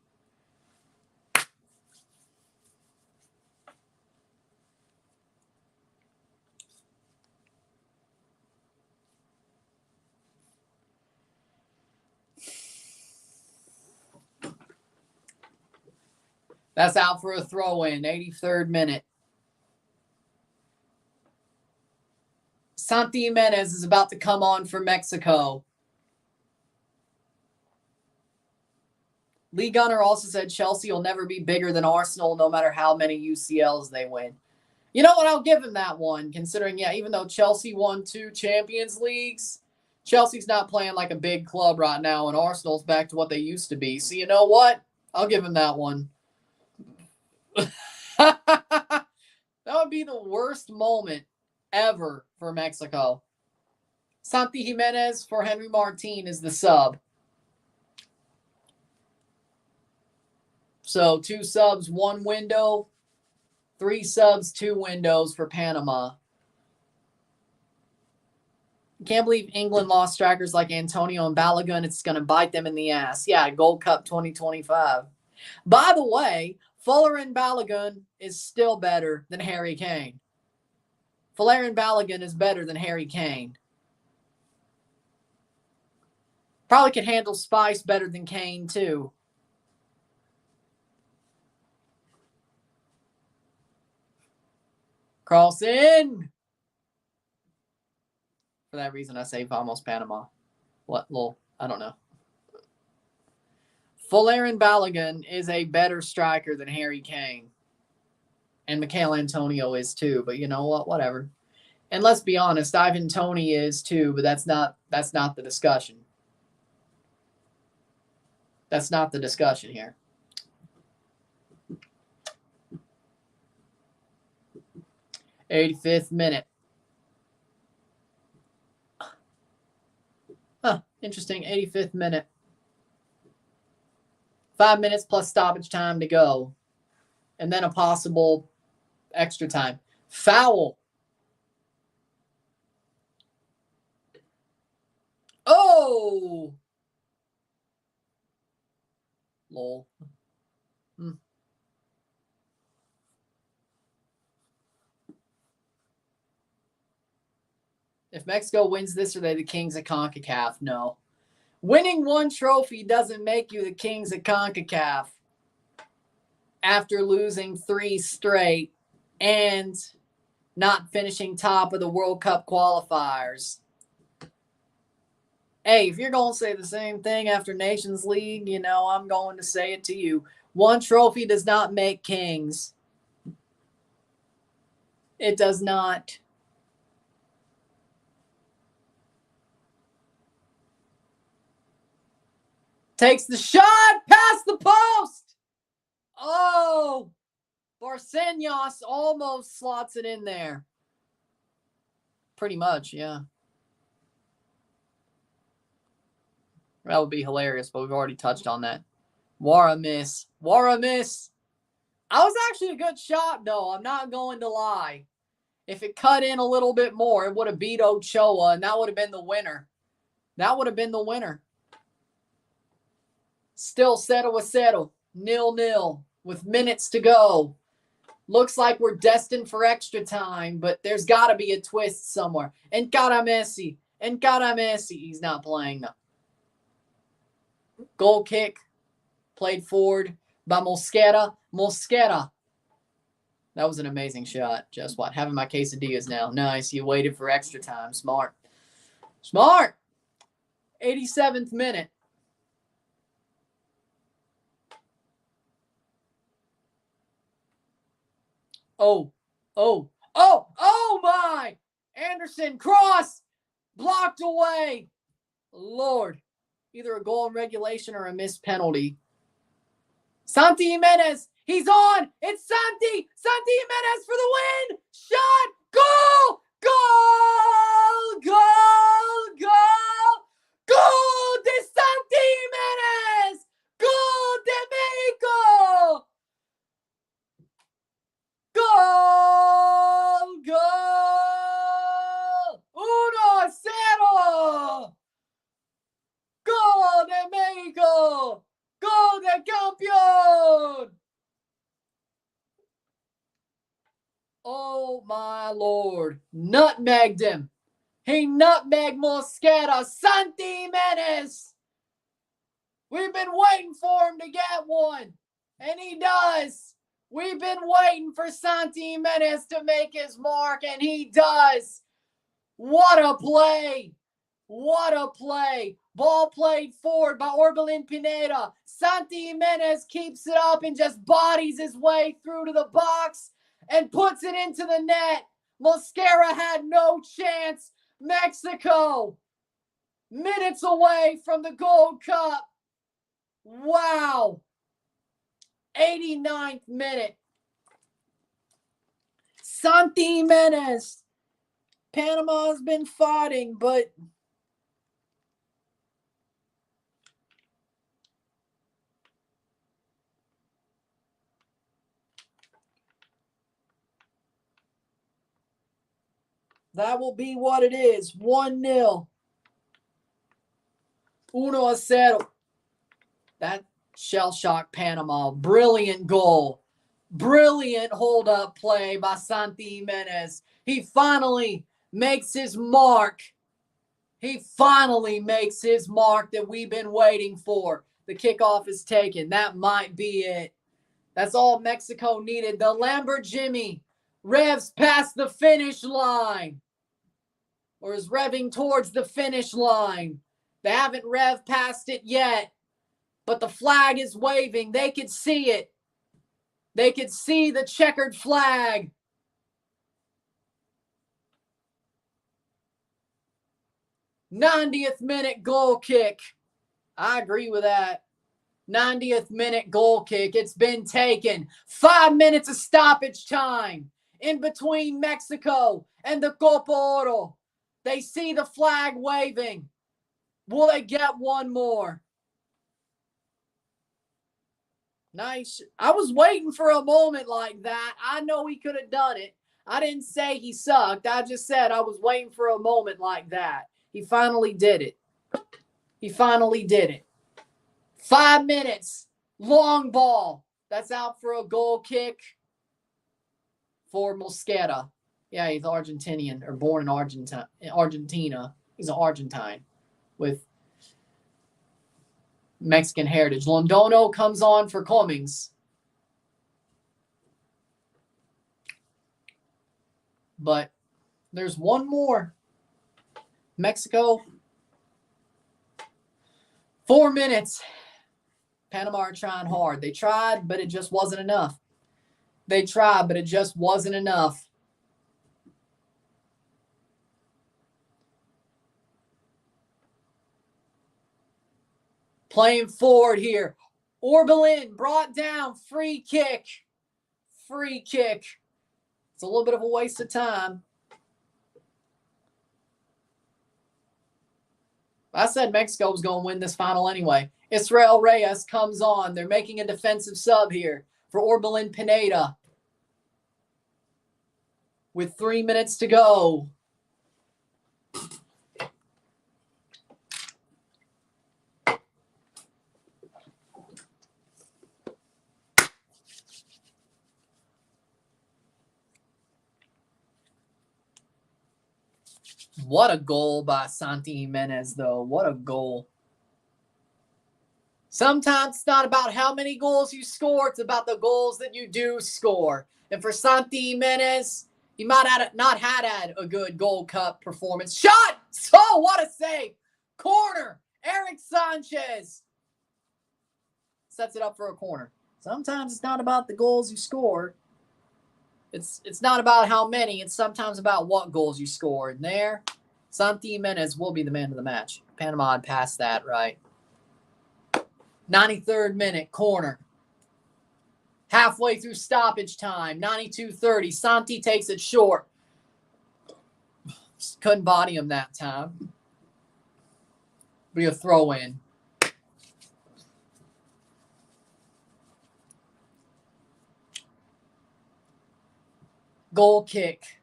That's out for a throw-in, 83rd minute. Santi Jimenez is about to come on for Mexico. Lee Gunner also said Chelsea will never be bigger than Arsenal no matter how many UCLs they win. You know what? I'll give him that one, considering, even though Chelsea won 2 Champions Leagues, Chelsea's not playing like a big club right now, and Arsenal's back to what they used to be. So you know what? I'll give him that one. That would be the worst moment ever for Mexico. Santi Jimenez for Henry Martin is the sub. So 2 subs, 1 window. 3 subs, 2 windows for Panama. Can't believe England lost strikers like Antonio and Balogun. It's going to bite them in the ass. Yeah, Gold Cup 2025. By the way, Folarin Balogun is still better than Harry Kane. Folarin Balogun is better than Harry Kane. Probably could handle spice better than Kane, too. Cross in. For that reason, I say Vamos Panama. What little? I don't know. Folarin Balogun is a better striker than Harry Kane. And Michail Antonio is too. But you know what? Whatever. And let's be honest, Ivan Toney is too. But that's not the discussion. That's not the discussion here. '85th minute. Huh, interesting. 85th minute. 5 minutes plus stoppage time to go. And then a possible extra time. Foul. Oh! Lol. If Mexico wins this, are they the kings of CONCACAF? No. Winning 1 trophy doesn't make you the kings of CONCACAF after losing 3 straight and not finishing top of the World Cup qualifiers. Hey, if you're going to say the same thing after Nations League, you know, I'm going to say it to you. 1 trophy does not make kings. It does not. Takes the shot past the post. Oh, Barcenas almost slots it in there. Pretty much, yeah. That would be hilarious, but we've already touched on that. Wara miss. Wara miss. I was actually a good shot, though. I'm not going to lie. If it cut in a little bit more, it would have beat Ochoa, and that would have been the winner. That would have been the winner. Still 0-0, 0-0, with minutes to go. Looks like we're destined for extra time, but there's got to be a twist somewhere. Encara Messi. He's not playing, though. Goal kick. Played forward by Mosquera. That was an amazing shot. Just what? Having my quesadillas now. Nice. You waited for extra time. Smart. 87th minute. Oh my! Anderson, cross! Blocked away. Lord. Either a goal in regulation or a missed penalty. Santi Jimenez. He's on. It's Santi. Santi Jimenez for the win. Shot. Goal. Goal de Santi Jimenez. Goal de Mexico. Goal. 1-0. Gol de Mexico. Gol de campeón. Oh, my Lord. Nutmegged him. He nutmegged Mosquera. Santi Jimenez. We've been waiting for him to get one. And he does. We've been waiting for Santi Jimenez to make his mark. And he does. What a play. What a play. Ball played forward by Orbelin Pineda. Santi Jimenez keeps it up and just bodies his way through to the box and puts it into the net. Mosquera had no chance. Mexico minutes away from the Gold Cup. Wow. 89th minute. Santi Jimenez. Panama's been fighting, but that will be what it is. 1-0. 1-0. That shell-shocked Panama. Brilliant goal. Brilliant hold-up play by Santi Jimenez. He finally makes his mark. He finally makes his mark that we've been waiting for. The kickoff is taken. That might be it. That's all Mexico needed. The Lamborghini revs past the finish line. Or is revving towards the finish line. They haven't revved past it yet. But the flag is waving. They could see it. They could see the checkered flag. '90th minute goal kick. I agree with that. 90th minute goal kick. It's been taken. 5 minutes of stoppage time in between Mexico and the Copa Oro. They see the flag waving. Will they get one more? Nice. I was waiting for a moment like that. I know he could have done it. I didn't say he sucked. I just said I was waiting for a moment like that. He finally did it. He finally did it. 5 minutes. Long ball. That's out for a goal kick for Mosquera. Yeah, he's Argentinian or born in Argentina. He's an Argentine with Mexican heritage. Londono comes on for Cummings. But there's one more. Mexico. 4 minutes. Panama are trying hard. They tried, but it just wasn't enough. They tried, but it just wasn't enough. Playing forward here. Orbelin brought down. Free kick. Free kick. It's a little bit of a waste of time. I said Mexico was going to win this final anyway. Israel Reyes comes on. They're making a defensive sub here for Orbelin Pineda. With 3 minutes to go. What a goal by Santi Jimenez, though. What a goal. Sometimes it's not about how many goals you score. It's about the goals that you do score. And for Santi Jimenez, he might have not had a good Gold Cup performance. Shot! Oh, what a save. Corner. Eric Sanchez sets it up for a corner. Sometimes it's not about the goals you score. It's not about how many. It's sometimes about what goals you score. And there, Santi Jimenez will be the man of the match. Panama had passed that, right? 93rd minute, corner. Halfway through stoppage time, 92-30. Santi takes it short. Couldn't body him that time. Be a throw-in. Goal kick.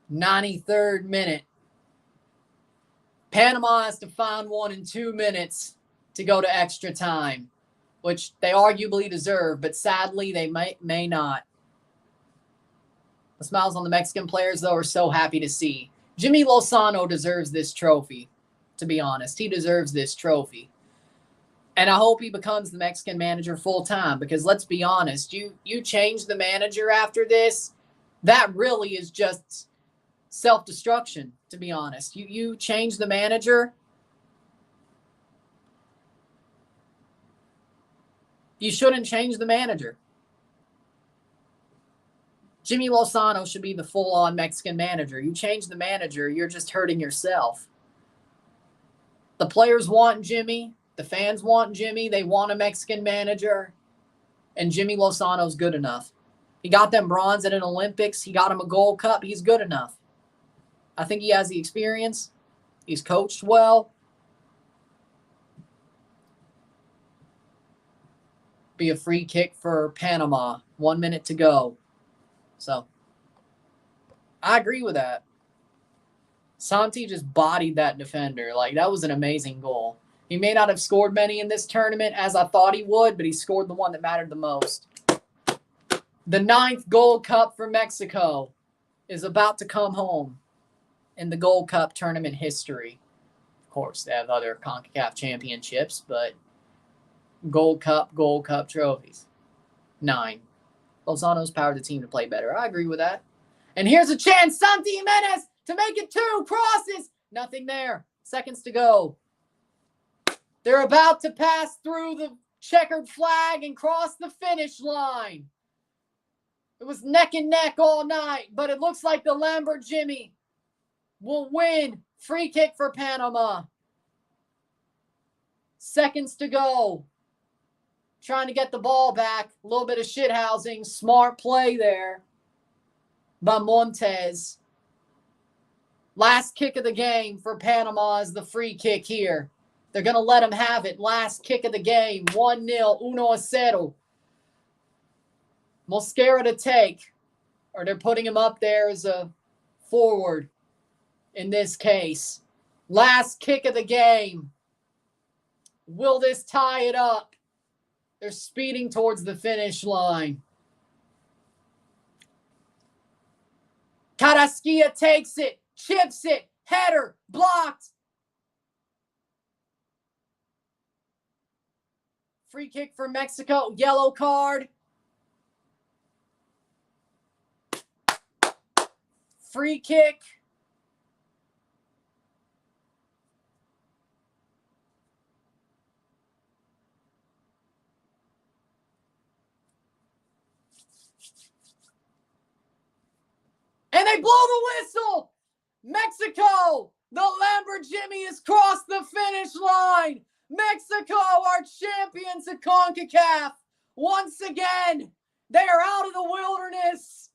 93rd minute. Panama has to find one in 2 minutes to go to extra time, which they arguably deserve, but sadly they may not. The smiles on the Mexican players, though, are so happy to see. Jimmy Lozano deserves this trophy, to be honest. He deserves this trophy. And I hope he becomes the Mexican manager full-time, because let's be honest, you change the manager after this, that really is just self-destruction, to be honest. You change the manager, you shouldn't change the manager. Jimmy Lozano should be the full-on Mexican manager. You change the manager, you're just hurting yourself. The players want Jimmy. The fans want Jimmy. They want a Mexican manager. And Jimmy Lozano's good enough. He got them bronze at an Olympics. He got him a Gold Cup. He's good enough. I think he has the experience. He's coached well. Be a free kick for Panama. 1 minute to go. So, I agree with that. Santi just bodied that defender. Like, that was an amazing goal. He may not have scored many in this tournament as I thought he would, but he scored the one that mattered the most. The 9th Gold Cup for Mexico is about to come home in the Gold Cup tournament history. Of course, they have other CONCACAF championships, but Gold Cup trophies. 9. Lozano's powered the team to play better. I agree with that. And here's a chance. Santi Jimenez to make it 2. Crosses. Nothing there. Seconds to go. They're about to pass through the checkered flag and cross the finish line. It was neck and neck all night, but it looks like the Lamborghini will win. Free kick for Panama. Seconds to go. Trying to get the ball back. A little bit of shithousing. Smart play there by Montes. Last kick of the game for Panama is the free kick here. They're going to let him have it. Last kick of the game. 1-0. 1-0. Mosquera to take. Or they're putting him up there as a forward in this case. Last kick of the game. Will this tie it up? They're speeding towards the finish line. Carrasquilla takes it. Chips it. Header. Blocked. Free kick for Mexico. Yellow card. Free kick. And they blow the whistle. Mexico, the Lamborghini has crossed the finish line. Mexico are champions of CONCACAF. Once again, they are out of the wilderness.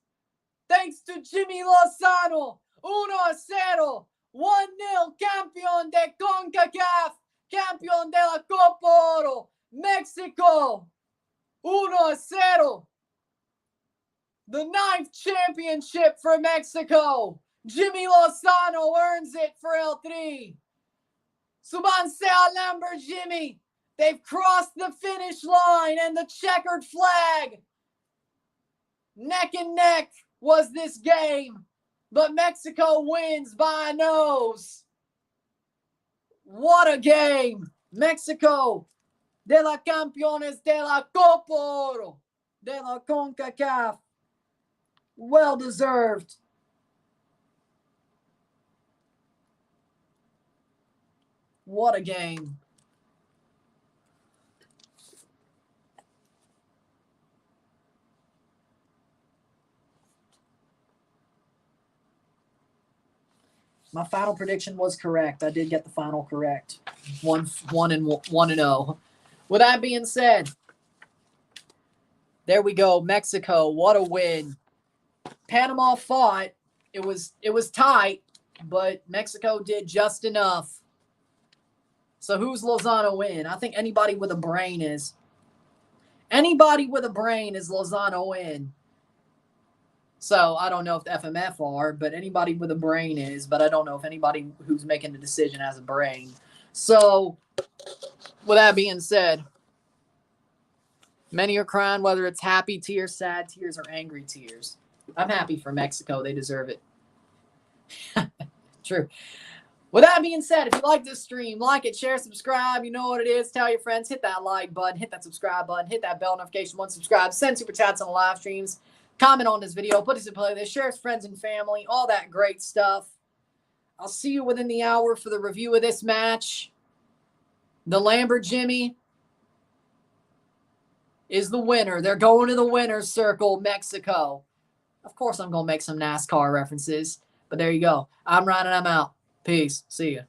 Thanks to Jimmy Lozano. 1-0. 1-0. Campeón de CONCACAF. Campeón de la Copa Oro. Mexico. 1-0. The 9th championship for Mexico. Jimmy Lozano earns it for El Tri. Súbanse a Lamborghini. They've crossed the finish line and the checkered flag. Neck and neck was this game, but Mexico wins by a nose. What a game. Mexico de la Campeones de la Copa Oro de la CONCACAF. Well deserved. What a game. My final prediction was correct. I did get the final correct. 1-0. With that being said, there we go. Mexico, what a win. Panama fought. It was tight, but Mexico did just enough. So who's Lozano in? I think anybody with a brain is. Anybody with a brain is Lozano in. So I don't know if the FMF are, but anybody with a brain is. But I don't know if anybody who's making the decision has a brain. So with that being said, many are crying, whether it's happy tears, sad tears, or angry tears. I'm happy for Mexico. They deserve it. True. With that being said, if you like this stream, like it, share, subscribe. You know what it is. Tell your friends. Hit that like button. Hit that subscribe button. Hit that bell notification once subscribed. Send super chats on the live streams. Comment on this video. Put us in playlist. Share with friends and family. All that great stuff. I'll see you within the hour for the review of this match. The Lamborghini is the winner. They're going to the winner's circle, Mexico. Of course, I'm going to make some NASCAR references. But there you go. I'm Ryan and I'm out. Peace. See ya.